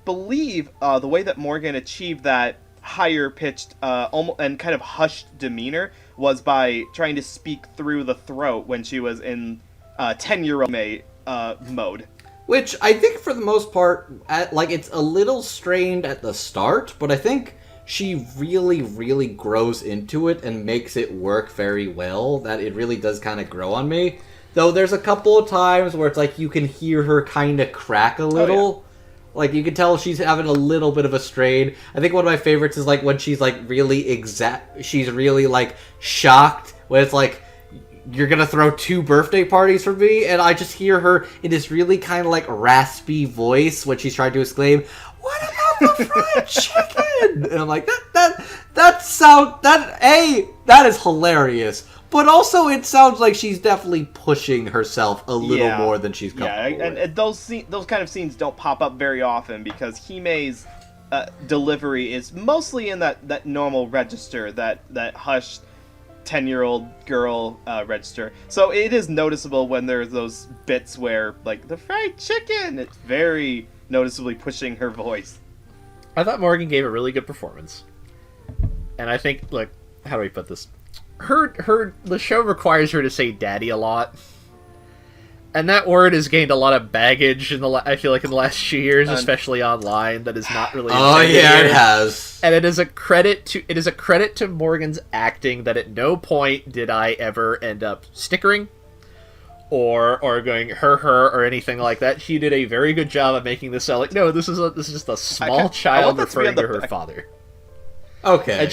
believe the way that Morgan achieved that higher pitched almost and kind of hushed demeanor was by trying to speak through the throat when she was in 10-year-old mode. Which I think for the most part, it's a little strained at the start, but I think she really, really grows into it and makes it work very well, that it really does kind of grow on me. Though there's a couple of times where it's like you can hear her kind of crack a little. Oh, yeah. Like, you can tell she's having a little bit of a strain. I think one of my favorites is, like, when she's, like, really she's really, like, shocked. When it's like, you're gonna throw 2 birthday parties for me? And I just hear her in this really kind of, like, raspy voice when she's trying to exclaim, "What about the fried chicken?" And I'm like, that is hilarious. But also, it sounds like she's definitely pushing herself a little more than she's comfortable with. And those kind of scenes don't pop up very often because Hime's delivery is mostly in that normal register, that hushed 10-year-old girl register. So it is noticeable when there's those bits where, like, the fried chicken, it's very noticeably pushing her voice. I thought Morgan gave a really good performance. And I think, like, how do we put this? The show requires her to say daddy a lot. And that word has gained a lot of baggage I feel like in the last few years, especially online, that is not really it has. And it is a credit to Morgan's acting that at no point did I ever end up snickering or going her or anything like that. She did a very good job of making this sound like, no, this is just a small child referring to her father. Okay. And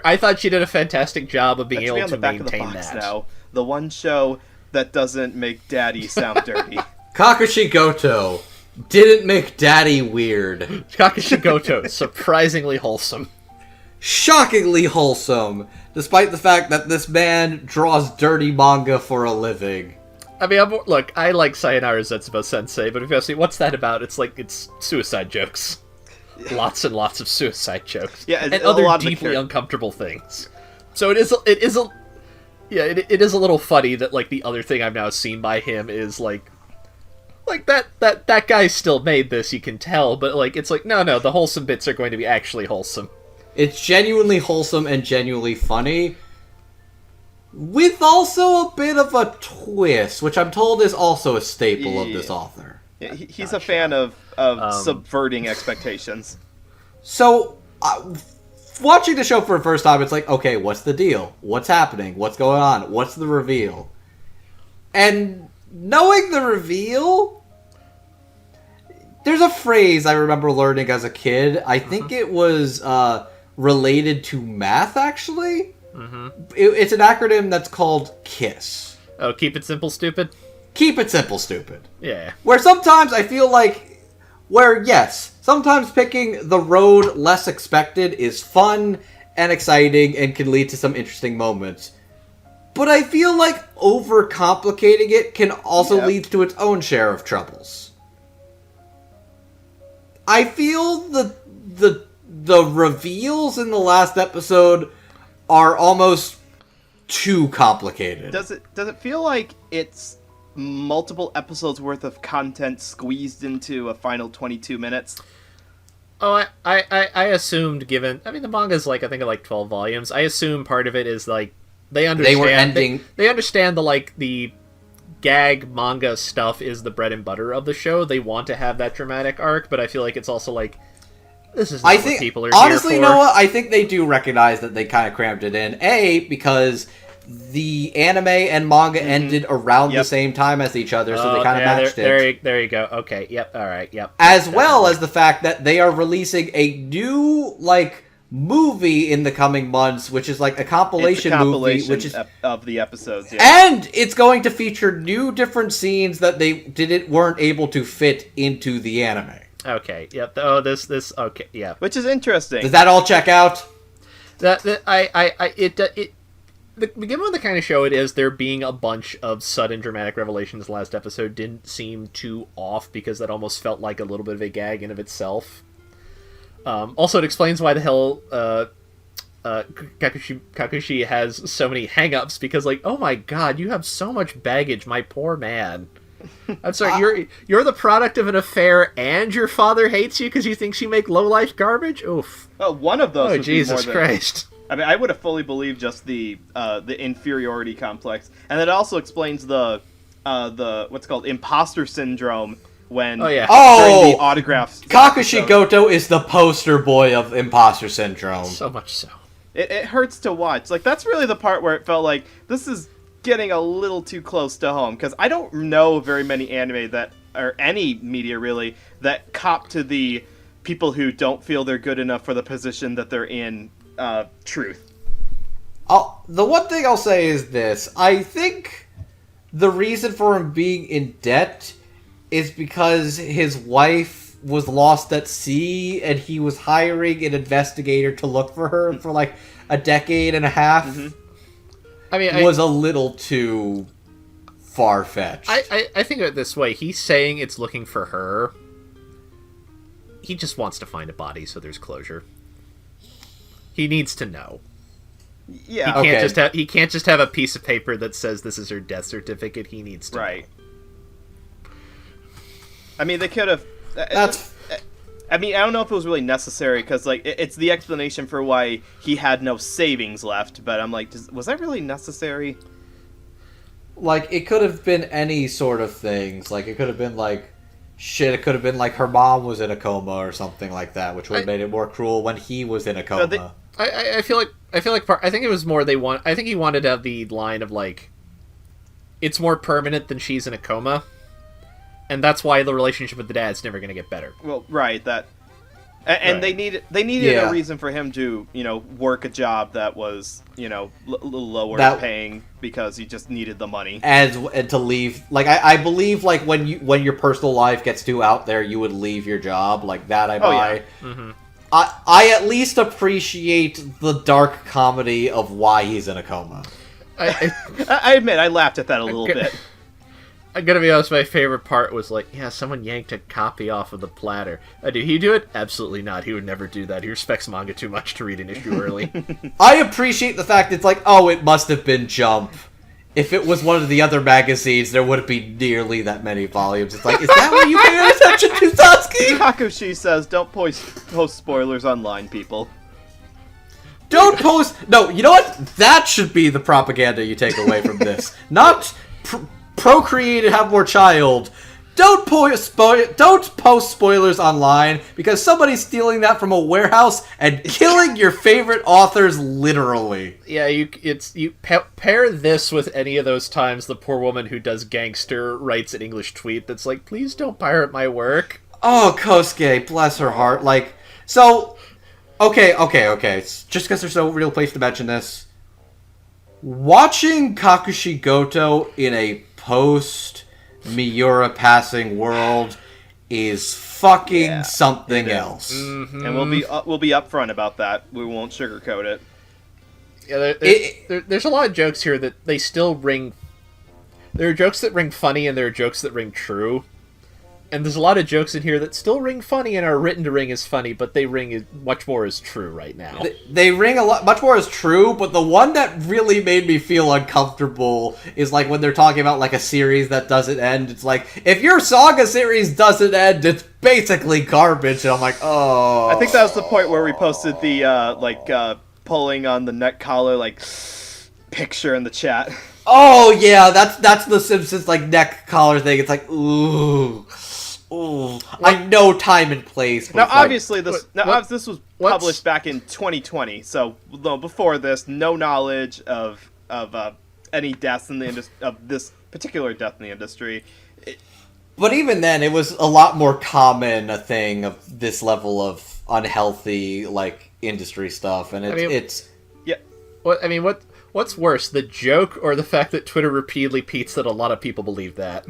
I thought she did a fantastic job of being able to maintain that. Now, the one show that doesn't make daddy sound dirty. Kakushigoto didn't make daddy weird. Kakushigoto, surprisingly wholesome. Shockingly wholesome, despite the fact that this man draws dirty manga for a living. I mean, look, I like Sayonara Zetsubo Sensei, but if you ask me, what's that about? It's like, it's suicide jokes. Lots and lots of suicide jokes. Yeah, and other deeply uncomfortable things. So it is a little funny that, like, the other thing I've now seen by him is, like that guy still made this, you can tell, but, like, it's like, no, the wholesome bits are going to be actually wholesome. It's genuinely wholesome and genuinely funny, with also a bit of a twist, which I'm told is also a staple of this author. Yeah, he's a fan of subverting expectations. So, watching the show for the first time, it's like, okay, what's the deal? What's happening? What's going on? What's the reveal? And knowing the reveal, There's a phrase I remember learning as a kid. I think it was related to math, actually. It's an acronym that's called KISS. Oh, keep it simple, stupid? Keep it simple, stupid. Yeah. Where sometimes I feel like, yes, sometimes picking the road less expected is fun and exciting and can lead to some interesting moments. But I feel like overcomplicating it can also lead to its own share of troubles. I feel the reveals in the last episode are almost too complicated. Does it feel like it's multiple episodes worth of content squeezed into a final 22 minutes? Oh, I assumed, given... I mean, the manga's I think 12 volumes. I assume part of it is, they understand... They were ending... They understand the gag manga stuff is the bread and butter of the show. They want to have that dramatic arc, but I feel like it's also this is not what people are honestly, here for. Noah, I think they do recognize that they kind of cramped it in. Because the anime and manga ended around the same time as each other, so they kind of matched it. There you go. Okay, yep, alright, yep. As well as the fact that they are releasing a new, movie in the coming months, which is a compilation movie, which is of the episodes, and it's going to feature new different scenes that they weren't able to fit into the anime. Okay, yep. Oh, this okay, yeah. Which is interesting. Does that all check out? Given the kind of show it is, there being a bunch of sudden dramatic revelations last episode didn't seem too off, because that almost felt like a little bit of a gag in of itself. Also, it explains why the hell Kakushi has so many hang-ups, because oh my god, you have so much baggage, my poor man. I'm sorry, you're the product of an affair, and your father hates you because he thinks you make low-life garbage? Oof. Well, one of those. Oh, would Jesus be more Christ. I mean, I would have fully believed just the inferiority complex, and it also explains the what's called imposter syndrome when during the autographs. Kakushigoto is the poster boy of imposter syndrome. So much so. It hurts to watch. That's really the part where it felt like this is getting a little too close to home, because I don't know very many anime or any media really, that cop to the people who don't feel they're good enough for the position that they're in truth. The one thing I'll say is this. I think the reason for him being in debt is because his wife was lost at sea and he was hiring an investigator to look for her for a decade and a half. Mm-hmm. I mean, was a little too far-fetched. I think of it this way. He's saying it's looking for her. He just wants to find a body so there's closure. He needs to know. Yeah. He can't just have a piece of paper that says this is her death certificate. He needs to know. I mean, they could have... I mean, I don't know if it was really necessary, because, it's the explanation for why he had no savings left, but I'm was that really necessary? It could have been any sort of things. It could have been, it could have been, her mom was in a coma or something like that, which would have made it more cruel when he was in a coma. I feel like I think it was more I think he wanted to have the line of, it's more permanent than she's in a coma. And that's why the relationship with the dad's never going to get better. Well, right, and they needed a reason for him to, work a job that was, lower paying, because he just needed the money. And to leave, I believe, when your personal life gets too out there, you would leave your job, that I buy. Oh, yeah. Mm-hmm. I at least appreciate the dark comedy of why he's in a coma. I admit, I laughed at that a little bit. I'm gonna be honest, my favorite part was someone yanked a copy off of the platter. Did he do it? Absolutely not. He would never do that. He respects manga too much to read an issue early. I appreciate the fact it's it must have been Jump. If it was one of the other magazines, there wouldn't be nearly that many volumes. It's is that what you pay attention to, Satsuki? Kakushi says, don't post spoilers online, people. Don't post... No, you know what? That should be the propaganda you take away from this. Not... procreate and have more child. Don't post spoilers online, because somebody's stealing that from a warehouse and killing your favorite authors literally. Yeah, you pair this with any of those times the poor woman who does gangster writes an English tweet that's please don't pirate my work. Oh, Kosuke, bless her heart. Like, so, okay. Just because there's no real place to mention this. Watching Kakushigoto in a post-Miura passing world is fucking something else. Mm-hmm. And we'll be upfront about that. We won't sugarcoat it. Yeah, there's a lot of jokes here that they still ring. There are jokes that ring funny, and there are jokes that ring true. And there's a lot of jokes in here that still ring funny and are written to ring as funny, but they ring much more as true right now. They ring much more as true, but the one that really made me feel uncomfortable is like when they're talking about like a series that doesn't end. It's like, if your Saga series doesn't end, it's basically garbage. And I'm like, oh. I think that was the point where we posted the pulling on the neck collar picture in the chat. Oh yeah, that's the Simpsons like neck collar thing. It's like, ooh. I know time and place. Now, obviously, this was published back in 2020, so before this, no knowledge of any deaths in the of this particular death in the industry. But even then, it was a lot more common a thing of this level of unhealthy like industry stuff, and it's yeah. What's worse, the joke or the fact that Twitter repeatedly repeats that a lot of people believe that?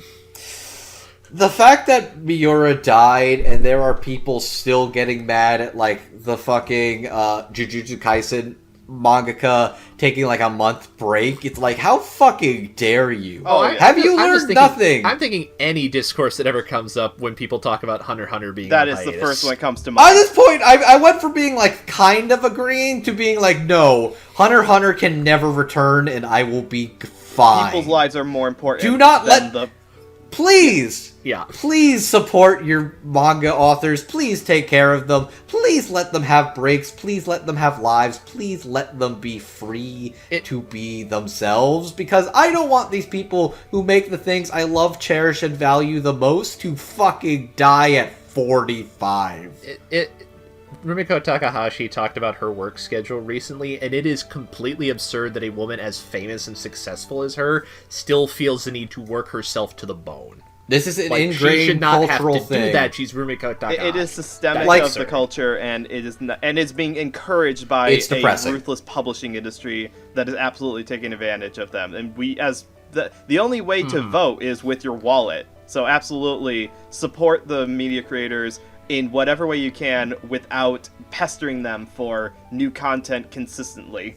The fact that Miura died and there are people still getting mad at, like, the fucking Jujutsu Kaisen mangaka taking, like, a month break, it's like, how fucking dare you? Have you learned nothing? I'm thinking any discourse that ever comes up when people talk about Hunter x Hunter being that on is hiatus. the first one that comes to mind. At this point, I went from being, like, kind of agreeing to being like, no, Hunter x Hunter can never return and I will be fine. People's lives are more important. Do not than let... Please! Yeah. Please support your manga authors. Please take care of them. Please let them have breaks. Please let them have lives. Please let them be free to be themselves. Because I don't want these people who make the things I love, cherish, and value the most to fucking die at 45. Rumiko Takahashi talked about her work schedule recently, and it is completely absurd that a woman as famous and successful as her still feels the need to work herself to the bone. This is an She ingrained should not cultural have to thing. do that. She's Rumiko Takahashi. It is systemic Like, of the culture, and it is and it's being encouraged by depressing. A ruthless publishing industry that is absolutely taking advantage of them. And we, as the only way to vote is with your wallet. So absolutely support the media creators in whatever way you can without pestering them for new content consistently.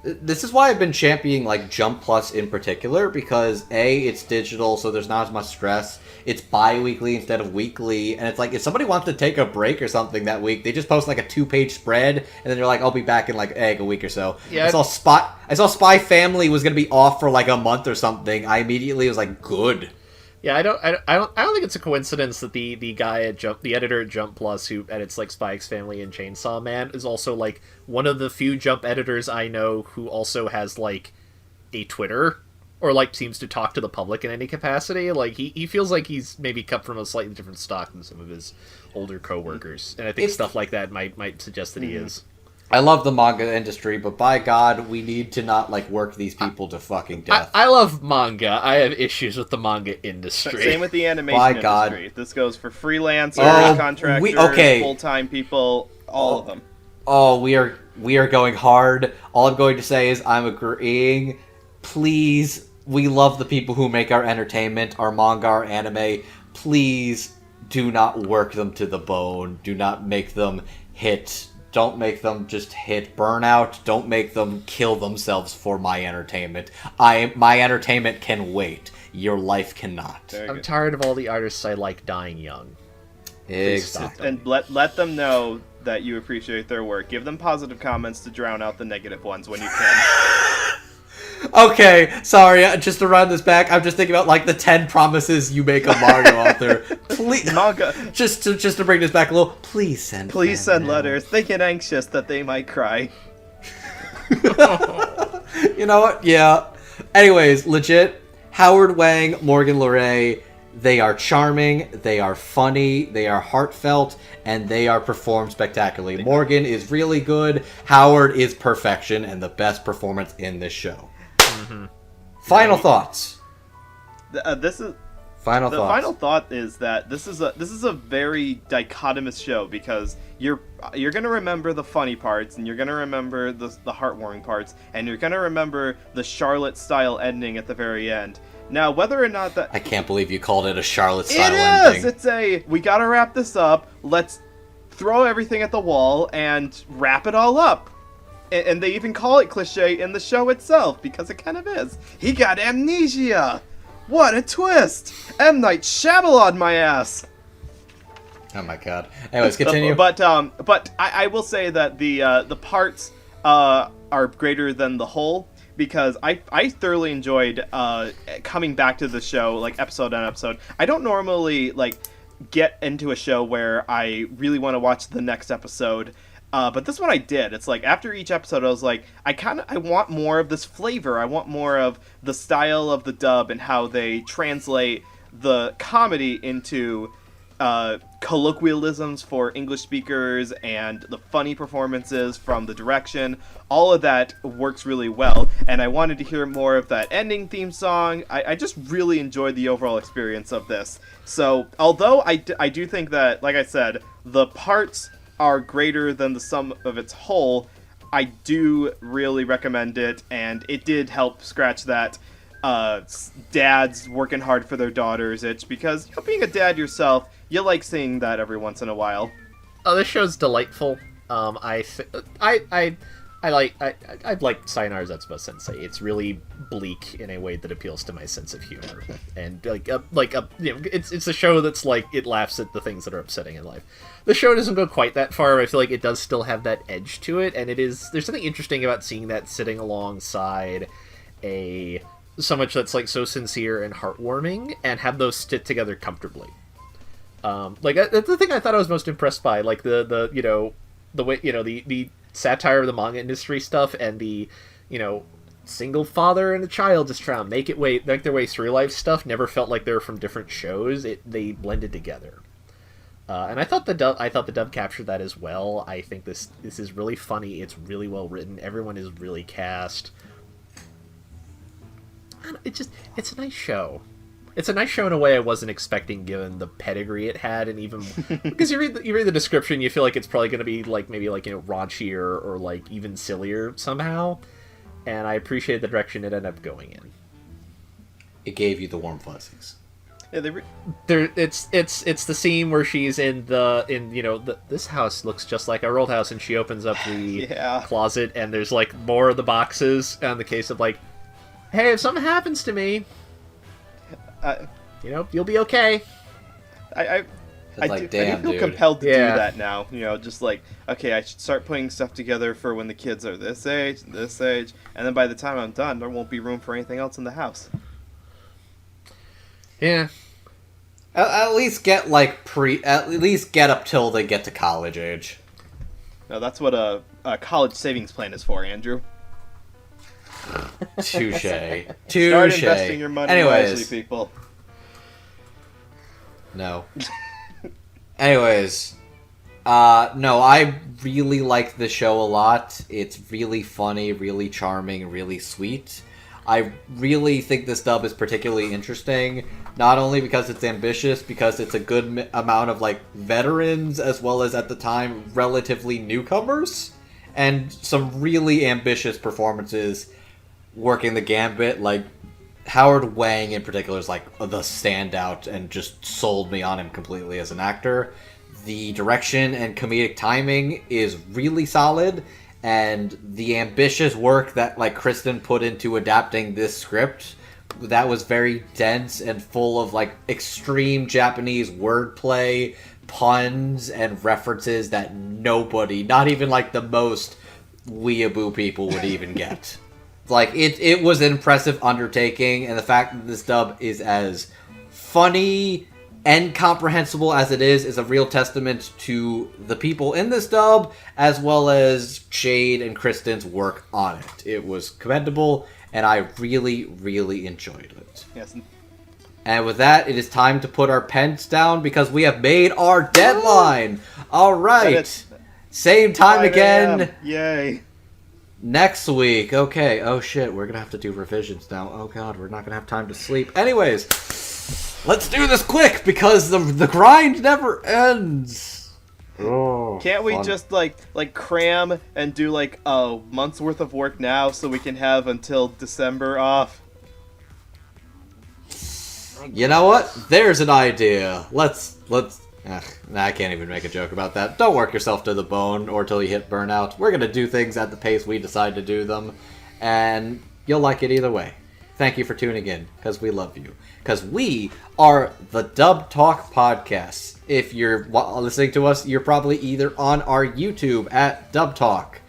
This is why I've been championing like Jump Plus in particular, because A, it's digital, so there's not as much stress. It's bi-weekly instead of weekly, and it's like if somebody wants to take a break or something that week, they just post like a 2-page spread, and then they're like, I'll be back in like a week or so. Yeah. I saw Spy Family was gonna be off for like a month or something. I immediately was like, good. Yeah, I don't think it's a coincidence that the guy at the editor at Jump Plus who edits like Spy X Family and Chainsaw Man is also like one of the few Jump editors I know who also has like a Twitter or like seems to talk to the public in any capacity. Like he feels like he's maybe cut from a slightly different stock than some of his older coworkers, and I think stuff like that might suggest that he is. I love the manga industry, but by God, we need to not, like, work these people to fucking death. I love manga. I have issues with the manga industry. Same with the animation industry. God. This goes for freelancers, contractors, full-time people, all of them. Oh, we are going hard. All I'm going to say is I'm agreeing. Please, we love the people who make our entertainment, our manga, our anime. Please do not work them to the bone. Do not make them hit... Don't make them just hit burnout. Don't make them kill themselves for my entertainment. My entertainment can wait. Your life cannot. I'm tired of all the artists I like dying young. Exactly. And let them know that you appreciate their work. Give them positive comments to drown out the negative ones when you can. Okay, sorry, just to run this back, I'm just thinking about, like, the 10 promises you make a manga author. Please, manga. Just to bring this back a little, please send letters. They get anxious that they might cry. You know what? Yeah. Anyways, legit, Howard Wang, Morgan Luray, they are charming, they are funny, they are heartfelt, and they are performed spectacularly. Morgan is really good, Howard is perfection, and the best performance in this show. Final thoughts. This is Final The thoughts. final thought is that this is a very dichotomous show, because you're gonna remember the funny parts, and you're gonna remember the heartwarming parts, and you're gonna remember the Charlotte style ending at the very end. Now, whether or not that I can't believe you called it a Charlotte style it is, ending. it's we gotta wrap this up. Let's throw everything at the wall and wrap it all up. And they even call it cliche in the show itself, because it kind of is. He got amnesia. What a twist! M. Night Shyamalan my ass! Oh my god. Anyways, continue. But I will say that the parts are greater than the whole, because I thoroughly enjoyed coming back to the show, like, episode on episode. I don't normally, like, get into a show where I really want to watch the next episode. But this one I did. It's like, after each episode, I was like, I want more of this flavor. I want more of the style of the dub and how they translate the comedy into colloquialisms for English speakers, and the funny performances from the direction. All of that works really well, and I wanted to hear more of that ending theme song. I just really enjoyed the overall experience of this. So, although I do think that, like I said, the parts are greater than the sum of its whole, I do really recommend it, and it did help scratch that dads working hard for their daughters itch, because, you know, being a dad yourself, you like seeing that every once in a while. Oh, this show's delightful. I like Sayonara Zetsubou Sensei. It's really bleak in a way that appeals to my sense of humor, and it's a show that's like, it laughs at the things that are upsetting in life. The show doesn't go quite that far, but I feel like it does still have that edge to it, and there's something interesting about seeing that sitting alongside so much that's like so sincere and heartwarming, and have those fit together comfortably. That's the thing I thought I was most impressed by, like the way, the satire of the manga industry stuff, and the, single father and a child just trying to make their way through life stuff never felt like they were from different shows. They blended together. And I thought the dub captured that as well. I think this is really funny. It's really well written. Everyone is really cast. And it's a nice show. It's a nice show in a way I wasn't expecting, given the pedigree it had, and even because you read the description, you feel like it's probably going to be like, maybe like, raunchier or like even sillier somehow. And I appreciate the direction it ended up going in. It gave you the warm fuzzies. Yeah, it's the scene where she's this house looks just like our old house, and she opens up the closet, and there's like more of the boxes on the case of like, hey, if something happens to me, you'll be okay. I like, do feel compelled to do that now. Just like, okay, I should start putting stuff together for when the kids are this age, and then by the time I'm done, there won't be room for anything else in the house. Yeah. At least get up till they get to college age. No, that's what a college savings plan is for, Andrew. Touche. Start investing your money wisely, people. No. Anyways, no, I really like the show a lot. It's really funny, really charming, really sweet. I really think this dub is particularly interesting, not only because it's ambitious, because it's a good amount of, like, veterans, as well as, at the time, relatively newcomers, and some really ambitious performances working the gambit. Like, Howard Wang in particular is, like, the standout, and just sold me on him completely as an actor. The direction and comedic timing is really solid, and the ambitious work that, like, Kristen put into adapting this script, that was very dense and full of, like, extreme Japanese wordplay, puns, and references that nobody, not even, like, the most weeaboo people would even get. Like, it was an impressive undertaking, and the fact that this dub is as funny and comprehensible as it is a real testament to the people in this dub, as well as Jade and Kristen's work on it. It was commendable, and I really, really enjoyed it. Yes. And with that, it is time to put our pens down, because we have made our deadline! Alright! Same time again! Yay! Next week. Okay. Oh, shit. We're going to have to do revisions now. Oh, God. We're not going to have time to sleep. Anyways, let's do this quick because the grind never ends. Oh, Can't we fun. just, like cram and do, like, a month's worth of work now so we can have until December off? You know what? There's an idea. Let's. I can't even make a joke about that. Don't work yourself to the bone or till you hit burnout. We're gonna do things at the pace we decide to do them, and you'll like it either way. Thank you for tuning in, because we love you. Because we are the Dub Talk Podcast. If you're listening to us, you're probably either on our YouTube at Dub Talk.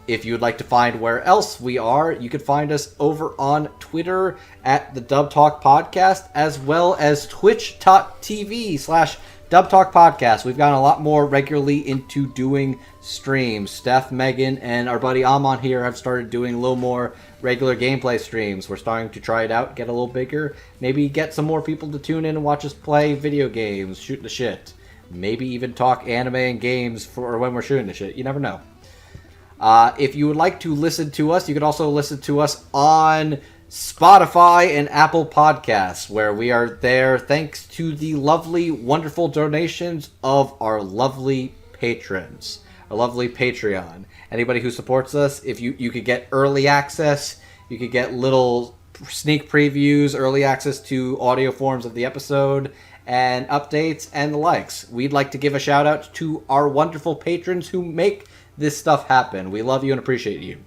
If you would like to find where else we are, you can find us over on Twitter at the Dub Talk Podcast, as well as twitch.tv/Dub Talk Podcast. We've gotten a lot more regularly into doing streams. Steph, Megan, and our buddy Amon here have started doing a little more regular gameplay streams. We're starting to try it out, get a little bigger, maybe get some more people to tune in and watch us play video games, shoot the shit. Maybe even talk anime and games for when we're shooting the shit. You never know. If you would like to listen to us, you can also listen to us on Spotify and Apple Podcasts, where we are there thanks to the lovely, wonderful donations of our lovely patrons, our lovely Patreon. Anybody who supports us, if you could get early access, you could get little sneak previews, early access to audio forms of the episode, and updates and the likes. We'd like to give a shout out to our wonderful patrons who make this stuff happen. We love you and appreciate you.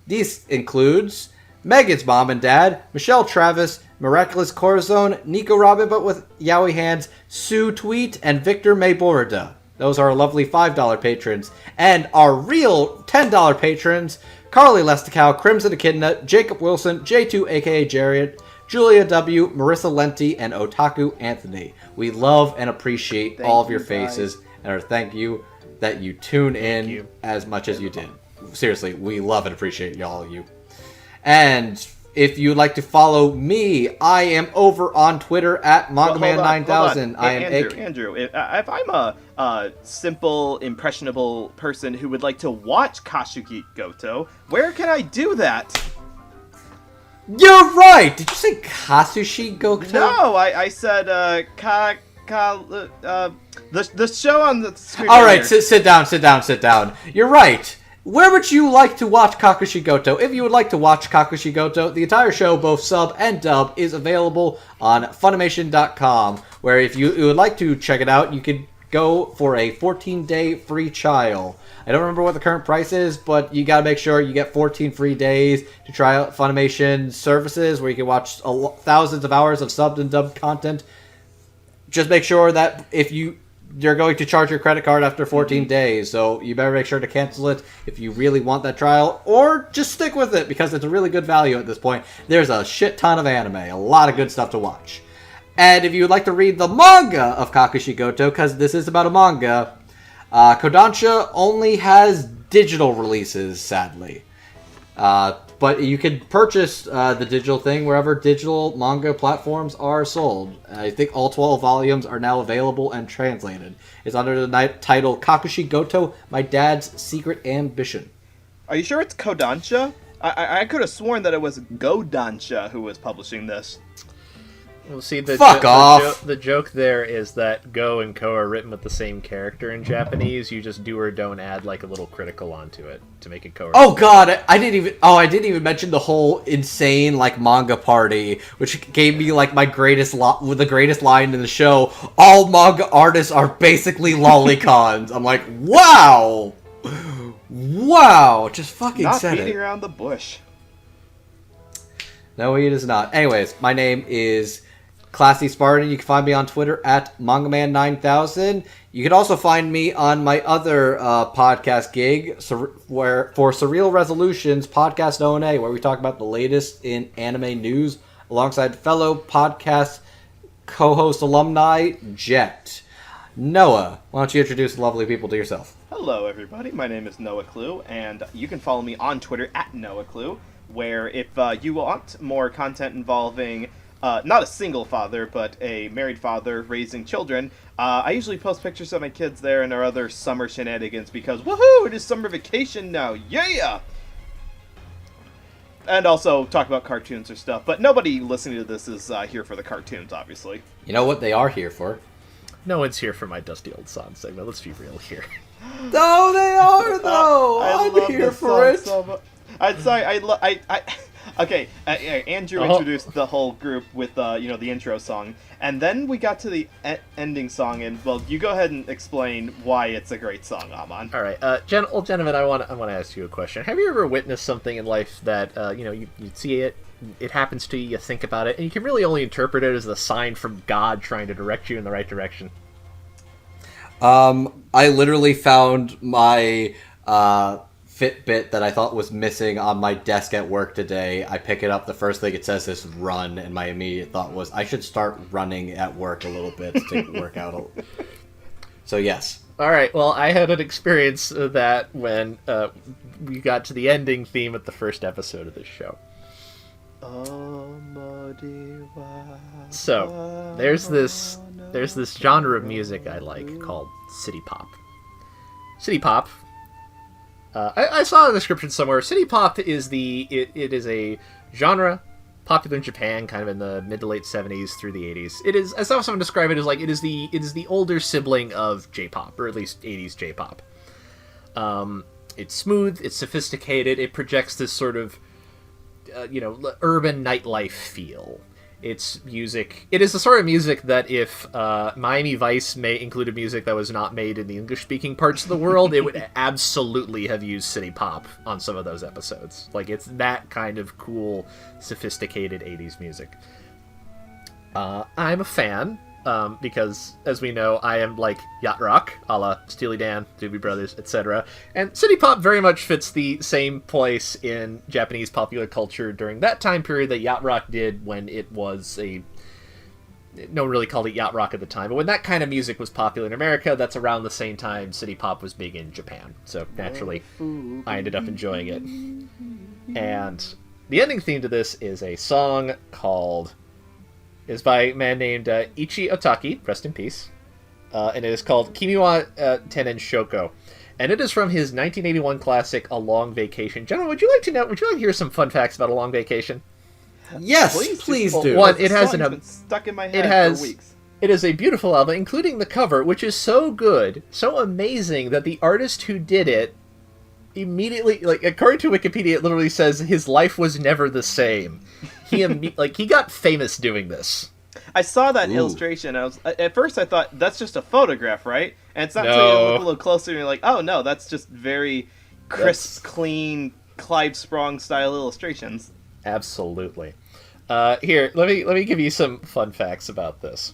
These includes Megan's mom and dad, Michelle Travis, Miraculous Corazon, Nico Robin but with Yowie hands, Sue Tweet, and Victor Mayborda. Those are our lovely $5 patrons. And our real $10 patrons, Carly Lesticow, Crimson Echidna, Jacob Wilson, J2 aka Jared, Julia W, Marissa Lenti, and Otaku Anthony. We love and appreciate all of your faces, and thank you that you tune in as much as you did. Seriously, we love and appreciate all of you. And if you'd like to follow me, I am over on Twitter at MangaMan9000. Andrew, if I'm a simple, impressionable person who would like to watch Kakushigoto, where can I do that? You're right! Did you say Kakushigoto? No, I said, the show on the screen. Alright, sit down. You're right. Where would you like to watch Kakushigoto? If you would like to watch Kakushigoto, the entire show, both sub and dub, is available on Funimation.com, where if you would like to check it out, you could go for a 14-day free trial. I don't remember what the current price is, but you gotta make sure you get 14 free days to try out Funimation services, where you can watch thousands of hours of subbed and dubbed content. Just make sure that if you're going to charge your credit card after 14 days, so you better make sure to cancel it if you really want that trial, or just stick with it because it's a really good value at this point. There's a shit ton of anime, a lot of good stuff to watch. And if you would like to read the manga of Kakushigoto, because this is about a manga, Kodansha only has digital releases, sadly. But you can purchase the digital thing wherever digital manga platforms are sold. I think all 12 volumes are now available and translated. It's under the title Kakushigoto, My Dad's Secret Ambition. Are you sure it's Kodansha? I could have sworn that it was Godansha who was publishing this. Well, see, Fuck off! The joke there is that Go and Ko are written with the same character in Japanese. You just do or don't add like a little critical onto it to make it Ko. Oh god, I didn't even mention the whole insane like manga party, which gave me like my the greatest line in the show. All manga artists are basically lolicons. I'm like, wow, just fucking Not said beating it. around the bush. No, it is not. Anyways, my name is Classy Spartan. You can find me on Twitter at MangaMan9000. You can also find me on my other podcast gig, for Surreal Resolutions Podcast O&A, where we talk about the latest in anime news alongside fellow podcast co-host alumni, Jet. Noah, why don't you introduce the lovely people to yourself? Hello, everybody. My name is Noah Clue, and you can follow me on Twitter at Noah Clue, where if you want more content involving not a single father, but a married father raising children. I usually post pictures of my kids there and our other summer shenanigans because, woohoo, it is summer vacation now, yeah! And also talk about cartoons or stuff, but nobody listening to this is here for the cartoons, obviously. You know what they are here for? No one's here for my Dusty Old Song segment. Let's be real here. No, they are though. I'm here for it. I'm sorry. Okay. Andrew introduced the whole group with the intro song, and then we got to the ending song, and well, you go ahead and explain why it's a great song, Amon. All right, gentlemen, I want to ask you a question. Have you ever witnessed something in life that you see it? It happens to you, you think about it, and you can really only interpret it as a sign from God trying to direct you in the right direction. I literally found my Fitbit that I thought was missing on my desk at work today. I pick it up, the first thing it says is run, and my immediate thought was I should start running at work a little bit to work out. So yes. All right, well, I had an experience of that when we got to the ending theme at the first episode of this show. So, there's this genre of music I like called city pop. City pop. I saw a description somewhere. City pop is it is a genre popular in Japan, kind of in the mid to late 70s through the 80s. It is, I saw someone describe it as like it is the older sibling of J-pop, or at least 80s J-pop. It's smooth, it's sophisticated, it projects this sort of urban nightlife feel. It's music. It is the sort of music that if Miami Vice included music that was not made in the English-speaking parts of the world, it would absolutely have used city pop on some of those episodes. Like, it's that kind of cool, sophisticated 80s music. I'm a fan, because, as we know, I am like yacht rock, a la Steely Dan, Doobie Brothers, etc. And city pop very much fits the same place in Japanese popular culture during that time period that yacht rock did when it was no one really called it yacht rock at the time, but when that kind of music was popular in America, that's around the same time city pop was big in Japan. So naturally, I ended up enjoying it. And the ending theme to this is a song is by a man named Ootaki, rest in peace, and it is called Kimi wa Tennenshoku, and it is from his 1981 classic A Long Vacation. Gentlemen, would you like to hear some fun facts about A Long Vacation? Yes, please do. One, it has been stuck in my head for weeks. It is a beautiful album, including the cover, which is so good, so amazing that the artist who did it immediately, like, according to Wikipedia, it literally says his life was never the same. He got famous doing this. I saw that illustration. At first I thought that's just a photograph, right? And it's not until you look a little closer and you're like, oh no, that's just very crisp, clean, Clive Sprong style illustrations. Absolutely. Here, let me give you some fun facts about this.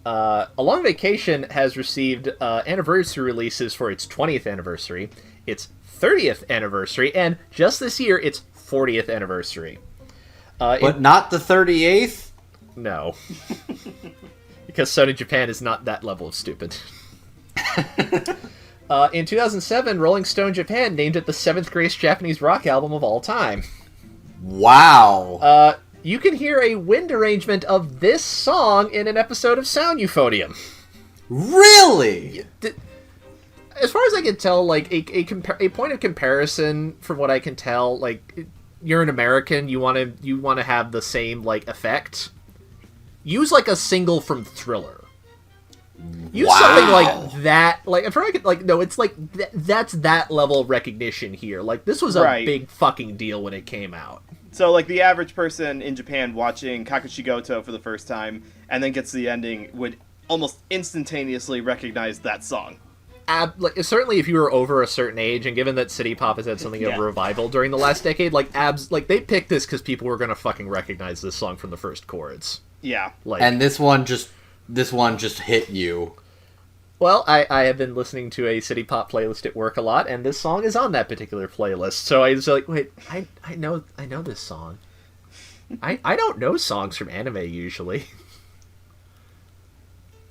A Long Vacation has received anniversary releases for its 20th anniversary, its 30th anniversary, and just this year, its 40th anniversary. But not the 38th? No. Because Sony Japan is not that level of stupid. In 2007, Rolling Stone Japan named it the 7th greatest Japanese rock album of all time. Wow. You can hear a wind arrangement of this song in an episode of Sound Euphonium. Really? As far as I can tell, like, a point of comparison, from what I can tell, like, you're an American, you want to have the same, like, effect. Use, like, a single from Thriller. Use something like that. Like, I'm trying to, like, no, it's like, that's that level of recognition here. Like, this was a big fucking deal when it came out. So, like, the average person in Japan watching Kakushigoto for the first time, and then gets to the ending, would almost instantaneously recognize that song. Certainly if you were over a certain age, and given that city pop has had something of a revival during the last decade, they picked this because people were going to fucking recognize this song from the first chords. Yeah. And this one just hit you. Well, I have been listening to a city pop playlist at work a lot, and this song is on that particular playlist. So I was like, wait, I know this song. I don't know songs from anime usually.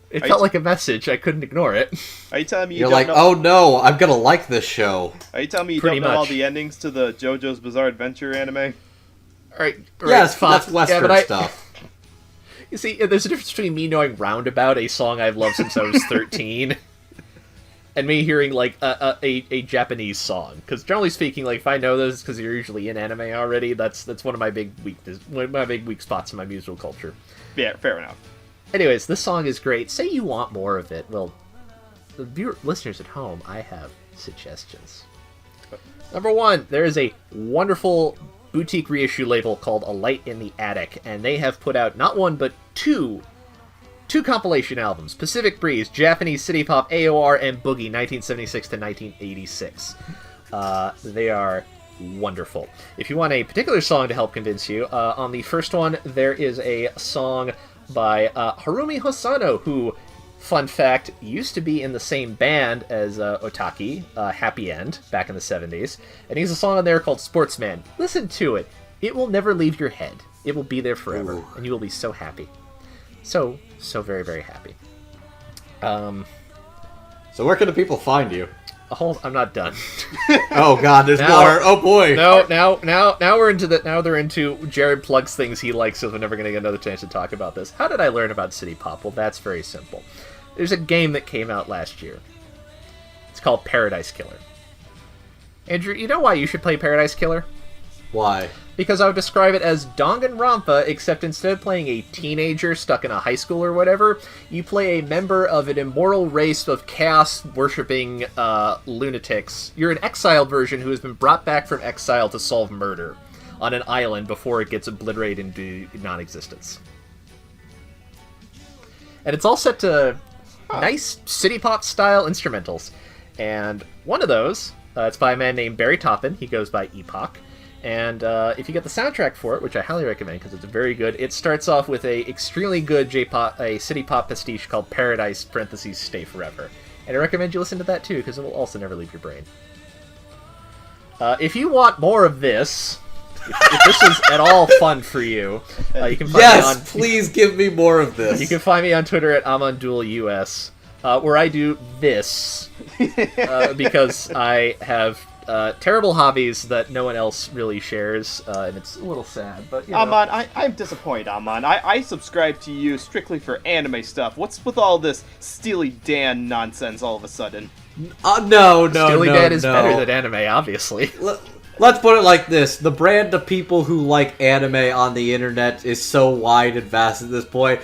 It felt like a message. I couldn't ignore it. Are you telling me you're like, oh no, I'm gonna like this show? Are you telling me you don't know all the endings to the JoJo's Bizarre Adventure anime? All right, yes, that's Western stuff. You see, there's a difference between me knowing Roundabout, a song I've loved since I was 13, and me hearing, like, a Japanese song. Because generally speaking, like, if I know those because you're usually in anime already, that's one of my big weak spots in my musical culture. Yeah, fair enough. Anyways, this song is great. Say you want more of it. Well, the listeners at home, I have suggestions. Number one, there is a wonderful boutique reissue label called A Light in the Attic, and they have put out not one but two compilation albums: Pacific Breeze, Japanese City Pop, AOR, and Boogie, 1976 to 1986. They are wonderful. If you want a particular song to help convince you, on the first one there is a song by Harumi Hosono, who, fun fact, used to be in the same band as Ootaki, Happy End, back in the 70s, and he has a song on there called Sportsman. Listen to it. It will never leave your head. It will be there forever, Ooh. and you will be so happy. So very, very happy. So where can the people find you? I'm not done. Oh god, there's Now- more. Oh boy. No, now we're into now they're into Jared plugs things he likes, so we're never gonna get another chance to talk about this. How did I learn about City Pop? Well, that's very simple. There's a game that came out last year. It's called Paradise Killer. Andrew, you know why you should play Paradise Killer? Why? Because I would describe it as Danganronpa, except instead of playing a teenager stuck in a high school or whatever, you play a member of an immoral race of chaos-worshipping lunatics. You're an exiled version who has been brought back from exile to solve murder on an island before it gets obliterated into non-existence. And it's all set to nice city pop style instrumentals. And one of those, it's by a man named Barry Toppin. He goes by Epoch. And if you get the soundtrack for it, which I highly recommend because it's very good, it starts off with a extremely good J-pop, a city pop pastiche called Paradise (parentheses Stay Forever). And I recommend you listen to that too because it will also never leave your brain. If you want more of this, if this is at all fun for you, you can find me on... Please give me more of this. You can find me on Twitter at AmonDuelUS, where I do this because I have terrible hobbies that no one else really shares, and it's a little sad. But you know. Amon, I'm disappointed, Amon. I subscribe to you strictly for anime stuff. What's with all this Steely Dan nonsense all of a sudden? No. Steely Dan is better than anime, obviously. Let's put it like this. The brand of people who like anime on the internet is so wide and vast at this point.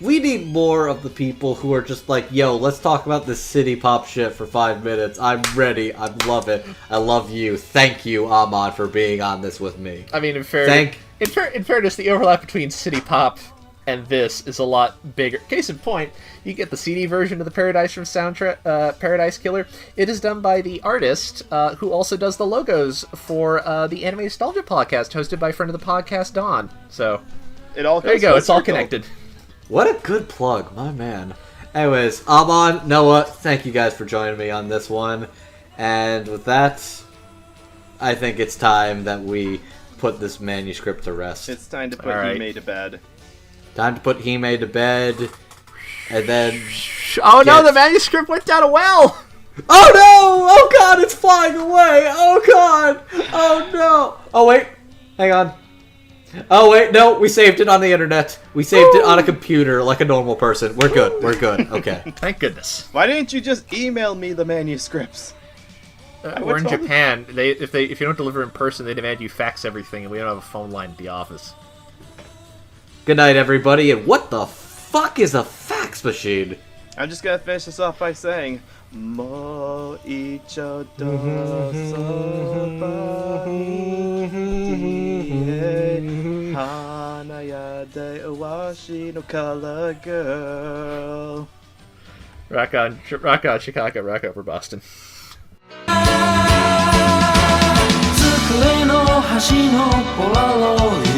We need more of the people who are just like, yo, let's talk about this city pop shit for 5 minutes. I'm ready. I love it. I love you. Thank you, Amon, for being on this with me. I mean, in fairness, the overlap between city pop and this is a lot bigger. Case in point, you get the CD version of the Paradise from soundtrack, Paradise Killer. It is done by the artist who also does the logos for the Anime Nostalgia podcast, hosted by friend of the podcast, Don. So, It all there you go. It's all connected. What a good plug, my man. Anyways, Amon, Noah, thank you guys for joining me on this one. And with that, I think it's time that we put this manuscript to rest. It's time to put Alright. Hime to bed. Time to put Hime to bed, and then... Oh no, the manuscript went down a well! Oh no! Oh god, it's flying away! Oh god! Oh no! Oh wait, hang on. Oh wait, no, we saved it on the internet. We saved it on a computer like a normal person. We're good, okay. Thank goodness. Why didn't you just email me the manuscripts? We're in what's wrong? Japan. If you don't deliver in person, they demand you fax everything, and we don't have a phone line at the office. Good night, everybody, and what the fuck is a fax machine? I'm just gonna finish this off by saying, Mo icho do soba hanaya de awashi no color girl. Rock on, Chicago, rock over Boston. 机の端のポラロイド